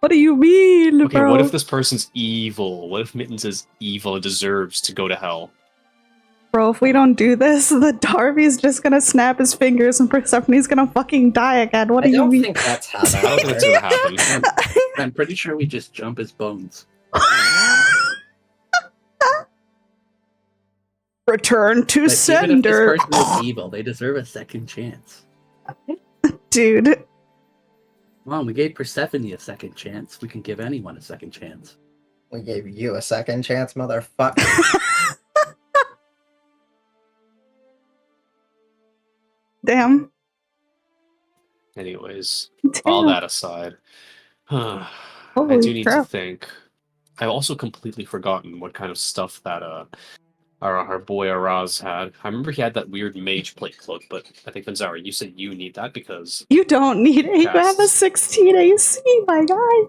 What do you mean, Okay, bro? what if this person's evil? What if Mittens is evil and deserves to go to hell? Bro, if we don't do this, the Darby's just gonna snap his fingers and Persephone's gonna fucking die again. What I do you don't mean? think that's how I don't think that it's works. gonna happen. I'm pretty sure we just jump his bones. Return to Like, even if sender. this person is evil, they deserve a second chance. Dude. Come on, we gave Persephone a second chance. We can give anyone a second chance. We gave you a second chance, motherfucker. Damn. Anyways, Damn. all that aside, I Holy do need crap. to think. I've also completely forgotten what kind of stuff that our boy Araz had. I remember he had that weird mage plate cloak, but I think Fenzara, you said you need that because You don't need it. You have a Casts. 16 AC, my guy.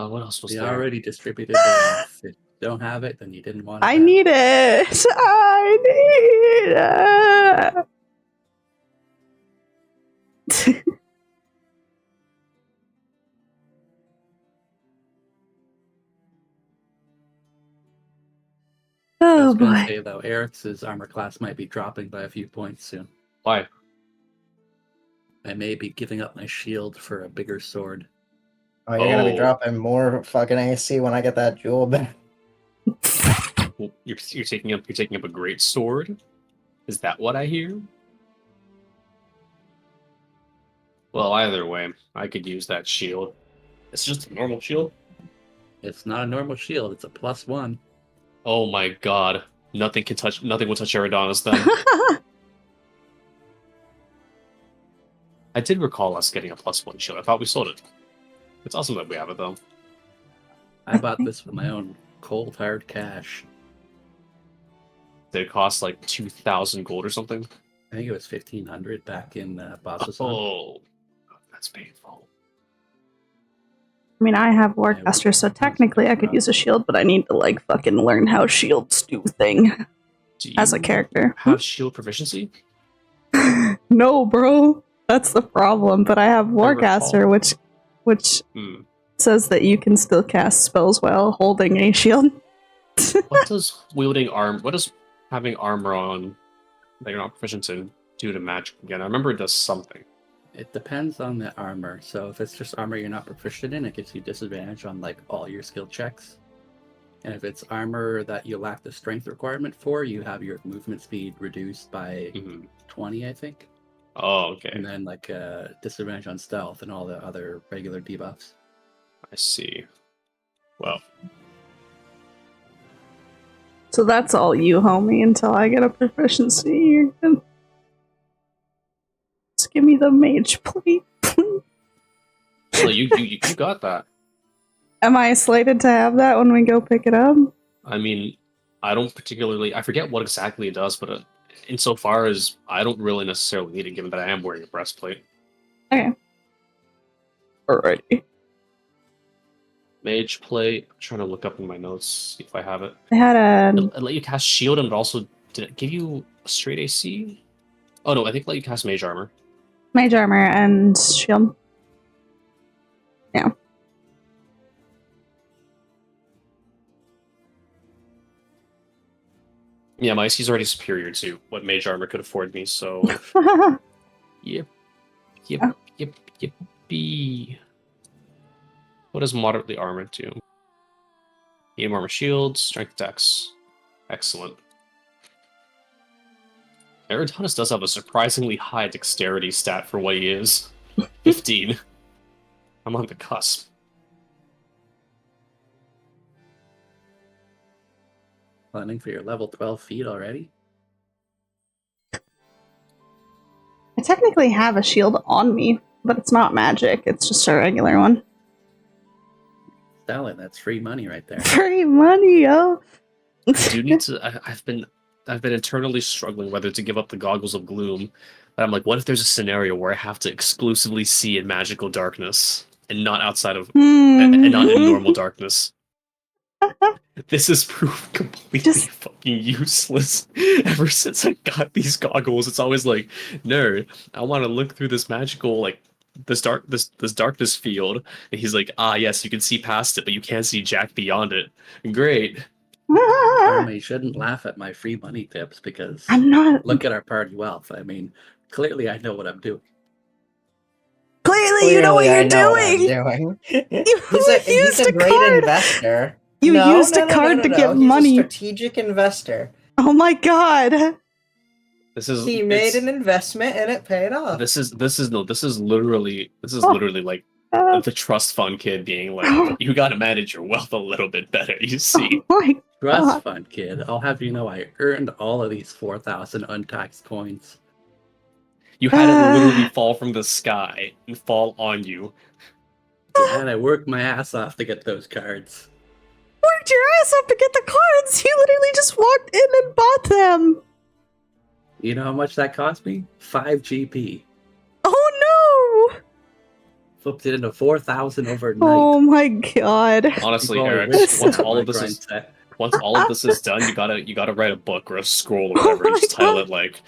what else was We there? already distributed it. If you don't have it, then you didn't want it. I need it. I need it. I Oh was gonna boy. say though, Eric's armor class might be dropping by a few points soon. Why? I may be giving up my shield for a bigger sword. Oh, you're gonna be Oh. dropping more fucking AC when I get that jewel back. Well, you're taking up a great sword. Is that what I hear? Well, either way, I could use that shield. It's just a normal shield. It's not a normal shield. It's a +1. Oh my god. Nothing will touch Eridanos then. I did recall us getting a +1 shield. I thought we sold it. It's awesome that we have it though. I bought this with my own cold hard cash. Did it cost like 2,000 gold or something? I think it was 1,500 back in Boss's. Oh, that's painful. I mean, I have Warcaster, so technically I could use a shield, but I need to, like, fucking learn how shields do thing as a character. Have shield proficiency? No, bro. That's the problem, but I have Warcaster, which says that you can still cast spells while holding a shield. What does what does having armor on that you're not proficient in do to magic again? I remember it does something. It depends on the armor. So if it's just armor you're not proficient in, it gives you disadvantage on like all your skill checks. And if it's armor that you lack the strength requirement for, you have your movement speed reduced by 20, I think. Oh, okay. And then like disadvantage on stealth and all the other regular debuffs. I see. Well. So that's all you, homie, until I get a proficiency. You're good. Just give me the mage plate. Well, you got that. Am I slated to have that when we go pick it up? I mean, I don't particularly... I forget what exactly it does, but insofar as I don't really necessarily need it, given that I am wearing a breastplate. Okay. Alrighty. Mage plate. I'm trying to look up in my notes, see if I have it. I had a... It let you cast shield, and it also... Did it give you a straight AC? Oh no, I think it let you cast mage armor. mage armor and shield. Yeah. Yeah, my AC is already superior to what mage armor could afford me, so... Yep. Yippee. What does moderately armored do? Medium armor shield, strength attacks. Excellent. Eridanos does have a surprisingly high dexterity stat for what he is. 15. I'm on the cusp. Planning for your level 12 feat already? I technically have a shield on me, but it's not magic. It's just a regular one. Sell it. That's free money right there. Free money, yo! I do need to... I've been internally struggling whether to give up the goggles of gloom. But I'm like, what if there's a scenario where I have to exclusively see in magical darkness and not outside of... and not in normal darkness? This has proved completely fucking useless. Ever since I got these goggles, it's always like, nerd, I want to look through this magical, like, this darkness field. And he's like, ah, yes, you can see past it, but you can't see jack beyond it. Great. You shouldn't laugh at my free money tips because I'm not... Look at our party wealth. I mean, clearly I know what I'm doing. Clearly you know what you're doing! He's a great investor. You used a card to get money. He's a strategic investor. Oh my god! He made an investment and it paid off. This is literally like the trust fund kid being like, you gotta manage your wealth a little bit better, you see. Oh my Trust fund kid. I'll have you know I earned all of these 4,000 untaxed coins. You had it literally fall from the sky and fall on you. And I worked my ass off to get those cards. Worked your ass up to get the cards! You literally just walked in and bought them! You know how much that cost me? 5 GP. Oh no! Flipped it into 4,000 overnight. Oh my god. Honestly, Well, Eric, this once is all of my this grind is set. once all of this is done, you gotta write a book or a scroll or whatever and just title it like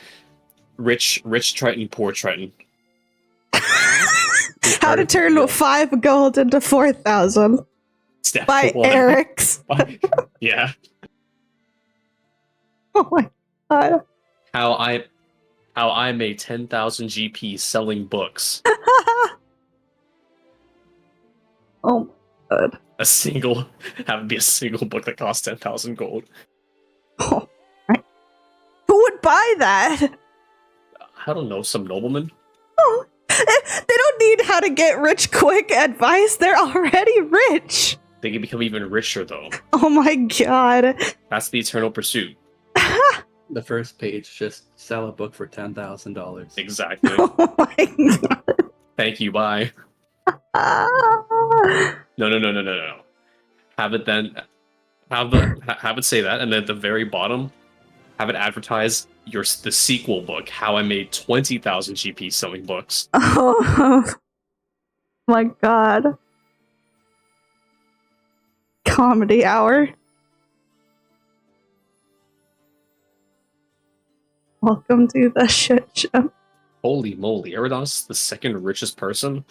Rich Triton, Poor Triton. How to turn 5 gold into 4,000 Step by 1. Eric's. Yeah. Oh my god. How I made 10,000 GP selling books. Oh my god. Have it be a single book that costs 10,000 gold. Oh, right. Who would buy that? I don't know, some nobleman? Oh, they don't don't need how to get rich quick advice. They're already rich. They can become even richer, though. Oh my god. That's the eternal pursuit. The first page, just sell a book for $10,000. Exactly. Oh my god. Thank you, bye. No. Have it then, have it say that, and then at the very bottom, have it advertise the sequel book, How I Made 20,000 GP selling books. Oh my god. Comedy hour. Welcome to the shit show. Holy moly, Eridos, the second richest person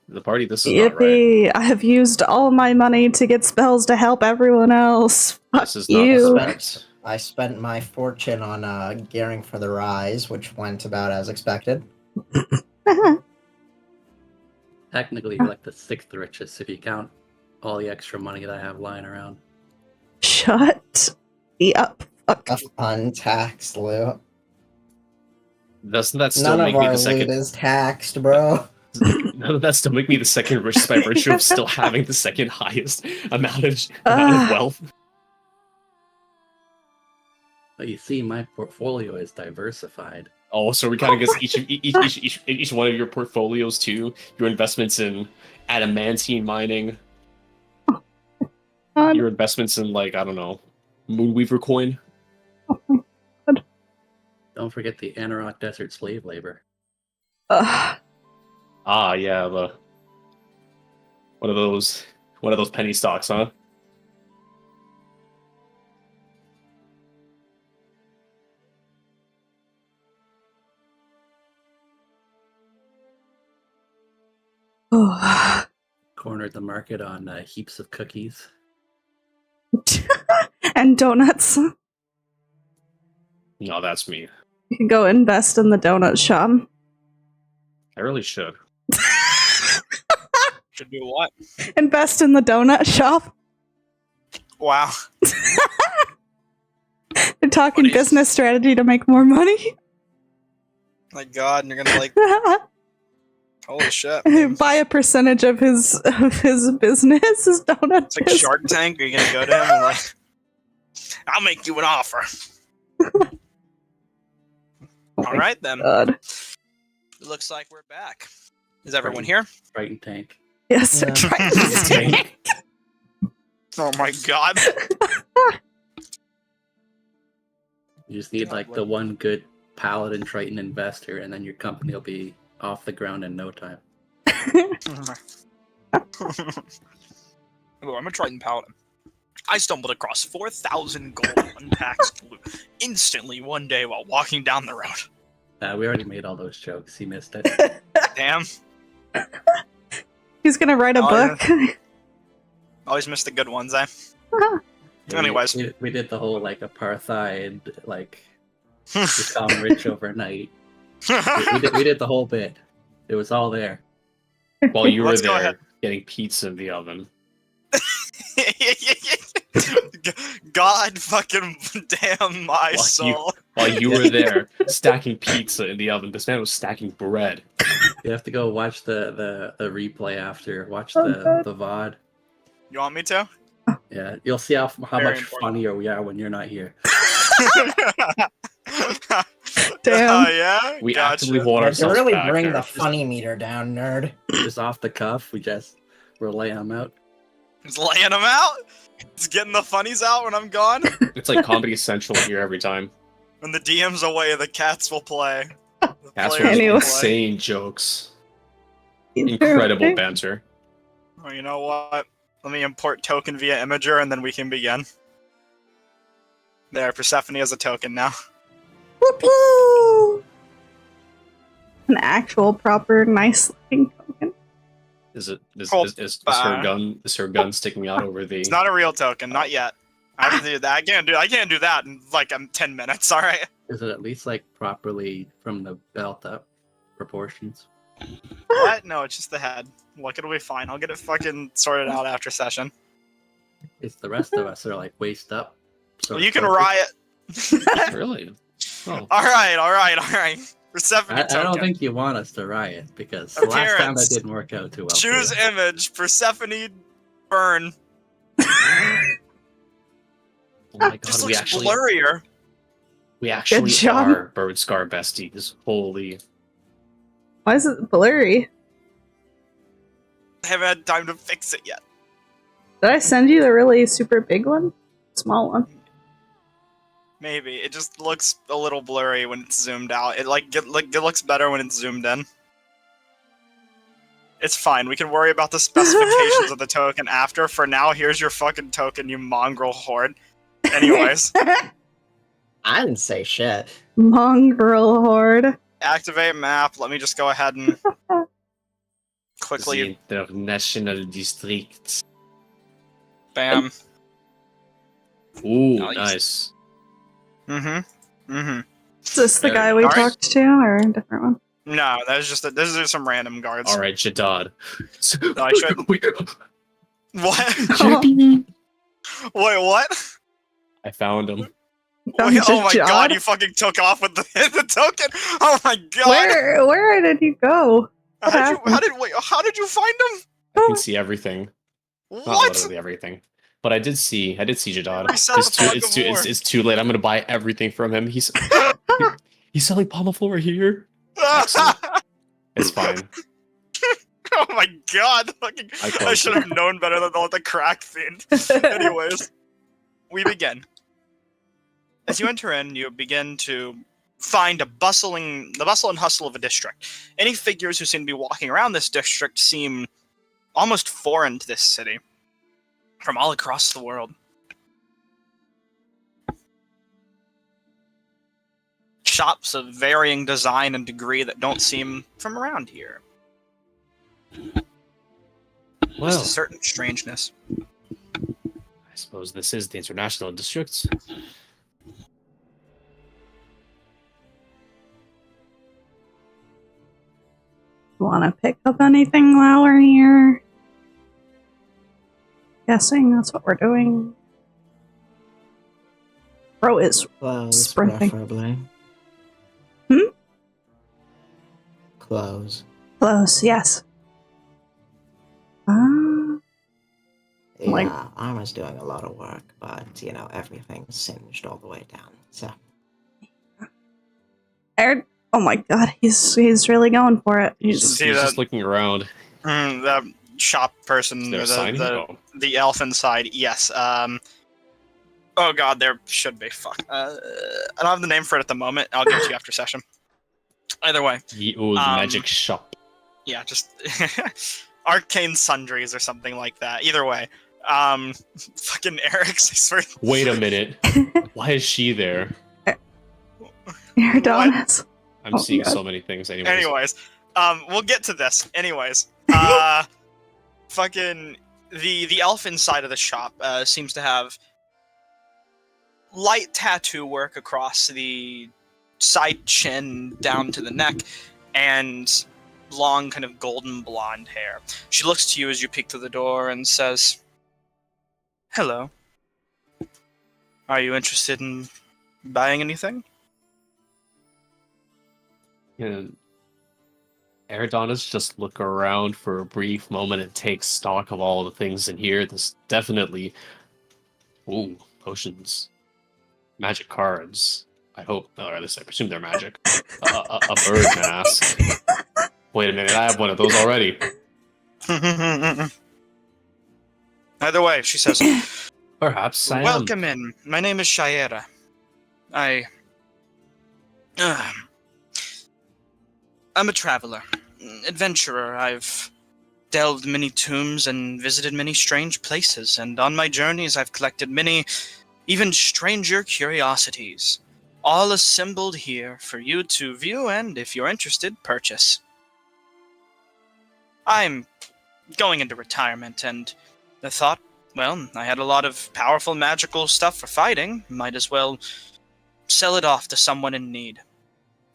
in the party. This is not right. Yippee! I have used all my money to get spells to help everyone else. This is you. not I spent my fortune on gearing for the rise, which went about as expected. Technically, you're like the 6th richest if you count all the extra money that I have lying around. Shut the up. Fuck. A untaxed loot. Doesn't that still None make of me our the second? loot is taxed, bro. Doesn't that still make me the second richest by virtue of still having the second highest amount of wealth? But you see, my portfolio is diversified. Oh, so we kind of guess each one of your portfolios too. Your investments in adamantine mining, God. your investments in like I don't know, Moonweaver coin. Don't forget the Anarok Desert slave labor. Ugh. Ah, yeah, one of those penny stocks, huh? Oh. Cornered the market on heaps of cookies. And donuts. No, that's me. You can go invest in the donut shop. I really should. Should do what? Invest in the donut shop. Wow. They're talking What is- business strategy to make more money. My God, and you're gonna like, holy shit. man. Buy a percentage of his business, his donut It's like business. Shark Tank. Are you gonna go to him and like, I'll make you an offer. Oh All my right then. God. It looks like we're back. Is everyone here? Frightened tank. Yes, Yeah. they're trying to Tank. Oh my God. You just need God, like what- the one good Paladin Triton investor, and then your company will be off the ground in no time. Oh, I'm a Triton Paladin. I stumbled across 4,000 gold untaxed loot instantly one day while walking down the road. We already made all those jokes. He missed it. Damn. He's gonna write a Oh, book. Always miss the good ones, eh? Yeah, Anyways. we did the whole like apartheid, like become rich overnight. We did the whole bit. It was all there. While you were Let's go there ahead. getting pizza in the oven. God fucking damn my soul. While you were there stacking pizza in the oven, this man was stacking bread. You have to go watch the replay after. Watch Oh, the God. VOD. You want me to? Yeah, you'll see how Very much important. funnier we are when you're not here. Damn. Oh, yeah? We Gotcha. actively hold Yeah, to ourselves really back bring here. the funny meter down, nerd. Just off the cuff, we're laying them out. Just laying them out? Just getting the funnies out when I'm gone? It's like Comedy Central here every time. When the DM's away, the cats will play. The That's players Anyway. will play. insane jokes. Incredible banter. Oh, you know what? Let me import token via Imager and then we can begin. There, Persephone has a token now. Woo-hoo! An actual, proper, nice looking token. Is Hold her back. gun sticking out over the It's not a real token, not yet. I have to do that. I can't do that in like 10 minutes, alright? Is it at least like properly from the belt up proportions? What? No, it's just the head. Look, it'll be fine. I'll get it fucking sorted out after session. It's the rest of us are like waist up. So Well, you can riot. really? Oh. Alright. Persephone I token. don't think you want us to riot, because the last time that Appearance. didn't work out too well. Choose for you. image. Persephone burn. Oh my Just god, we looks actually blurrier. job. are bird scar besties. Holy. Why is it blurry? I haven't had time to fix it yet. Did I send you the really super big one? Small one? Maybe it just looks a little blurry when it's zoomed out. It looks better when it's zoomed in. It's fine. We can worry about the specifications of the token after. For now, here's your fucking token, you mongrel horde. Anyways, I didn't say shit. Mongrel horde. activate map. Let me just go ahead and quickly The international district. bam. Ooh, Nice. nice. Is this the There guy you we go. talked to, or a different one? No, that's just these are some random guards. All right, Jadad. No, I should- Wait, What? Jimmy. Wait, what? I found him. Found Wait, oh my god, Jajad? you fucking took off with the token! Oh my god! Where did you go? How did happened? how did you find him? I can see everything. Not What? literally everything. But I did see Jadad. Reset It's the too, fog it's of too, war. it's too late. I'm gonna buy everything from him. He's selling Pomiflora here. Excellent. It's fine. Oh my god! Fucking, I I closed should have known better than to let the crack fiend. Anyways, we begin. As you enter in, you begin to find the bustle and hustle of a district. Any figures who seem to be walking around this district seem almost foreign to this city, from all across the world. Shops of varying design and degree that don't seem from around here. Just Well, a certain strangeness. I suppose this is the international district. Want to pick up anything while we're here? Guessing that's what we're doing. Bro is Clothes, Sprinting. preferably. Hmm? Clothes. close, yes. Yeah, Like- Armor's doing a lot of work, but, everything's singed all the way down, so. Oh my god, he's really going for it. He's He's just looking around. The shop person, Is there a sign here? Oh. the elf inside, yes. Oh god, there should be. Fuck. I don't have the name for it at the moment. I'll give it to you after session. Either way, The old magic shop. yeah, just arcane sundries or something like that. Either way, fucking Eric's. I swear. Wait a minute. Why is she there? Adonis. I'm Oh, seeing God. so many things. Anyways. Anyways, we'll get to this. Anyways, fucking the elf inside of the shop seems to have light tattoo work across the side chin down to the neck, and long kind of golden blonde hair. She looks to you as you peek through the door and says, "Hello. Are you interested in buying anything?" And Eridonis just look around for a brief moment and take stock of all the things in here. There's definitely, ooh, potions, magic cards. I hope, or at least I presume they're magic. A bird mask. Wait a minute, I have one of those already. Either way, she says, Perhaps I am. "Welcome in. My name is Shaira. I'm a traveler, adventurer. I've delved many tombs and visited many strange places, and on my journeys I've collected many, even stranger curiosities, all assembled here for you to view and, if you're interested, purchase. I'm going into retirement, and I thought, well, I had a lot of powerful magical stuff for fighting, might as well sell it off to someone in need.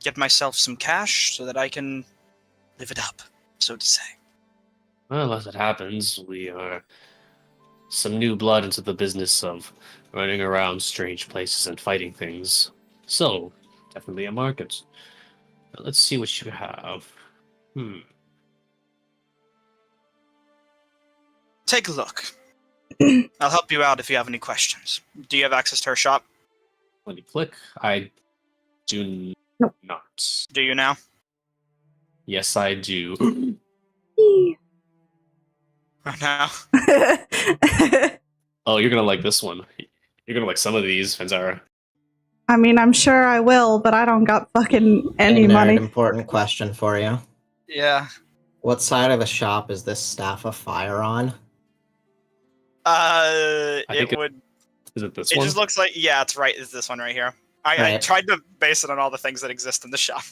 Get myself some cash so that I can live it up, so to say." Well, as it happens, we are some new blood into the business of running around strange places and fighting things. So, definitely a market. Let's see what you have. Take a look. I'll help you out if you have any questions. Do you have access to her shop? Let me click. I do Nope. not. Do you now? Yes, I do. Now? Oh, you're gonna like this one. You're gonna like some of these, Fanzara. I mean, I'm sure I will, but I don't got fucking any Hey, nerd, money. important question for you. Yeah. What side of the shop is this staff of fire on? think It would. Is it this It one? just looks like, yeah, it's right. It's this one right here. I Right. tried to base it on all the things that exist in the shop.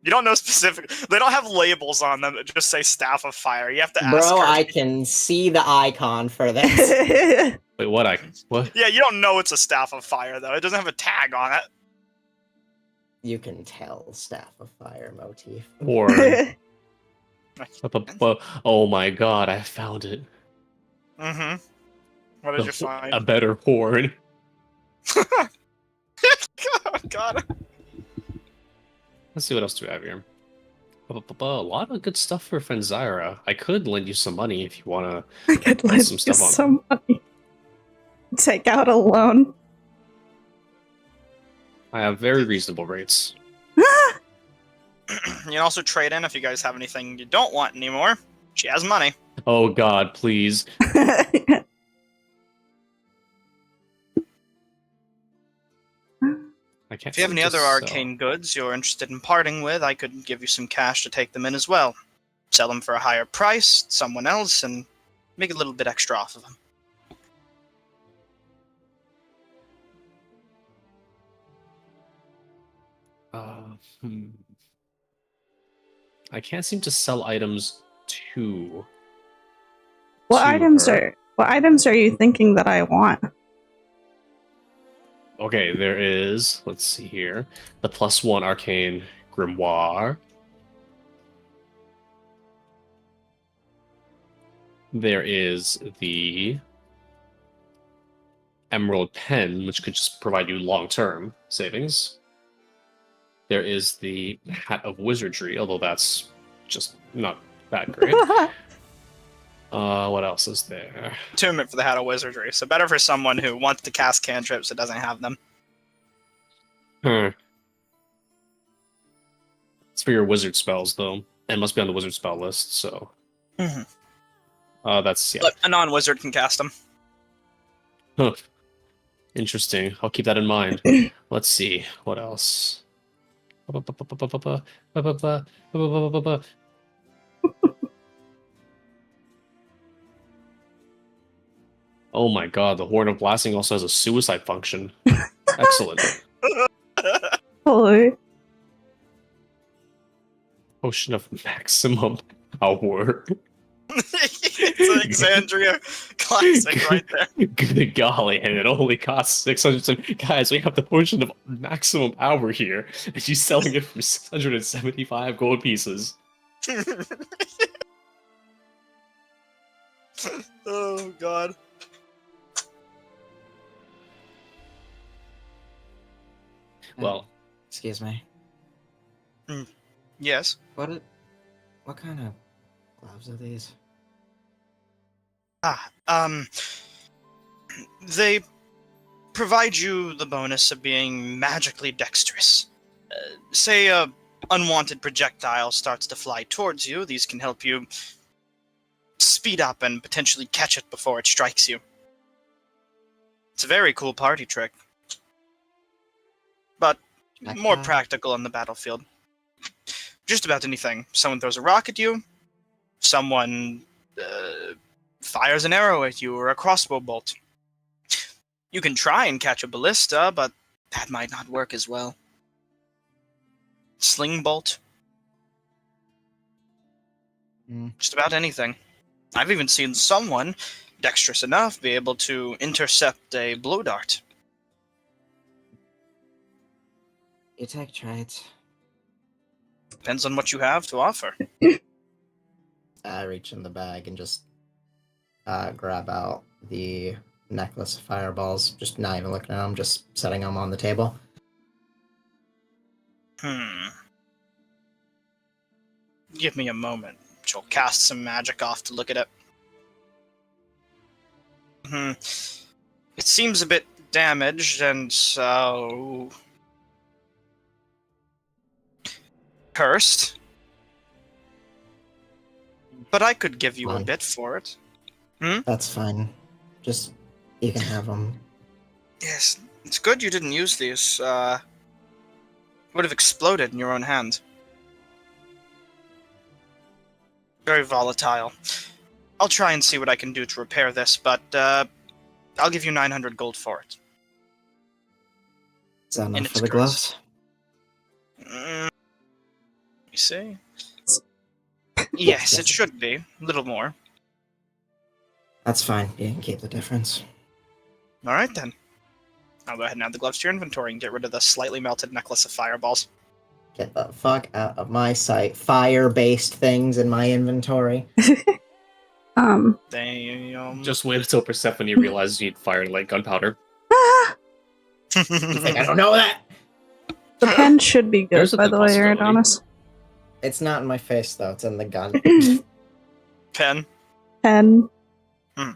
You don't know specific. They don't have labels on them that just say Staff of Fire. You have to ask Bro, her. I can see the icon for this. Wait, what? What? Yeah, you don't know it's a Staff of Fire though. It doesn't have a tag on it. You can tell staff of fire motif. Horn. Oh my god, I found it. Mm-hmm. What did you find? A better horn. Oh, God. Let's see what else do we have here. A lot of good stuff for Fenzira. I could lend you some money if you want I could to lend some you stuff on. some money. Take out a loan. I have very reasonable rates. You can also trade in if you guys have anything you don't want anymore. She has money. Oh god, please. I can't If you have seem any to other sell. arcane goods you're interested in parting with, I could give you some cash to take them in as well. Sell them for a higher price to someone else and make a little bit extra off of them. I can't seem to sell items to. What to items are you thinking that I want? Okay, there is. Let's see here. The +1 arcane grimoire. There is the emerald pen, which could just provide you long-term savings. There is the hat of wizardry, although that's just not that great. What else is there? Attunement for the Hat of Wizardry, so better for someone who wants to cast cantrips that doesn't have them. It's for your wizard spells, though. And must be on the wizard spell list, so. Mhm. That's, yeah. But a non-wizard can cast them. Huh. Interesting. I'll keep that in mind. Let's see. What else? Oh my god, the Horn of Blasting also has a suicide function. Excellent. Holy. Potion of maximum power. It's an Exandria classic right there. Good golly, and it only costs 600. Guys, we have the potion of maximum power here, and she's selling it for 675 gold pieces. Oh god. Well, Excuse me. Yes. What kind of gloves are these? They provide you the bonus of being magically dexterous. Say a unwanted projectile starts to fly towards you, these can help you speed up and potentially catch it before it strikes you. It's a very cool party trick. But more practical on the battlefield. Just about anything. Someone throws a rock at you, someone fires an arrow at you or a crossbow bolt. You can try and catch a ballista, but that might not work as well. Sling bolt. Just about anything. I've even seen someone dexterous enough be able to intercept a blow dart. You take trades. Depends on what you have to offer. I reach in the bag and just grab out the necklace of fireballs. Just not even looking at them, just setting them on the table. Give me a moment. She'll cast some magic off to look at it. It seems a bit damaged, and so... cursed. But I could give you a Fine. bit for it. That's fine. Just, you can have them. Yes, it's good you didn't use these. Would have exploded in your own hand. Very volatile. I'll try and see what I can do to repair this, but I'll give you 900 gold for it. Is that In enough its for the curse. gloves? Let me see. Yes, it should be. A little more. That's fine. You can keep the difference. Alright then. I'll go ahead and add the gloves to your inventory and get rid of the slightly melted necklace of fireballs. Get the fuck out of my sight. Fire-based things in my inventory. Damn. Just wait until Persephone realizes you need fire like gunpowder. You think I don't know that? The pen should be good, There's a by the way, possibility. Adonis. It's not in my face, though. It's in the gun. Pen. Pen. Hmm.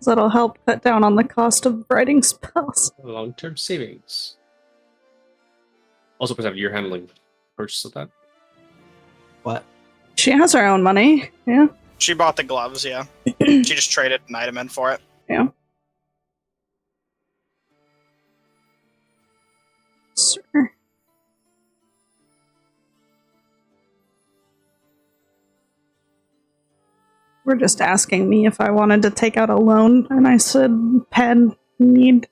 That'll help cut down on the cost of writing spells. Long-term savings. Also, Persephone, you're handling purchase of that. What? She has her own money, yeah. She bought the gloves, yeah. She just traded an item in for it. Yeah. Sure. We're just asking me if I wanted to take out a loan, and I said, pen, need.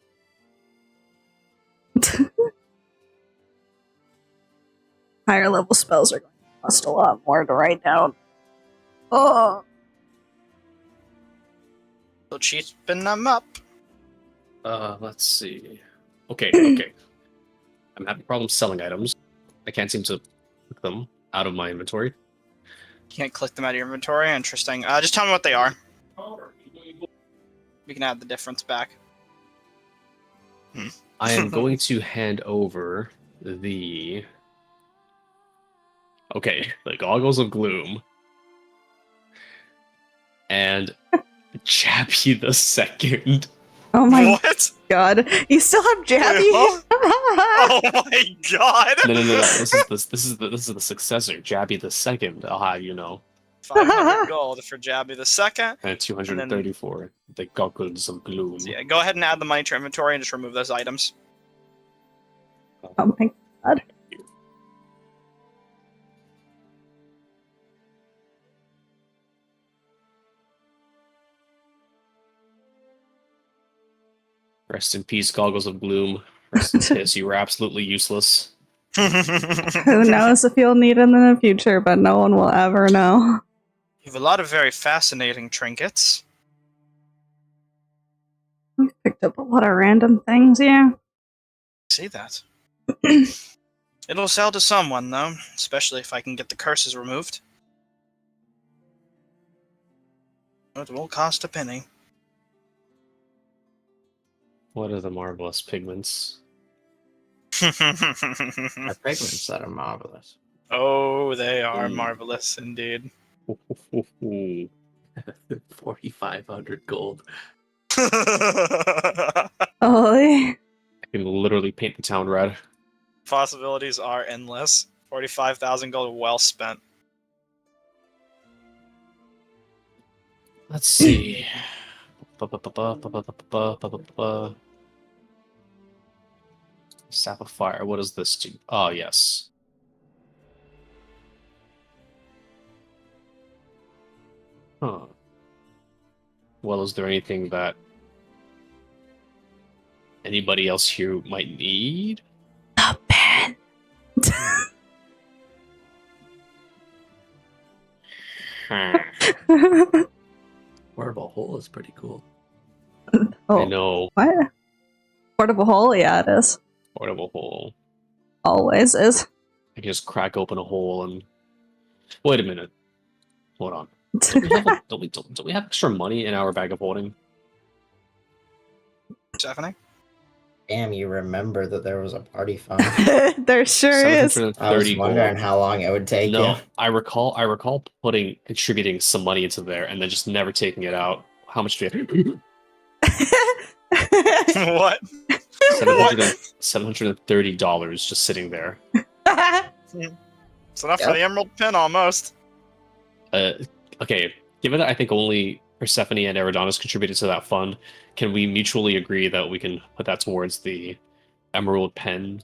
Higher level spells are going to cost a lot more to write down. Oh. So cheaping them up. Let's see. Okay. I'm having problems selling items. I can't seem to pick them out of my inventory. Can't click them out of your inventory. Interesting. Just tell me what they are. We can add the difference back. I am going to hand over the goggles of gloom and Chappie the Second. Oh my What? god. You still have Jabby? Wait, oh my god! No. This is the successor, Jabby the Second. I'll have you know. 500 gold for Jabby the Second. And 230 for the goggles of gloom. So yeah, go ahead and add the money to your inventory and just remove those items. Oh my god. Rest in peace, goggles of gloom. Rest in peace. You were absolutely useless. Who knows if you'll need it in the future, but no one will ever know. You have a lot of very fascinating trinkets. We've picked up a lot of random things, yeah. See that? It'll sell to someone, though, especially if I can get the curses removed. It will cost a penny. What are the marvelous pigments? Our pigments that are marvelous. Oh, they are marvelous indeed. 4,500 gold. Oh, I can literally paint the town red. Possibilities are endless. 45,000 gold well spent. Let's see. Sap of fire. What does this do? Oh, yes. Huh. Well, is there anything that anybody else here might need? a pen. Portable hole is pretty cool. Oh, I know. what? Portable hole? Yeah, it is. Portable hole. Always is. I can just crack open a hole and... Wait a minute. Hold on. Don't we have extra money in our bag of holding? Stephanie? Damn, you remember that there was a party phone. There sure is. 730 I was wondering gold. how long it would take No, you. I recall contributing some money into there and then just never taking it out. How much do you What? $730 just sitting there. It's enough for Yep. the emerald pin, almost. Okay, given that I think only Persephone and Eridanos contributed to that fund, can we mutually agree that we can put that towards the emerald pen?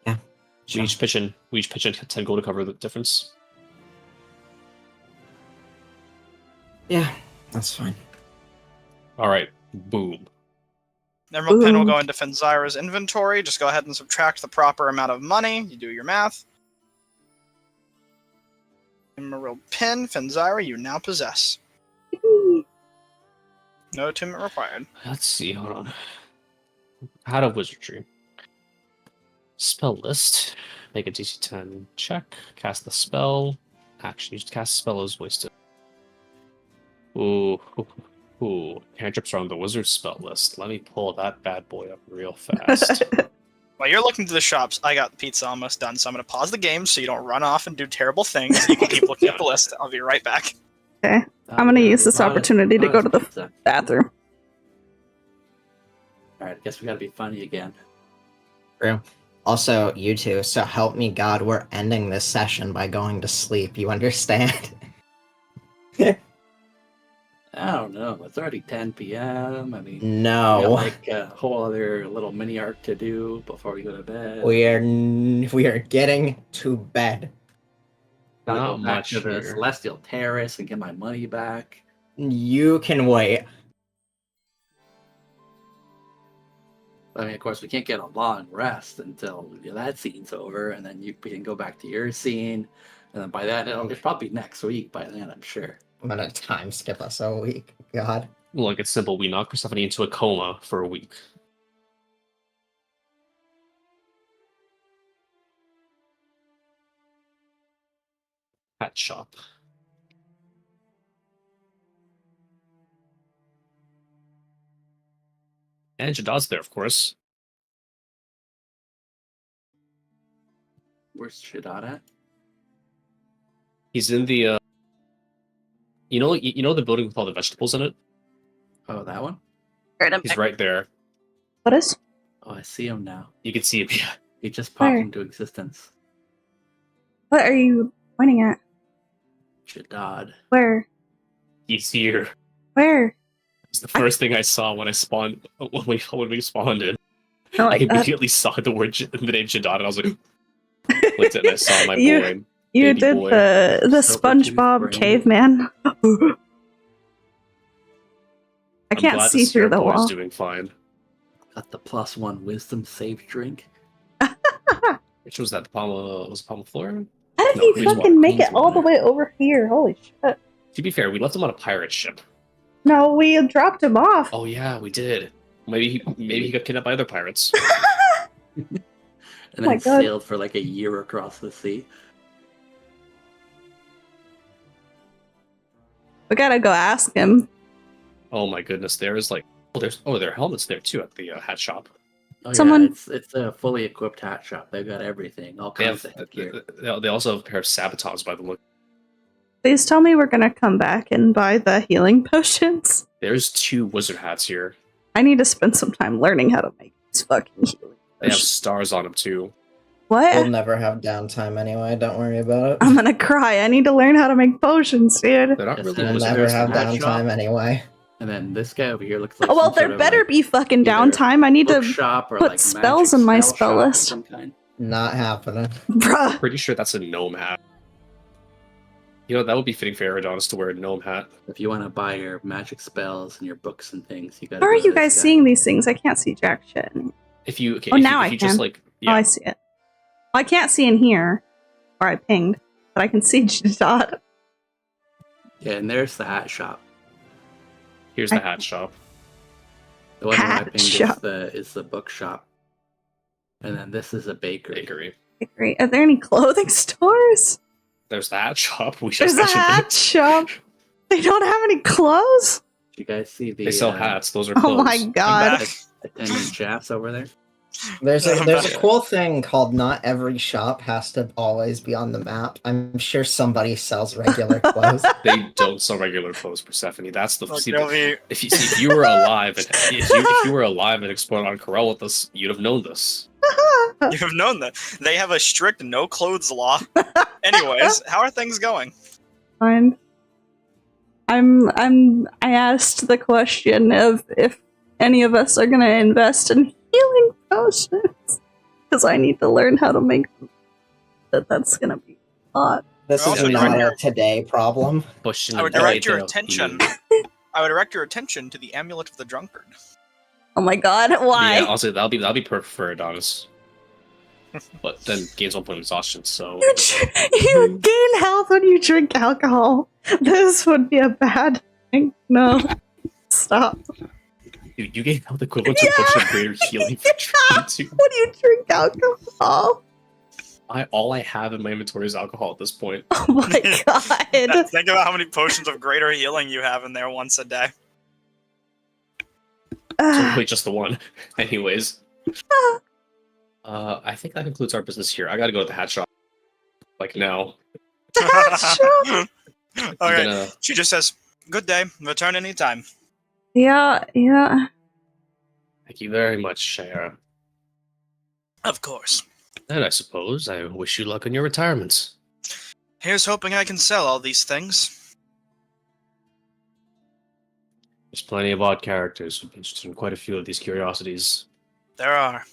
Yeah, We sure. each pitch in 10 gold to cover the difference. Yeah, that's fine. Alright, boom. Emerald pin will Ooh. go into Fenzira's inventory. Just go ahead and subtract the proper amount of money. You do your math. Emerald pin, Fenzira, you now possess. No attunement required. Let's see, hold on. Out of wizardry. Spell list. Make a DC 10 check. Cast the spell. Action. Use to cast the spell is wasted. Ooh. Cantrips are on the wizard spell list. Let me pull that bad boy up real fast. While you're looking through the shops, I got the pizza almost done, so I'm going to pause the game so you don't run off and do terrible things. You can keep looking at the list. I'll be right back. I'm gonna use this opportunity to go to the bathroom. Alright, I guess we gotta be funny again. True. Also, you two, so help me God, we're ending this session by going to sleep. You understand? I don't know. It's already 10 p.m. I mean, we got No. like a whole other little mini arc to do before we go to bed. We are getting to bed. Gotta Not go back much to the here. Celestial Terrace and get my money back. You can wait. I mean, of course, we can't get a long rest until that scene's over, and then we can go back to your scene. And then by that, it'll probably be next week by then, I'm sure. I'm gonna time skip us a week. God. Look, it's simple. We knock Persephone into a coma for a week. Hat shop. And Jadad's there, of course. Where's Shaddad at? He's in the you know the building with all the vegetables in it? Oh, that one? He's right there. What is? Oh, I see him now. You can see him. Yeah. He just popped Where? into existence. What are you pointing at? Shaddad. Where? He's here. Where? It's the first thing I saw when I spawned when we spawned in. Oh, I like that. immediately saw the name Jadad and I was like looked at it and I saw my You- boy. You Baby did boy. the Silver tooth SpongeBob brain. caveman. I I'm can't glad see the through the Scarecrow is wall. doing fine. Got the +1 wisdom save drink. Which was that? The Palma was it Palma Flora? How did No, you Queen's fucking Water, make Queen's it all the Water. way over here? Holy shit. To be fair, we left him on a pirate ship. No, we dropped him off. Oh yeah, we did. Maybe he got kidnapped by other pirates. And my then God. sailed for like a year across the sea. We gotta go ask him. Oh my goodness, there are helmets there too at the hat shop. Oh Someone- yeah, it's a fully equipped hat shop. They've got everything, all They kinds have of headgear. they also have a pair of sabatons by the look. Please tell me we're gonna come back and buy the healing potions. There's 2 wizard hats here. I need to spend some time learning how to make these fucking healing They have potions. stars on them too. What? We'll never have downtime anyway, don't worry about it. I'm gonna cry. I need to learn how to make potions, dude. They're not Yes, really they're We'll wizard never hats. have hat downtime shop. anyway. And then this guy over here looks like Oh, well, some there sort of, better like, be fucking either downtime. I need to. bookshop or put like spells magic in my spell spell shop of list. some kind. Not happening. Bruh. Pretty sure that's a gnome hat. You know, that would be fitting for Eridanos to wear a gnome hat. If you want to buy your magic spells and your books and things, you got. How are you guys seeing these things? I can't see jack shit. If you okay, Oh, if now you, I if you just can. like Oh, I see it. Well, I can't see in here, or I pinged, but I can see Jadad. Yeah, and there's the hat shop. here's the hat shop. The one that I Hat pinged shop. is the bookshop. And then this is a bakery. Bakery. Great. Are there any clothing stores? There's the hat shop. We There's just a mentioned hat it. shop. They don't have any clothes? You guys see the They sell hats. Those are Oh clothes. my god. back. attendant shafts over there? There's a Yeah. cool thing called not every shop has to always be on the map. I'm sure somebody sells regular clothes. They don't sell regular clothes, Persephone. That's the Look, see, they'll be- if you were alive and if you were alive and explored on Corel with us, you'd have known this. You have known that. They have a strict no clothes law. Anyways, how are things going? Fine. I asked the question of if any of us are gonna invest in healing potions. Because I need to learn how to make them. That's gonna be a lot. This Well, is also not direct a today problem. Pushing I would the direct your data of attention. healing. I would direct your attention to the amulet of the drunkard. Oh my god, why? Yeah, honestly, that'll be perfect for Adonis. But then gains 1 point of exhaustion, so You gain health when you drink alcohol. This would be a bad thing. No. Stop. dude, you gain health equivalent to pushing greater healing for drinking. When you drink alcohol. All I have in my inventory is alcohol at this point. Oh my god. Think about how many potions of greater healing you have in there once a day. So wait, just the one. Anyways. I think that concludes our business here. I gotta go to the hat shop. Like now. Okay, Gonna... she just says, "Good day. Return anytime." Yeah. Thank you very much, Shara. Of course. And I suppose I wish you luck in your retirement. Here's hoping I can sell all these things. There's plenty of odd characters who'd be interested in quite a few of these curiosities. There are.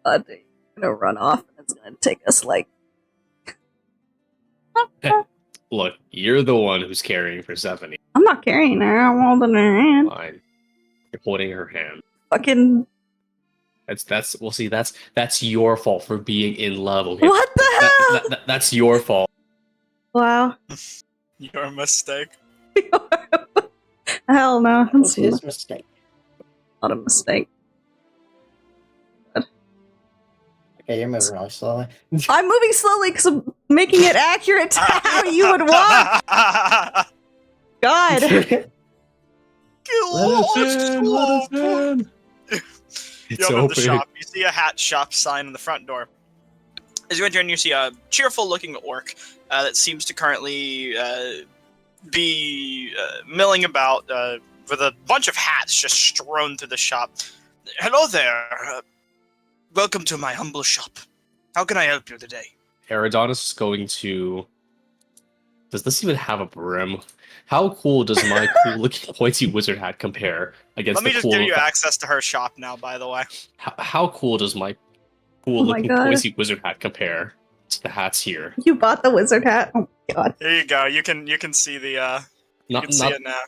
God, they're gonna run off and it's gonna take us like. Look, you're the one who's carrying Persephone. I'm not carrying her, I'm holding her hand. Fine. You're holding her hand. Fucking. That's your fault for being in love, okay? What the hell? That's your fault. Wow. Your mistake. Hell no. What's That's his mistake? not a mistake. Okay, you're moving really slowly. I'm moving slowly because I'm making it accurate to how you would walk. God. You It's open the open. shop. You see a hat shop sign in the front door. As you enter in, you see a cheerful-looking orc that seems to currently be milling about with a bunch of hats just strewn through the shop. Hello there. Welcome to my humble shop. How can I help you today? Adonis is going to... Does this even have a brim? How cool does my cool-looking pointy wizard hat compare against Let me the just cool... give you access to her shop now, by the way. How cool does my cool-looking God. pointy wizard hat compare to the hats here? You bought the wizard hat? Oh my god. There you go. You can see the you can see it now.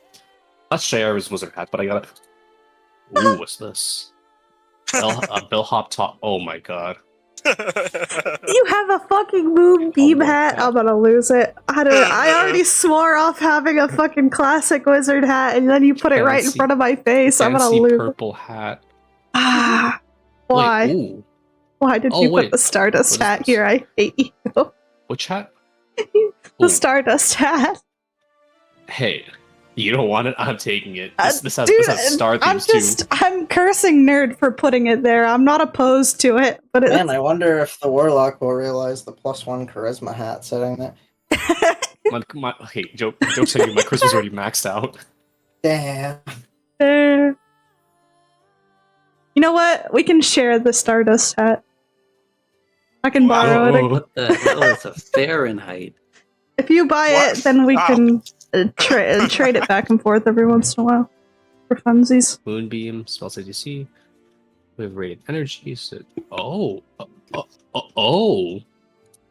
Not Shayar's wizard hat, but I got a... Ooh, what's this? Bellhop top. Oh my god. You have a fucking moonbeam my hat? God. I'm gonna lose it. I already swore off having a fucking classic wizard hat, and then you put it Fancy- right in front of my face. I'm gonna Fancy lose it. purple hat. Ah, why? Wait, ooh. Why did Oh, you wait. put the Stardust What is hat this? here? I hate you. Which hat? The Ooh. Stardust hat. Hey, you don't want it? I'm taking it. This has Dude, star I'm themes too. I'm cursing nerd for putting it there. I'm not opposed to it, but it's Man, I wonder if the warlock will realize the +1 charisma hat sitting there. Hey, joke's on you. My Christmas already maxed out. Damn. You know what? We can share the Stardust hat. I can borrow it. What the hell is a Fahrenheit? If you buy What? it, then we Wow. can trade it back and forth every once in a while for funsies. Moonbeam, spells ADC. We have radiant energy. So, oh.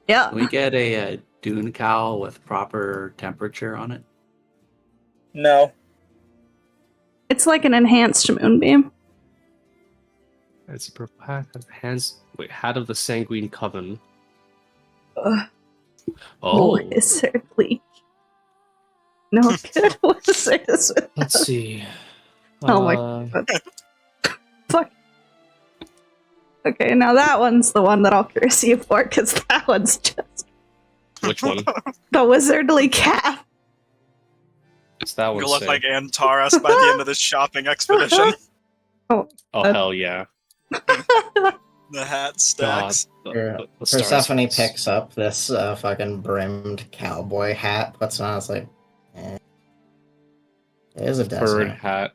Yeah. Can we get a dune cowl with proper temperature on it? No. It's like an enhanced moonbeam. It's a purple hat. Hat of the Sanguine Coven. Ugh. Oh, Wizard League. No good wizard is with let's us. see. Oh my god. Fuck. Okay, now that one's the one that I'll curse you for, because that one's just Which one? the wizardly cap. What's that one You look say? like Antares by the end of this shopping expedition. Oh, hell yeah. The hat stacks. The stars. Persephone picks up this fucking brimmed cowboy hat, puts it on. It's like, it is a Furred desert. hat.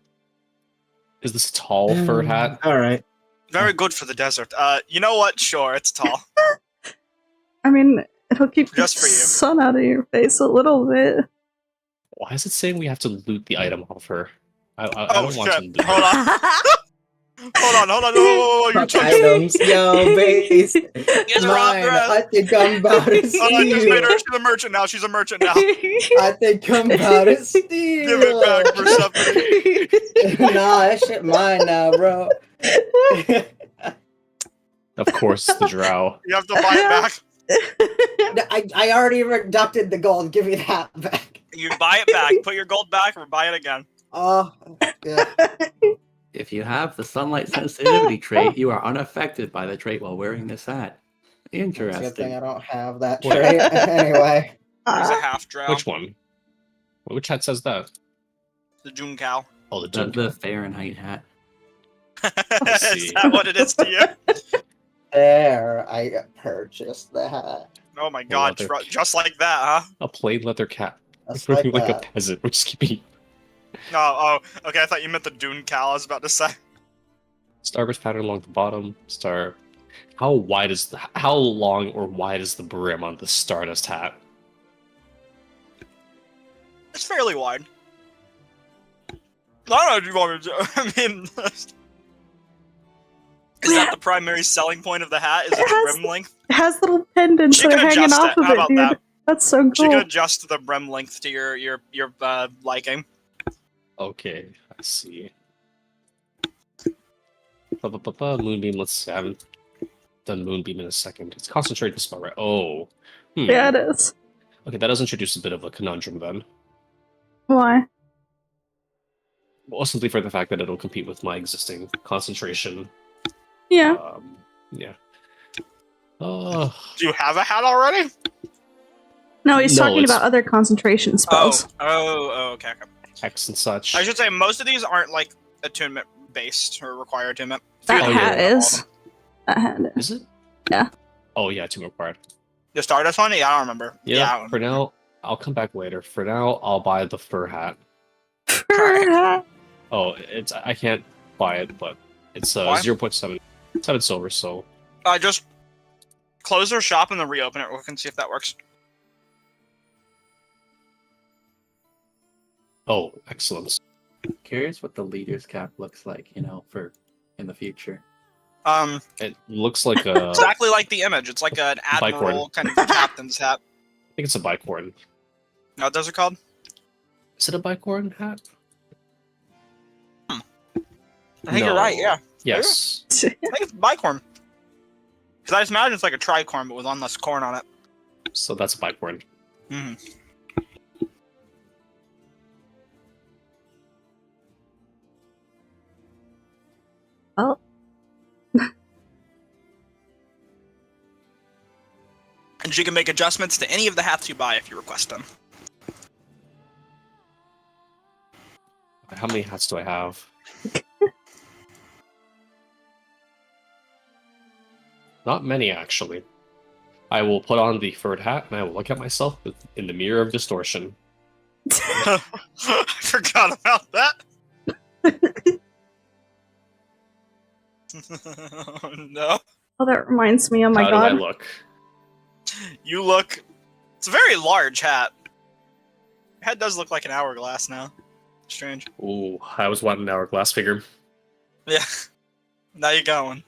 Is this a tall furred hat? All right. Very good for the desert. You know what? Sure, it's tall. I mean, it'll keep the Just for you. sun out of your face a little bit. Why is it saying we have to loot the item off her? I Oh don't want to shit! loot Hold on. Hold on. Whoa, you Fuck took items, yo, base. Here's a rock Mine. dress. I think I'm about to steal. Oh, I just made her. She's a merchant now. She's a merchant now. I think I'm about to steal. Give it back, Persephone. Nah, that shit mine now, bro. Of course, the drow. You have to buy it back. I already deducted the gold. Give me that back. You buy it back. Put your gold back, or buy it again. Oh, yeah. If you have the sunlight sensitivity trait, you are unaffected by the trait while wearing this hat. It's a good thing Interesting. I don't have that trait. Anyway. There's a half drow. Which one? Which hat says that? The June cow. Oh, the The, Doom. the Fahrenheit hat. Is that what it is to you? There, I purchased the hat. Oh my god, Leather. just like that, huh? A plain leather cap. Just Looking like like a that. peasant. We're just keeping Oh, okay, I thought you meant the Dune cow, I was about to say. starburst pattern along the bottom. Star. How long or wide is the brim on the Stardust hat? It's fairly wide. I don't know if you want me to. I mean, is that the primary selling point of the hat? Is it the brim length? It has little pendants She that are can hanging adjust off it. of How it, about dude. that? That's so She can cool. adjust the brim length to your liking. Okay, I see. Moonbeam, let's see. I haven't done Moonbeam in a second. It's concentrated spell, right? Oh. Yeah, it is. Okay, that does introduce a bit of a conundrum then. Why? Well, simply for the fact that it'll compete with my existing concentration. Yeah. Yeah. Oh. Do you have a hat already? No, he's No, talking it's- about other concentration spells. Okay. Hex and such. I should say most of these aren't like attunement based or require attunement. That Oh, hat yeah. is. That hat is. Is it? Yeah. Oh, yeah, two required. The Stardust one? Yeah, I don't remember. Yeah, for now, I'll come back later. For now, I'll buy the fur hat. Oh, I can't buy it, but it's Why? 0.7 silver, so Just close their shop and then reopen it. We can see if that works. oh, excellent. Curious what the leader's cap looks like, for in the future. It looks like a Exactly like the image. It's like an admiral Bicorn. kind of captain's hat. I think it's a bicorn. Know what those are called? Is it a bicorn hat? I think you're right, yeah. Yes. I think it's bicorn. Because I just imagine it's like a tricorn, but with one less corn on it. So that's a bicorn. Mm-hmm. Well, And you can make adjustments to any of the hats you buy if you request them. How many hats do I have? Not many, actually. I will put on the furred hat and I will look at myself in the mirror of distortion. I forgot about that. Oh, no. oh, that reminds me. Oh my How god. do I look? You look... It's a very large hat. Your head does look like an hourglass now. Strange. Ooh, I was wanting an hourglass figure. Yeah. Now you're going.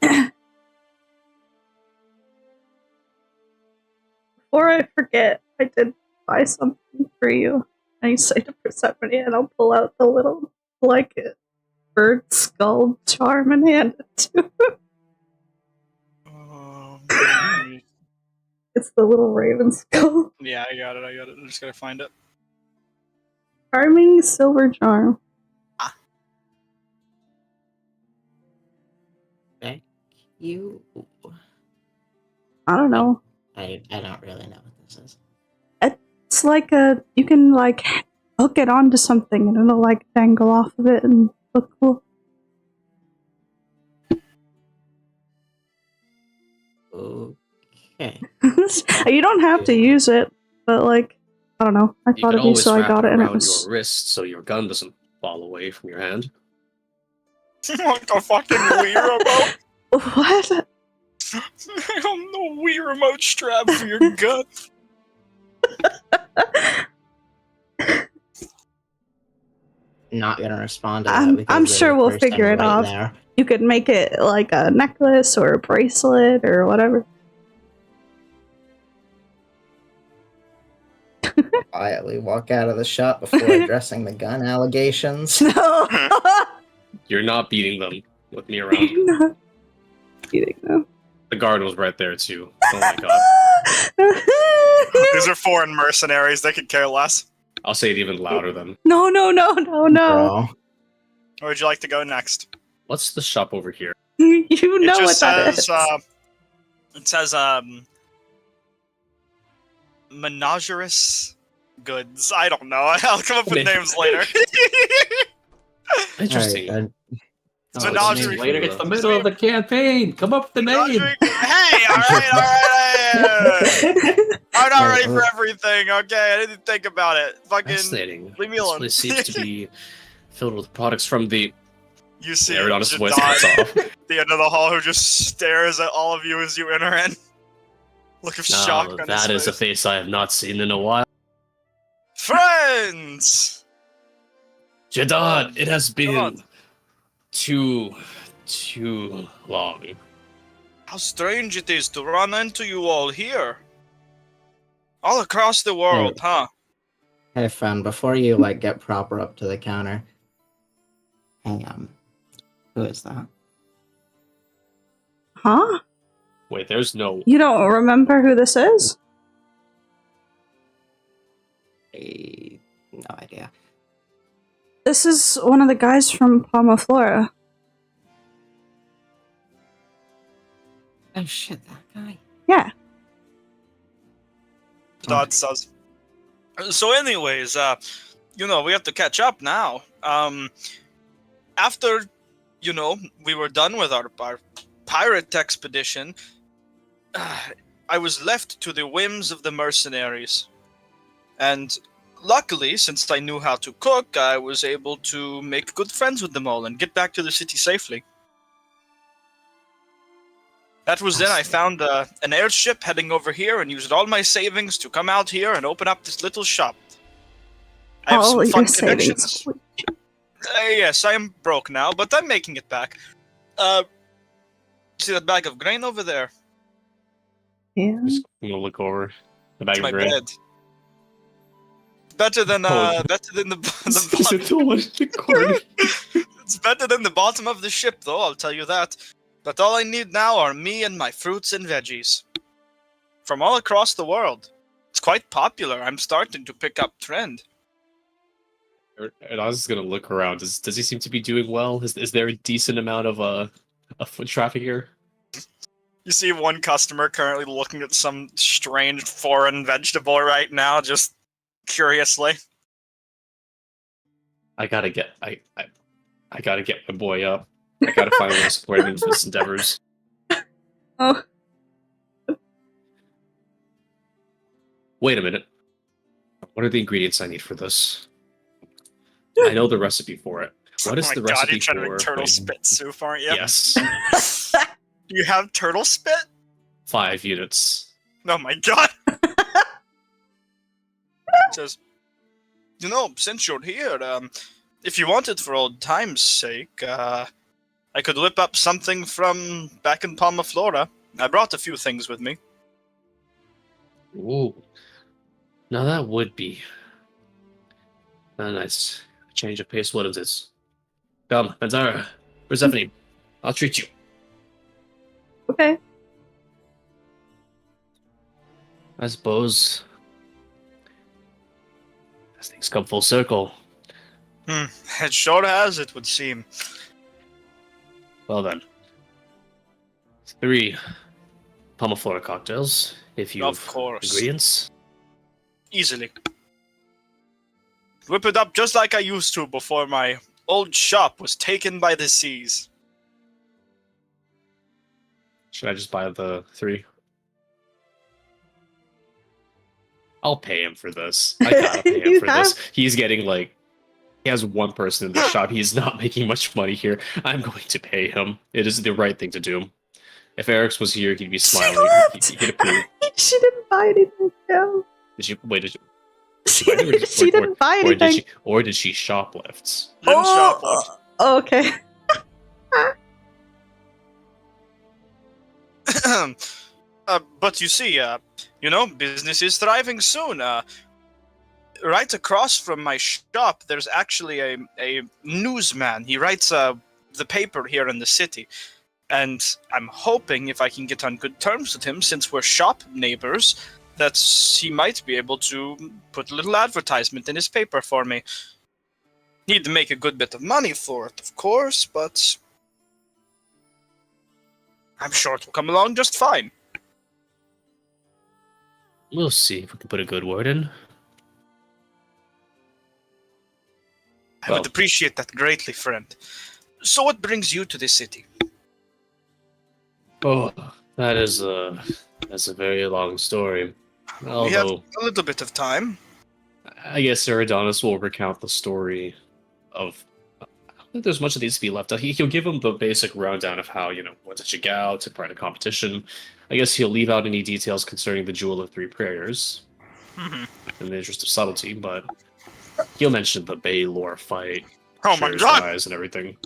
Before I forget, I did buy something for you. I say to Persephone, and I'll pull out the little, bird skull charm and hand it to her. It's the little raven skull. Yeah, I got it. I'm just gonna find it. Charming silver charm. You. I don't know. I don't really know what this is. It's like you can hook it onto something and it'll like dangle off of it and look cool. Okay. You don't have to use it, but like, I don't know. I You thought can of you, always so I wrap got it, and it around was. your wrist so your gun doesn't fall away from your hand. Like a fucking Wii remote? What? I don't know, Wii remote strap for your gun. Not gonna respond to that I'm because sure there's a we'll person figure it right out. there. You could make it like a necklace or a bracelet or whatever. Quietly walk out of the shop before addressing the gun allegations. No. You're not beating them with me around. Not kidding, though. The guard was right there too. Oh my god. These are foreign mercenaries, they could care less. I'll say it even louder then. No. Bro. Where would you like to go next? What's the shop over here? You know it what just that says, is. it says, menagerous goods. I don't know. I'll come up with names later. Interesting. Alright, It's Oh, menagerie. it's later. It's the middle of the campaign. Come up with the name. Menagerie- Hey, alright. I'm not ready for everything, okay? I didn't think about it. Fucking Fascinating. leave me This alone. place seems to be filled with products from the You see Aerodonist voice Jadon cuts off. at the end of the hall who just stares at all of you as you enter in. Look of shock Now, on that his is a face. face I have not seen in a while. Friends! Jadon, it has been on. too long. How strange it is to run into you all here. All across the world, huh? Hey, friend, before you, like, get proper up to the counter. Hey, who is that? Huh? Wait, there's no. You don't remember who this is? No idea. This is one of the guys from Palma Flora. Oh shit, that guy. Yeah. Dodd says. So anyways, we have to catch up now. After, we were done with our pirate expedition, I was left to the whims of the mercenaries. And luckily, since I knew how to cook, I was able to make good friends with them all and get back to the city safely. That was then I found an airship heading over here and used all my savings to come out here and open up this little shop. I have some fun connections. Yes, I am broke now, but I'm making it back. See that bag of grain over there? Yeah. Just gonna look over the bag It's my of grain. bed. Better than Oh. better than the Is it the one in the corner? It's better than the bottom of the ship, though. I'll tell you that. But all I need now are me and my fruits and veggies from all across the world. It's quite popular. I'm starting to pick up trend. And I was just gonna look around. Does he seem to be doing well? Is there a decent amount of foot traffic here? You see one customer currently looking at some strange foreign vegetable right now, just curiously. I gotta get my boy up. I gotta find a way to support him in his endeavors. Oh. Wait a minute. What are the ingredients I need for this? I know the recipe for it. What is oh my the god, recipe you're trying to for? make turtle wait, spit soup, aren't you? Yes, Do you have turtle spit? 5 units. Oh my god! Says, since you're here, if you want it for old time's sake, I could whip up something from back in Palma Flora. I brought a few things with me. Ooh, now that would be a nice change of pace. What is this? Come, Panzara, Persephone, I'll treat you. Okay. I suppose as things come full circle. It sure has, it would seem. Well then, 3 Palma Flora cocktails, if you Of have course. ingredients. Easily. whip it up just like I used to before my old shop was taken by the seas. Should I just buy the 3? I'll pay him for this. I gotta pay him You for have- this. He's getting like he has one person in the shop. He's not making much money here. I'm going to pay him. It is the right thing to do. If Eric's was here, he'd be smiling. He'd approve. She didn't buy anything. No. Did she wait? Did She, buy it, she didn't buy or did anything. did she shoplift? Didn't shoplift. Okay. But you see, business is thriving soon. Right across from my shop, there's actually a newsman. He writes the paper here in the city. And I'm hoping if I can get on good terms with him, since we're shop neighbors, that he might be able to put a little advertisement in his paper for me. Need to make a good bit of money for it, of course, but I'm sure it will come along just fine. We'll see if we can put a good word in. I would appreciate that greatly, friend. So what brings you to this city? Oh, that's a very long story. We have Although a little bit of time. I guess Eridanis will recount the story of. I don't think there's much that needs to be left out. He'll give him the basic rundown of how what to check out, took part in a competition. I guess he'll leave out any details concerning the Jewel of 3 Prayers, in the interest of subtlety. But he'll mention the Baylor fight, Oh my Sherry's god! rise, and everything.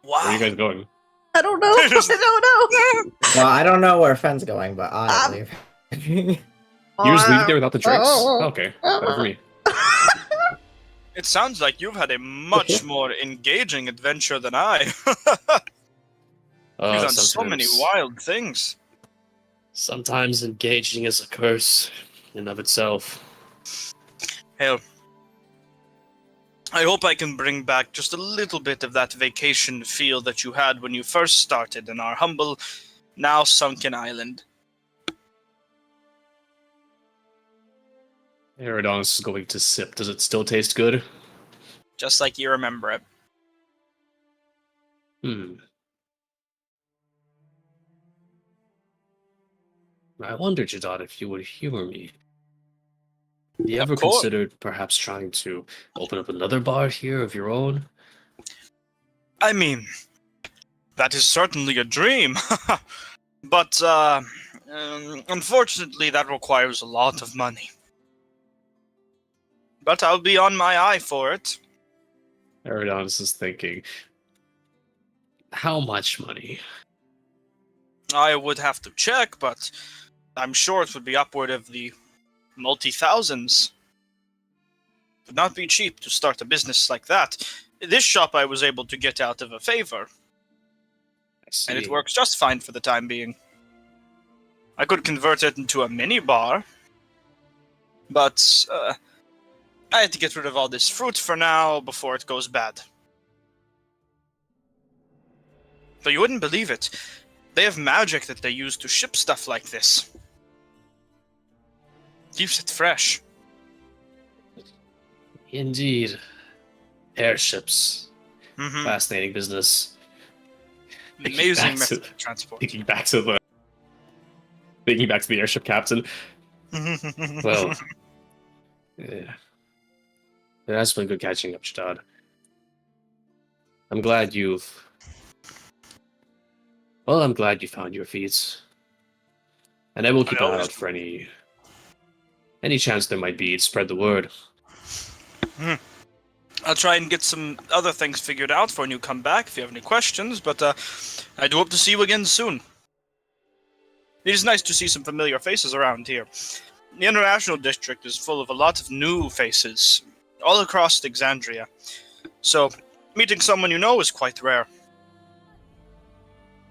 Wow. Where are you guys going? I don't know. I don't know. Well, I don't know where Fenn's going, but I'll leave. You just leave it there without the drinks? Okay, better for me. It sounds like you've had a much more engaging adventure than I. You've done so many wild things. Sometimes engaging is a curse in and of itself. Hell, I hope I can bring back just a little bit of that vacation feel that you had when you first started in our humble, now sunken island. Eridanis is going to sip. Does it still taste good? Just like you remember it. I wondered, Jadot, if you would humor me. Have you ever Of course. considered perhaps trying to open up another bar here of your own? I mean, that is certainly a dream. But, unfortunately, that requires a lot of money. But I'll be on my eye for it. Eridanis is thinking, how much money? I would have to check, but I'm sure it would be upward of the multi-thousands. Would not be cheap to start a business like that. This shop I was able to get out of a favor, and it works just fine for the time being. I could convert it into a mini bar, but I had to get rid of all this fruit for now before it goes bad. But you wouldn't believe it. They have magic that they use to ship stuff like this. Keeps it fresh. Indeed. Airships. Mm-hmm. Fascinating business. Amazing back method to- of transport. Thinking back to the airship captain. Well, yeah. It has been good catching up, Jadad. I'm glad you found your feet. And I will keep I an eye always out for any chance there might be to spread the word. I'll try and get some other things figured out for when you come back if you have any questions, but I do hope to see you again soon. It is nice to see some familiar faces around here. The International District is full of a lot of new faces, all across Exandria. So, meeting someone you know is quite rare.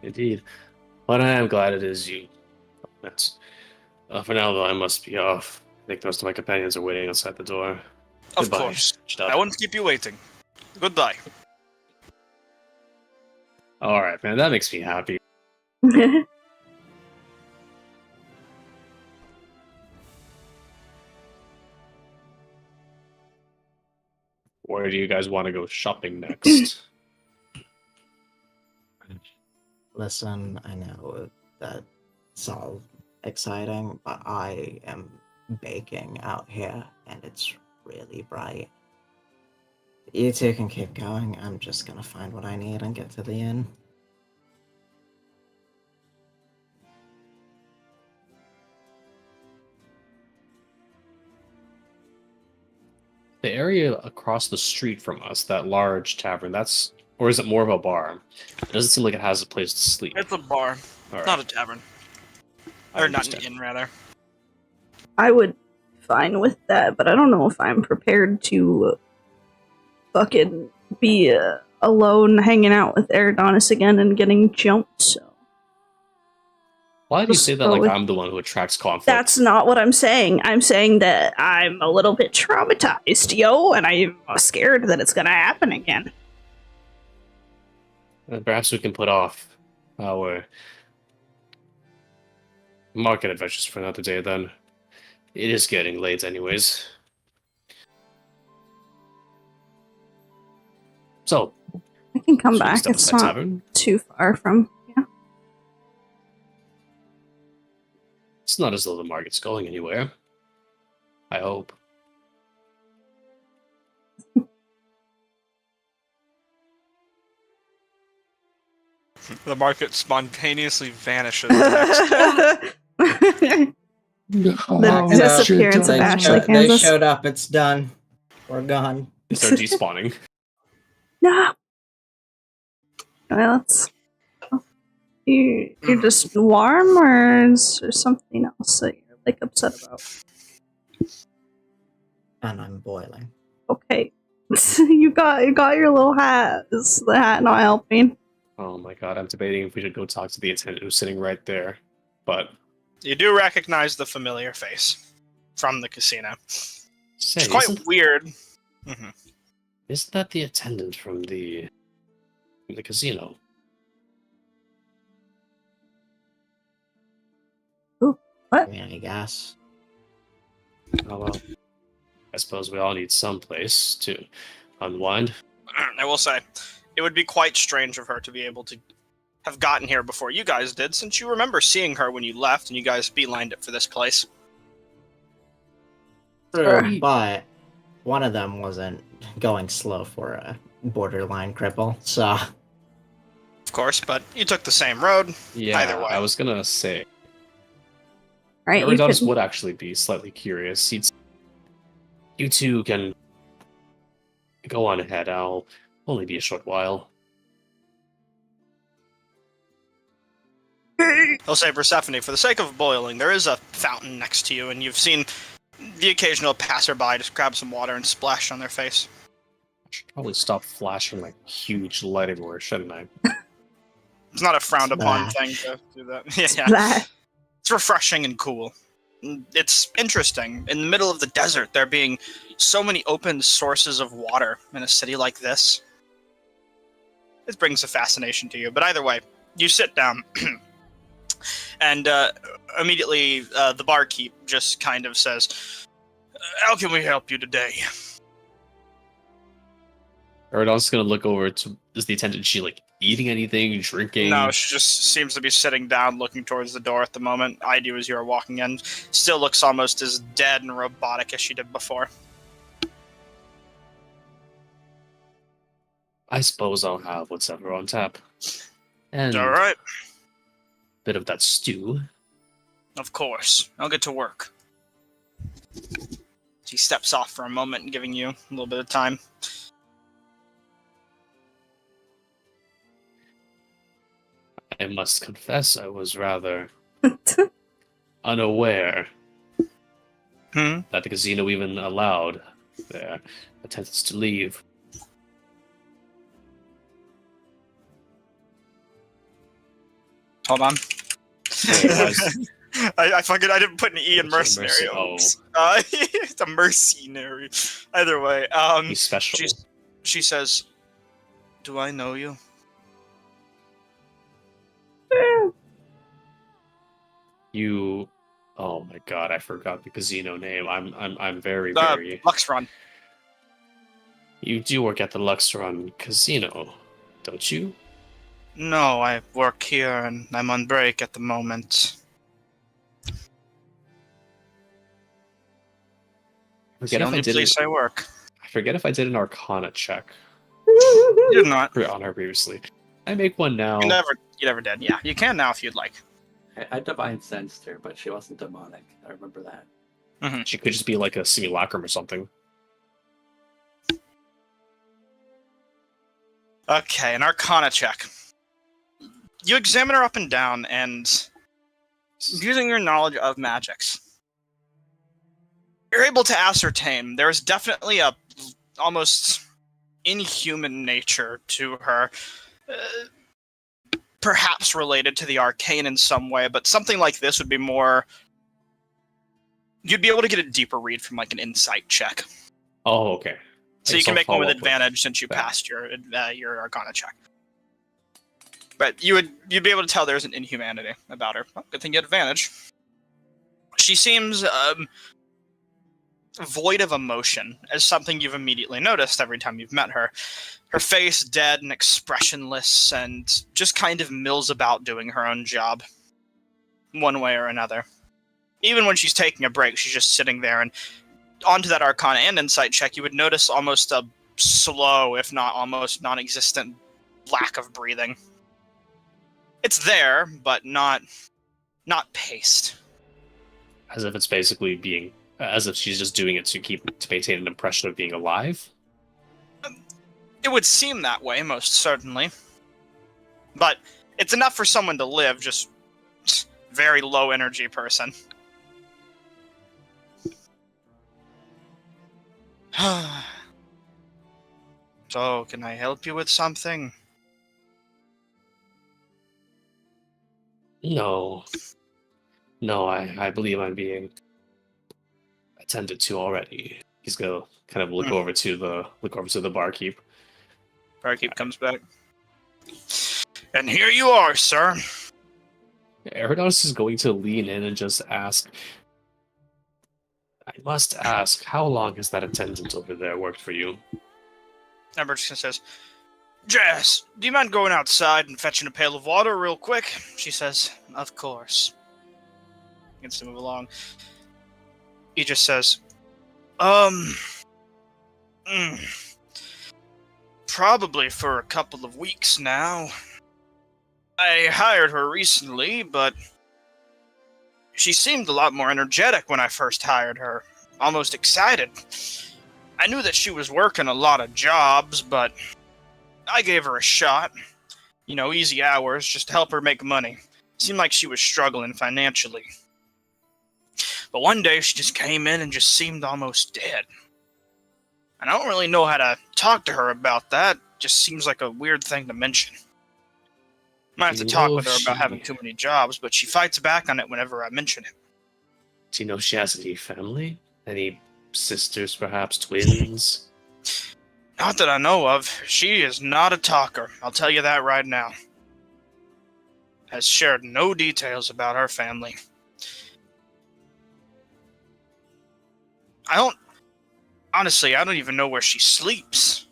Indeed. But I am glad it is you. That's for now, though, I must be off. I think most of my companions are waiting outside the door. Of Goodbye, course. Jadad. I won't keep you waiting. Goodbye. All right, man. That makes me happy. Where do you guys want to go shopping next? Listen, I know that it's all exciting, but I am baking out here, and it's really bright. You two can keep going. I'm just gonna find what I need and get to the inn. The area across the street from us, that large tavern, or is it more of a bar? It doesn't seem like it has a place to sleep. It's a bar, All right. not a tavern. I Or not an understand. inn, rather. I would fine with that, but I don't know if I'm prepared to fucking be alone hanging out with Eridonis again and getting jumped. So Why do you Just say that go like with- I'm the one who attracts conflict? that's not what I'm saying. I'm saying that I'm a little bit traumatized, yo, and I'm scared that it's gonna happen again. Perhaps we can put off our market adventures for another day then. It is getting late anyways. So, I can come should we back. stop It's at that not tavern? too far from. Yeah. It's not as though the market's going anywhere. I hope. The market spontaneously vanishes the next day. The shit. disappearance of Ashley, They Kansas. showed up. It's done. We're gone. They start despawning. No. Well, it's you're just warm, or is there something else that you're like upset about? And I'm boiling. Okay, you got your little hat. Is the hat not helping? Oh my god, I'm debating if we should go talk to the attendant who's sitting right there. But You do recognize the familiar face from the casino. say, It's quite isn't, weird. Mhm. isn't that the attendant from the casino? I mean, I guess. Oh well. I suppose we all need some place to unwind. I will say, it would be quite strange of her to be able to have gotten here before you guys did, since you remember seeing her when you left and you guys beelined it for this place. True, but one of them wasn't going slow for a borderline cripple, so Of course, but you took the same road. Yeah, Either way. I was gonna say. Right, you Eridanus could, would actually be slightly curious. You two can go on ahead. I'll only be a short while. I'll say, Persephone, for the sake of boiling, there is a fountain next to you, and you've seen the occasional passerby just grab some water and splash on their face. I should probably stop flashing like huge light everywhere, shouldn't I? It's not a frowned upon Splash. thing to do that. Yeah. Blah. It's refreshing and cool. It's interesting. In the middle of the desert, there being so many open sources of water in a city like this. It brings a fascination to you. But either way, you sit down, and immediately the barkeep just kind of says, "How can we help you today?" Eridanus is gonna look over to is the attendant. Is she like eating anything, drinking? No, she just seems to be sitting down, looking towards the door at the moment. I do as you are walking in. Still looks almost as dead and robotic as she did before. I suppose I'll have what's ever on tap. And All right, bit of that stew. of course. I'll get to work. She steps off for a moment, giving you a little bit of time. I must confess, I was rather unaware Hmm? that the casino even allowed their attendants to leave. Hold on. Otherwise, I didn't put an E in What's a mercenary. merc- Oops. It's a mercenary. Either way, he's special. she says, "Do I know you?" You, oh my god, I forgot the casino name. I'm very. Lux Run. You do work at the Luxron Casino, don't you? No, I work here and I'm on break at the moment. It's the only place I work. I forget if I did an Arcana check You did not. on her previously. I make one now. You never did. Yeah, you can now if you'd like. I divine sensed her, but she wasn't demonic. I remember that. She could just be like a simulacrum or something. Okay, an Arcana check. You examine her up and down, and using your knowledge of magics, you're able to ascertain there is definitely a almost inhuman nature to her. Perhaps related to the arcane in some way, but something like this would be more... You'd be able to get a deeper read from like an insight check. Oh, okay. So you can make one with advantage since you passed your Arcana check. But you'd be able to tell there's an inhumanity about her. Well, good thing you had advantage. She seems void of emotion, as something you've immediately noticed every time you've met her. Her face dead and expressionless, and just kind of mills about doing her own job, one way or another. Even when she's taking a break, she's just sitting there, and onto that Arcana and Insight check, you would notice almost a slow, if not almost non-existent, lack of breathing. It's there, but not paced. As if it's basically being... As if she's just doing it to maintain an impression of being alive? It would seem that way, most certainly. But it's enough for someone to live, just very low energy person. So, can I help you with something? No. No, I believe I'm being attended to already. He's gonna kind of look over to the barkeep. Barkeep comes back. And here you are, sir. Eridos is going to lean in and just ask, I must ask, how long has that attendant over there worked for you? Amber just says, Jess, do you mind going outside and fetching a pail of water real quick? She says, of course. Gets to move along. He just says, probably for a couple of weeks now. I hired her recently, but she seemed a lot more energetic when I first hired her. Almost excited. I knew that she was working a lot of jobs, but I gave her a shot. You know, easy hours, just to help her make money. Seemed like she was struggling financially. But one day she just came in and just seemed almost dead. And I don't really know how to talk to her about that. Just seems like a weird thing to mention. Might have to talk with her about having too many jobs, but she fights back on it whenever I mention it. Do you know if she has any family? Any sisters, perhaps twins? Not that I know of. She is not a talker, I'll tell you that right now. Has shared no details about her family. Honestly, I don't even know where she sleeps.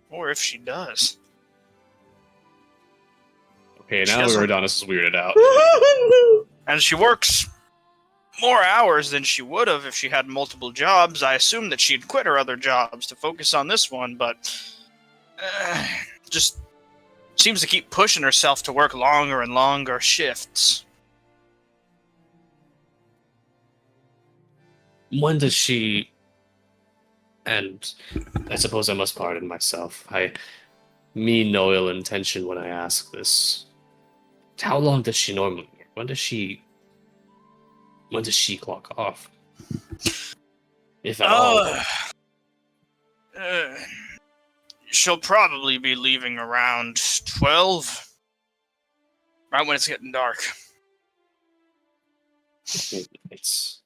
Or if she does. Okay, now Eridonis is weirded out. And she works more hours than she would have if she had multiple jobs. I assumed that she'd quit her other jobs to focus on this one, but just seems to keep pushing herself to work longer and longer shifts. When does she... And I suppose I must pardon myself. I mean no ill intention when I ask this. How long does she normally work? When does she clock off? If at all. She'll probably be leaving around 12. Right when it's getting dark. It's...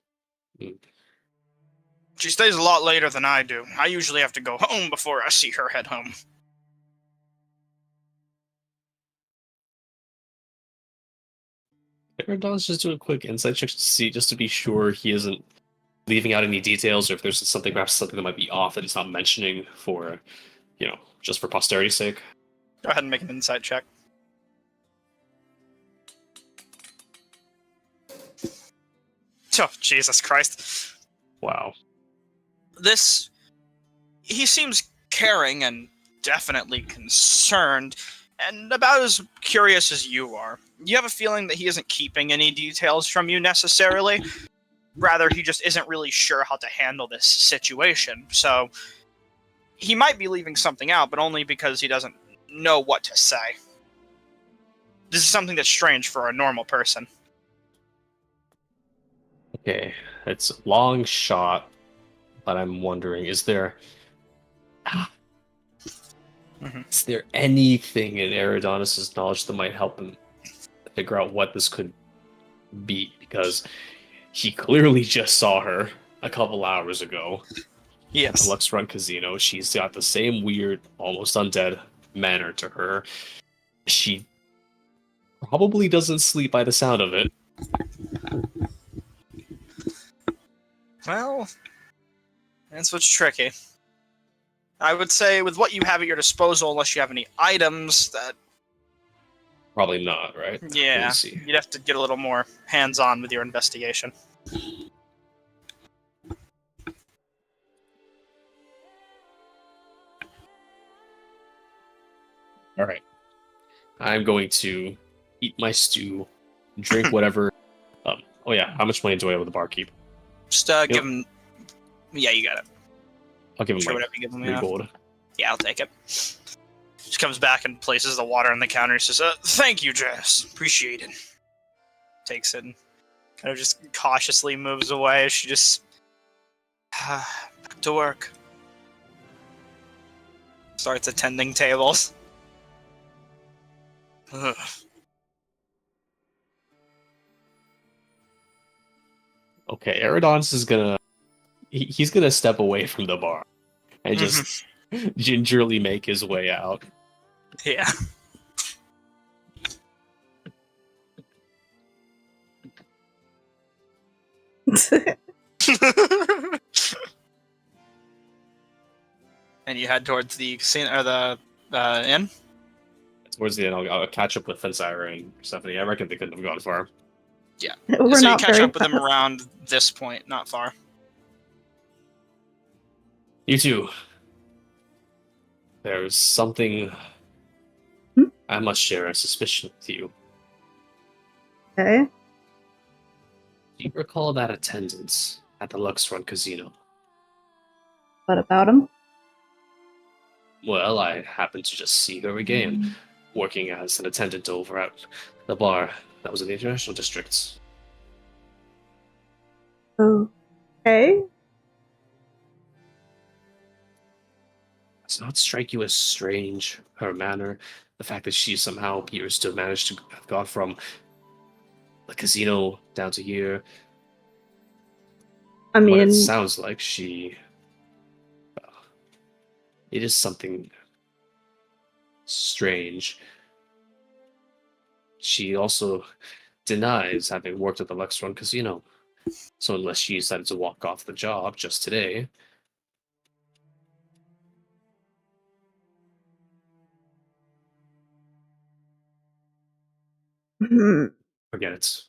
She stays a lot later than I do. I usually have to go home before I see her head home. Eridonis just do a quick insight check to see, just to be sure he isn't leaving out any details, or if there's something, perhaps something that might be off that it's not mentioning for, just for posterity's sake. Go ahead and make an insight check. Oh, Jesus Christ. Wow. He seems caring and definitely concerned, and about as curious as you are. You have a feeling that he isn't keeping any details from you necessarily. Rather, he just isn't really sure how to handle this situation. So, he might be leaving something out, but only because he doesn't know what to say. This is something that's strange for a normal person. Okay, it's a long shot, but I'm wondering, is there anything in Eridonis' knowledge that might help him figure out what this could be? Because he clearly just saw her a couple hours ago. Yes. At the Lux Run Casino. She's got the same weird, almost undead manner to her. She probably doesn't sleep by the sound of it. Well, that's what's tricky. I would say with what you have at your disposal, unless you have any items that... Probably not, right? Yeah, Let me see. you'd have to get a little more hands-on with your investigation. All right. I'm going to eat my stew, drink whatever. Oh yeah, how much money do I owe with the barkeep? Just give him... Yeah, you got it. I'll give him Sure, like whatever you give him, 3 yeah. gold. Yeah, I'll take it. She comes back and places the water on the counter. She says, "Thank you, Jess. Appreciate it." Takes it and kind of just cautiously moves away as she just... back to work. Starts attending tables. Ugh. Okay, Eridons is gonna... He's gonna step away from the bar and just gingerly make his way out. Yeah. And you head towards the casino, or the inn? Towards the end, I'll catch up with Fensire and Stephanie. I reckon they couldn't have gone far. Yeah. We're So you not catch very up with them fast. around this point, not far. You two. There's something... Hmm? I must share a suspicion with you. Okay. Do you recall that attendance at the Lux Run Casino? What about him? Well, I happened to just see her again, working as an attendant over at the bar that was in the International Districts. Okay. Does not strike you as strange, her manner, the fact that she somehow appears to have managed to have gone from the casino down to here? I What it mean, sounds like she... it is something strange. She also denies having worked at the Lux Run Casino. So unless she decided to walk off the job just today... forget it.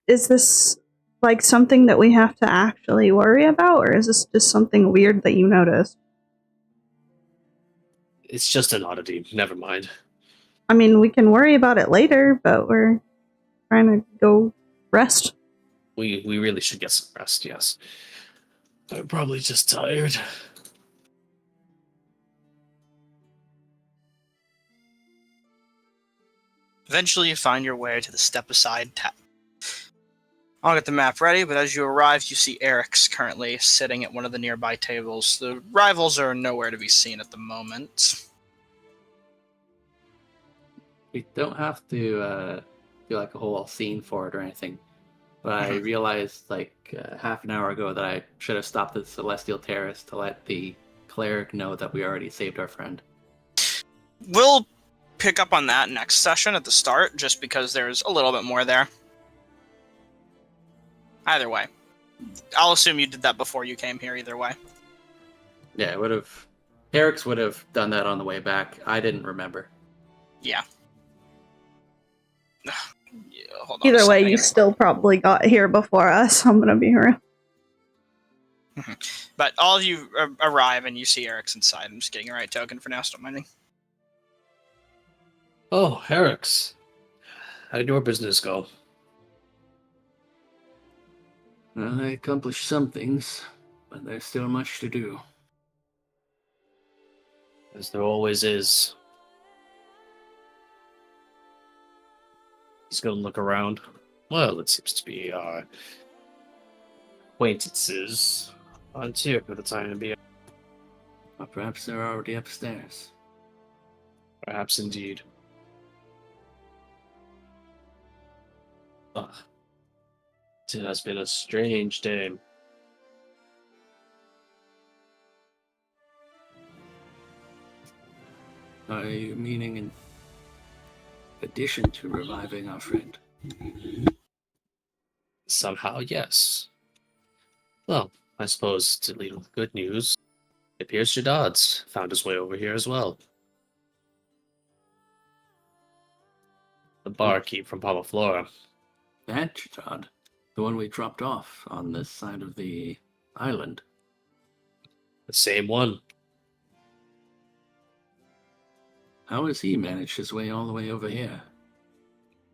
is this like something that we have to actually worry about, or is this just something weird that you noticed? It's just an oddity. Never mind. I mean, we can worry about it later, but we're trying to go rest. We really should get some rest, yes. I'm probably just tired. Eventually, you find your way to the step-aside tab. I'll get the map ready, but as you arrive, you see Eric's currently sitting at one of the nearby tables. The rivals are nowhere to be seen at the moment. We don't have to do like a whole scene for it or anything. But I realized like half an hour ago that I should have stopped at Celestial Terrace to let the cleric know that we already saved our friend. We'll pick up on that next session at the start, just because there's a little bit more there. Either way, I'll assume you did that before you came here either way. Yeah, it would have. Eric's would have done that on the way back. I didn't remember. Yeah. Yeah, hold on a Either way, second. you still probably got here before us. I'm gonna be real. But all of you arrive and you see Eric's inside. I'm just getting a right token for now. Stop minding. Oh, Eric's. How did your business go? Well, I accomplished some things, but there's still much to do. As there always is. He's gonna look around. Well, it seems to be our acquaintances aren't here for the time being. Or perhaps they're already upstairs. Perhaps indeed. Ah, it has been a strange day. Are you meaning in addition to reviving our friend? Somehow, yes. Well, I suppose to lead with good news, it appears Jadad's found his way over here as well. The barkeep from Palmaflora. That Chitad, the one we dropped off on this side of the island. The same one. How has he managed his way all the way over here?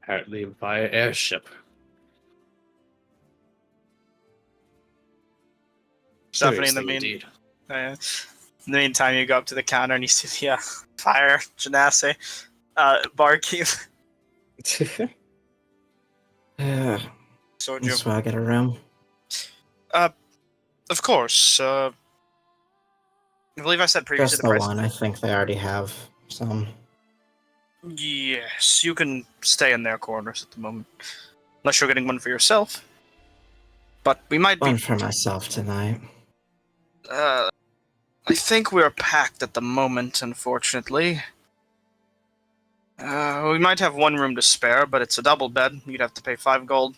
Apparently via airship. Stephanie, in the Seriously, indeed. in the meantime, you go up to the counter and you see the fire genasi barkeep. Yeah. Soju. That's why I get around. Of course. I believe I said previously Just the the price. one. I think they already have some. Yes, you can stay in their quarters at the moment, unless you're getting one for yourself. But we might be. One for myself tonight. I think we're packed at the moment, unfortunately. We might have one room to spare, but it's a double bed. You'd have to pay 5 gold.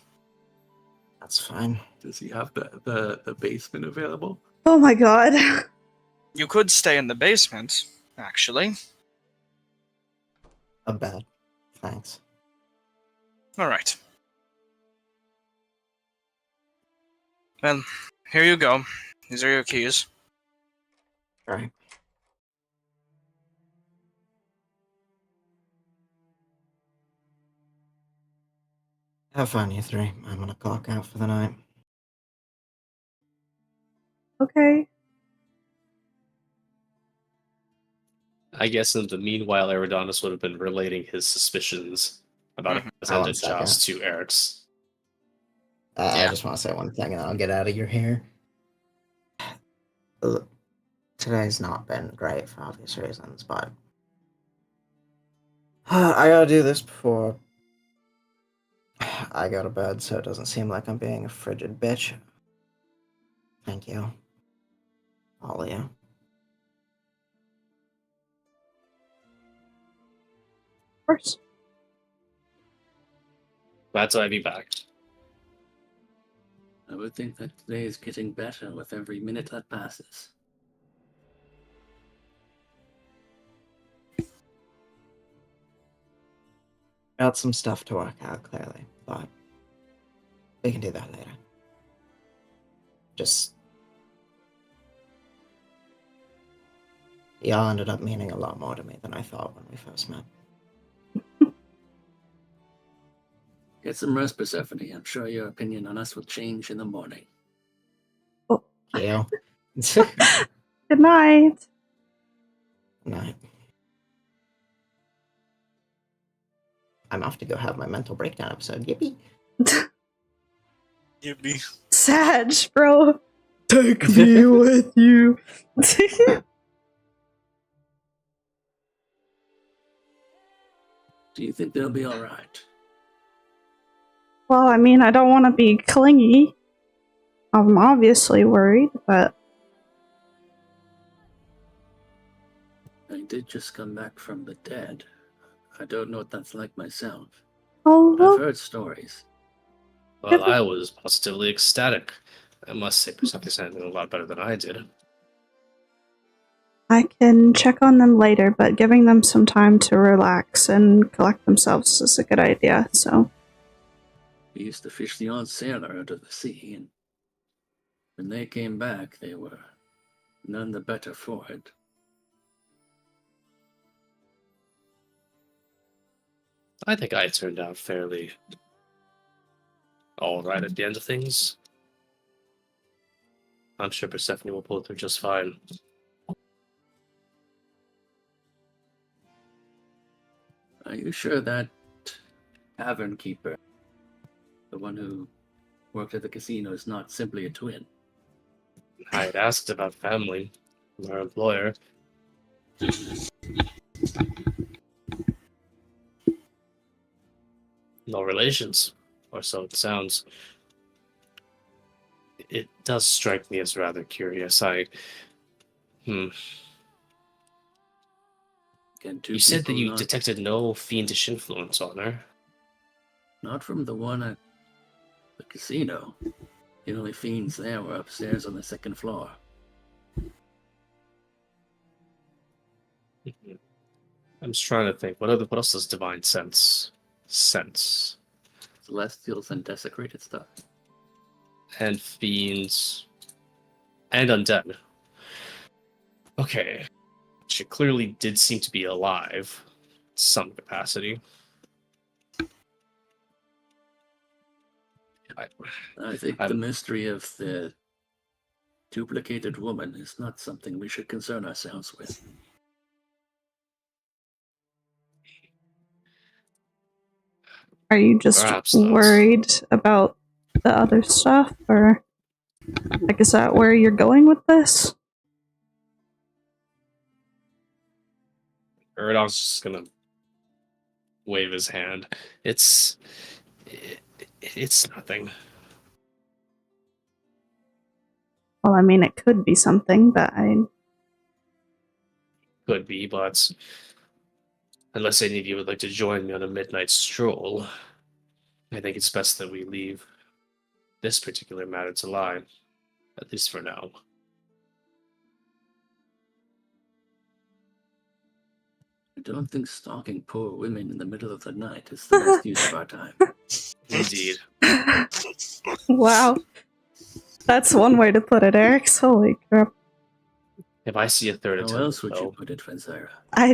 That's fine. Does he have the basement available? Oh my god. You could stay in the basement, actually. A bed. Thanks. Alright. Well, here you go. These are your keys. Right. Have fun, you three. I'm gonna clock out for the night. Okay. I guess in the meanwhile, Eridanus would have been relating his suspicions about Mhm. his One ended second. joust to Eric's. I Yeah. just want to say one thing and I'll get out of your hair. Look, today's not been great for obvious reasons, but I gotta do this before I go to bed so it doesn't seem like I'm being a frigid bitch. Thank you. All of you. Of course. Glad to have you back. I would think that today is getting better with every minute that passes. Got some stuff to work out, clearly, but we can do that later. Just... Y'all ended up meaning a lot more to me than I thought when we first met. Get some rest, Persephone. I'm sure your opinion on us will change in the morning. You. Good night. Night. I'm off to go have my mental breakdown episode. Yippee. Yippee. Sag, bro. Take me with you. Do you think they'll be alright? Well, I mean, I don't want to be clingy. I'm obviously worried, but I did just come back from the dead. I don't know what that's like myself. oh, I've well, heard stories. Well, I was positively ecstatic I must say, Persephone's handling it a lot better than I did. I can check on them later, but giving them some time to relax and collect themselves is a good idea, so. We used to fish the odd sailor out of the sea, and when they came back, they were none the better for it. I think I turned out fairly alright at the end of things. I'm sure Persephone will pull it through just fine. Are you sure that tavern keeper, the one who worked at the casino, is not simply a twin? I had asked about family from our employer. No relations, or so it sounds. It does strike me as rather curious. Can two You said that people you not- detected no fiendish influence on her. Not from the one at the casino. The only fiends there were upstairs on the second floor. I'm just trying to think. What else does divine sense? Celestials and desecrated stuff. And fiends. And undead. Okay. She clearly did seem to be alive. In some capacity. I think the mystery of the duplicated woman is not something we should concern ourselves with. Are you just Perhaps not. worried about the other stuff, or like, is that where you're going with this? Erdog's just gonna wave his hand. It's nothing. Well, I mean, it could be something, but Could be, but unless any of you would like to join me on a midnight stroll, I think it's best that we leave this particular matter to lie, at least for now. I don't think stalking poor women in the middle of the night is the best use of our time. Indeed. wow, that's one way to put it, Eric. Holy crap! If I see a third How attempt, else would you though, put it, Fenzira? I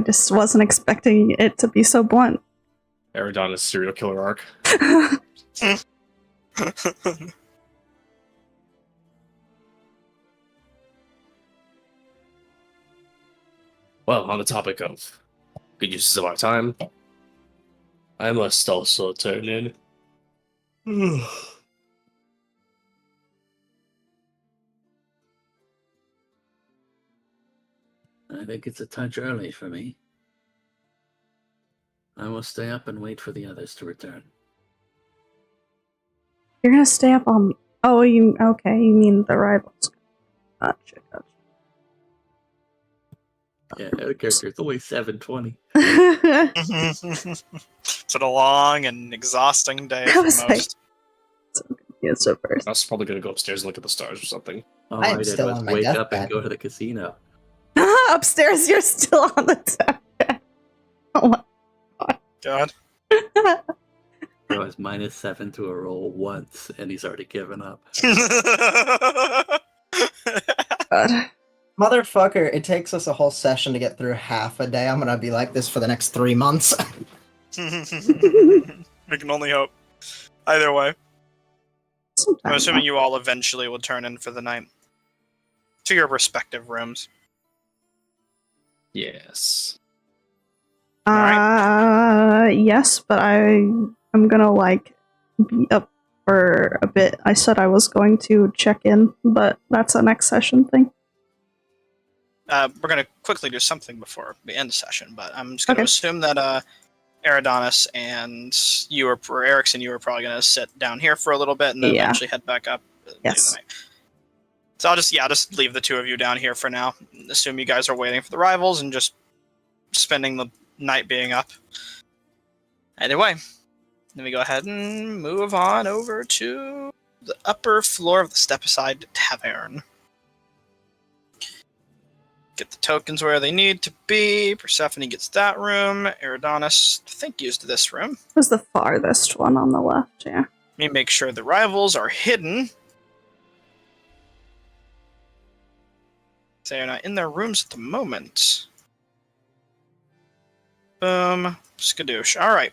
just wasn't expecting it to be so blunt. Eridanis serial killer arc. Well, on the topic of good uses of our time, I must also turn in. I think it's a touch early for me. I will stay up and wait for the others to return. You're gonna stay up on. Oh, you okay? You mean the rivals? Gotcha. Yeah, the character's only 720. It's been a long and exhausting day I for was most. so confused at first. I was probably gonna go upstairs and look at the stars or something. All I I am did still was on my wake up deathbed. and go to the casino. Upstairs, you're still on the deck. Oh my God. I was -7 to a roll once, and he's already given up. god. Motherfucker, it takes us a whole session to get through half a day. I'm gonna be like this for the next 3 months. We can only hope. Either way, I'm Sometimes assuming you all eventually will turn in for the night to your respective rooms. Yes. Yes, but I'm gonna like be up for a bit. I said I was going to check in, but that's a next session thing. We're going to quickly do something before we end the session, but I'm just going to Okay. assume that Eridanis and you or Erickson, you are probably going to sit down here for a little bit and then Yeah. eventually head back up. Yes. So I'll just leave the two of you down here for now. Assume you guys are waiting for the rivals and just spending the night being up. Anyway, Then we go ahead and move on over to the upper floor of the Step-Aside Tavern. Get the tokens where they need to be. Persephone gets that room. Eridanis, I think, used this room. Was the farthest one on the left, yeah. Let me make sure the rivals are hidden. They're not in their rooms at the moment. Boom. Skadoosh. Alright.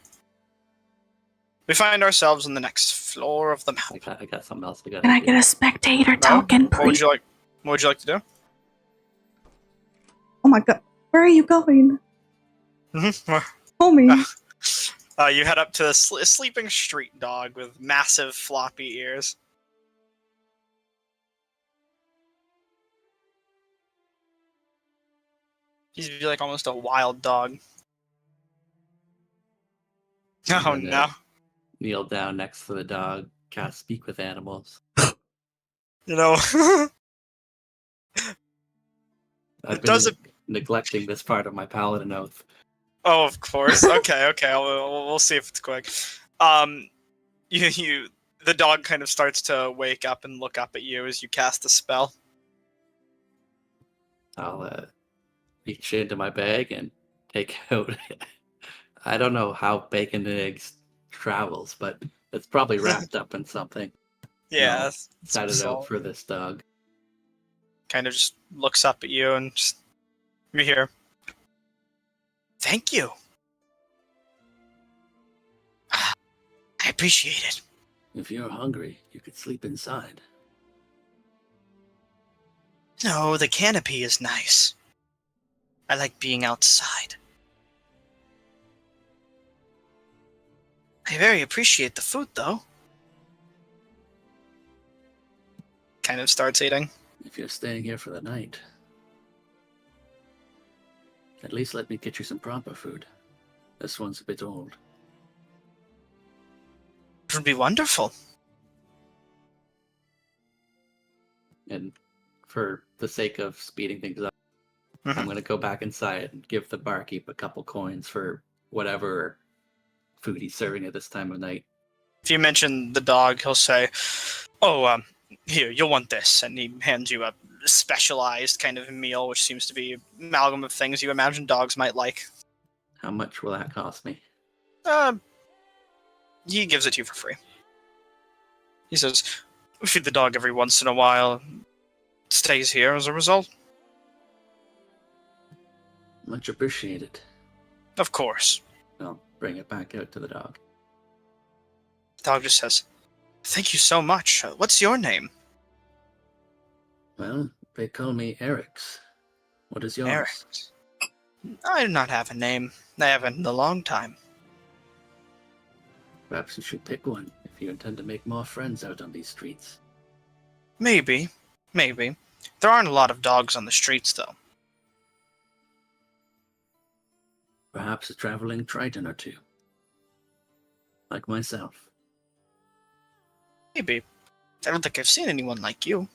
We find ourselves on the next floor of the map. I got something else to go. Can I get a spectator token, What would please? you like? What would you like to do? Oh my god. Where are you going? Homie. You head up to a sleeping street dog with massive floppy ears. He's like almost a wild dog. Oh gonna no. Kneel down next to the dog, cast Speak with Animals. You know, I've does been neglecting this part of my paladin oath. oh, of course. Okay. We'll see if it's quick. The dog kind of starts to wake up and look up at you as you cast the spell. I'll reach into my bag and take out. I don't know how bacon and eggs travels, but it's probably wrapped up in something. Yeah, No, that's Set it bizarre. out for this dog. Kind of just looks up at you and just, you hear, "Thank you. I appreciate it." If you're hungry, you could sleep inside. No, the canopy is nice. I like being outside. I very appreciate the food, though. Kind of starts eating. If you're staying here for the night, at least let me get you some proper food. This one's a bit old. It would be wonderful. And for the sake of speeding things up, Mhm. I'm going to go back inside and give the barkeep a couple coins for whatever food he's serving at this time of night. If you mention the dog, he'll say, "Oh, here, you'll want this," and he hands you a specialized kind of meal, which seems to be an amalgam of things you imagine dogs might like. How much will that cost me? He gives it to you for free. He says, "We feed the dog every once in a while. Stays here as a result." Much appreciated. Of course. I'll bring it back out to the dog. The dog just says, "Thank you so much. What's your name?" Well, they call me Eric's. What is yours? Eric. I do not have a name. I haven't in a long time. Perhaps you should pick one if you intend to make more friends out on these streets. Maybe. There aren't a lot of dogs on the streets, though. Perhaps a traveling Triton or two. Like myself. Maybe. I don't think I've seen anyone like you.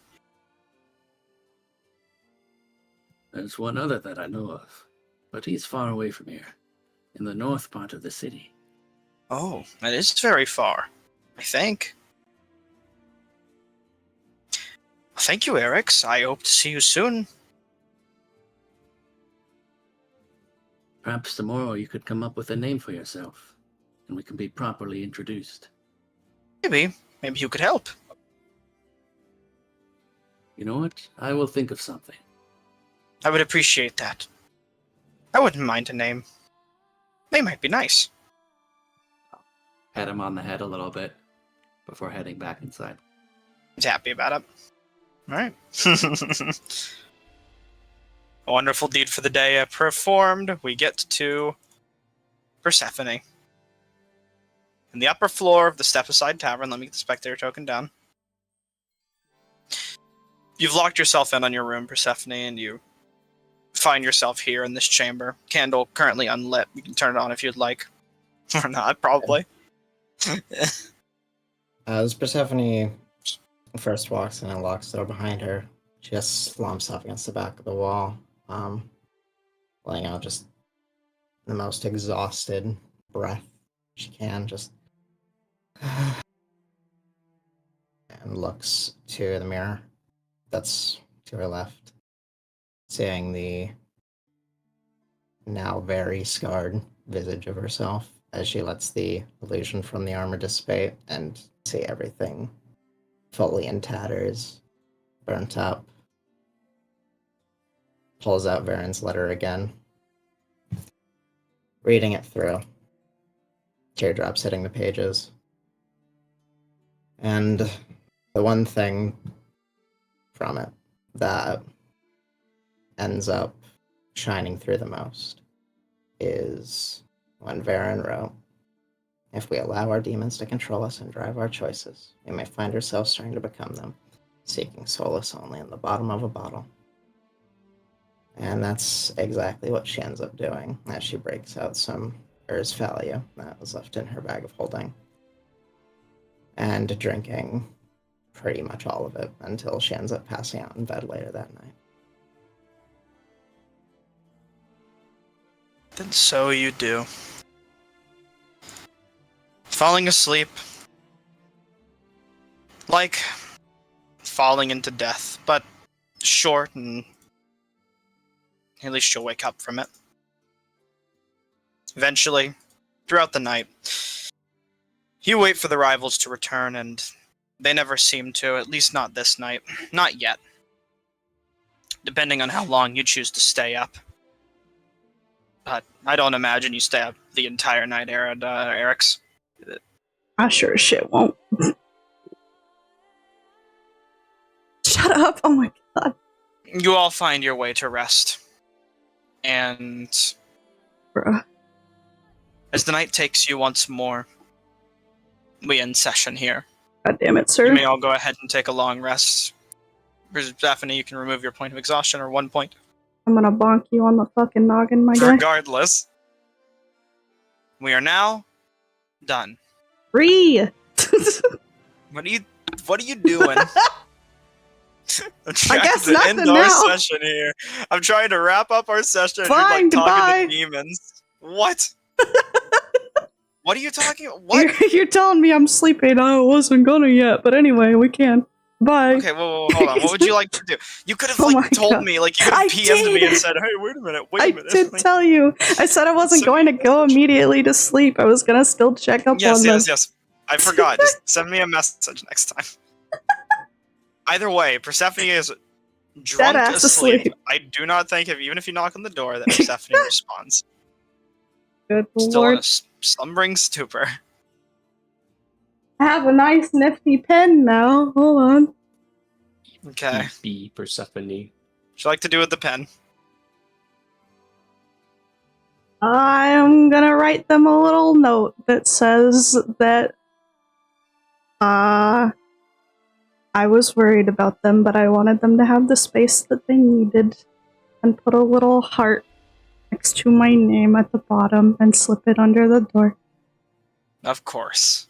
There's one other that I know of, but he's far away from here, in the north part of the city. Oh, that is very far, I think. Thank you, Eric's. I hope to see you soon. Perhaps tomorrow you could come up with a name for yourself, and we can be properly introduced. Maybe you could help. You know what? I will think of something. I would appreciate that. I wouldn't mind a name. They might be nice. Pat him on the head a little bit before heading back inside. He's happy about it. Alright. A wonderful deed for the day performed. We get to Persephone. In the upper floor of the Step-Aside Tavern, let me get the spectator token down. You've locked yourself in on your room, Persephone, and you find yourself here in this chamber. Candle currently unlit. You can turn it on if you'd like. Or not, probably. As Persephone first walks in and locks the door behind her, she just slumps up against the back of the wall, letting out just the most exhausted breath she can, just And looks to the mirror that's to her left, seeing the now very scarred visage of herself as she lets the illusion from the armor dissipate and see everything fully in tatters, burnt up. Pulls out Varen's letter again, reading it through, teardrops hitting the pages. And the one thing from it that ends up shining through the most is when Varen wrote, "If we allow our demons to control us and drive our choices, we may find ourselves trying to become them, seeking solace only in the bottom of a bottle." And that's exactly what she ends up doing as she breaks out some Urs Value that was left in her bag of holding, and drinking pretty much all of it until she ends up passing out in bed later that night. Then so you do. Falling asleep. Like falling into death, but short, and at least she'll wake up from it. Eventually, throughout the night, you wait for the rivals to return, and they never seem to, at least not this night. Not yet. Depending on how long you choose to stay up. But I don't imagine you stay up the entire night, Eric's. I sure as shit won't. Shut up! Oh my god. You all find your way to rest. And Bruh. as the night takes you once more, we end session here. God damn it, sir. You may all go ahead and take a long rest. Stephanie, you can remove your point of exhaustion or 1 point. I'm gonna bonk you on the fucking noggin, my guy. Regardless, we are now done. Free! What are you doing? I'm trying guess to nothing end our now. session here. I'm trying to wrap up our session. Fine, and you're like talking goodbye. to demons. What? What are you talking? What? You're telling me I'm sleeping. I wasn't gonna yet, but anyway, we can. Bye. Okay, whoa, hold on. What would you like to do? You could have Oh my told God. me, like you could I have PM'd me did. and said, "Hey, wait a minute, I did Like, tell you. I said I wasn't So- going to go immediately to sleep. I was gonna still check up yes, on them. yes. I forgot. Just send me a message next time. Either way, Persephone is drunk Deadass asleep. asleep. I do not think even if you knock on the door that Persephone responds. Good Still in lord. a slumbering stupor. I have a nice nifty pen now. Hold on. Okay. Be Persephone. What'd you like to do with the pen? I'm gonna write them a little note that says that I was worried about them, but I wanted them to have the space that they needed, and put a little heart next to my name at the bottom and slip it under the door. Of course.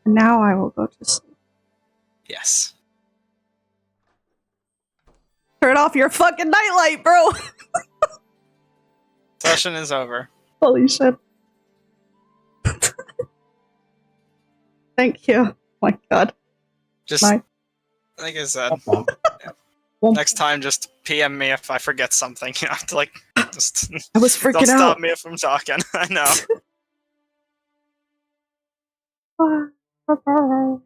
And now I will go to sleep. Yes. Turn off your fucking nightlight, bro! Session is over. Holy shit. Thank you. Oh my god. Just Bye. like I said, Well, next time just PM me if I forget something. You have to just I was don't freaking stop out. me if I'm talking. I know. Bye.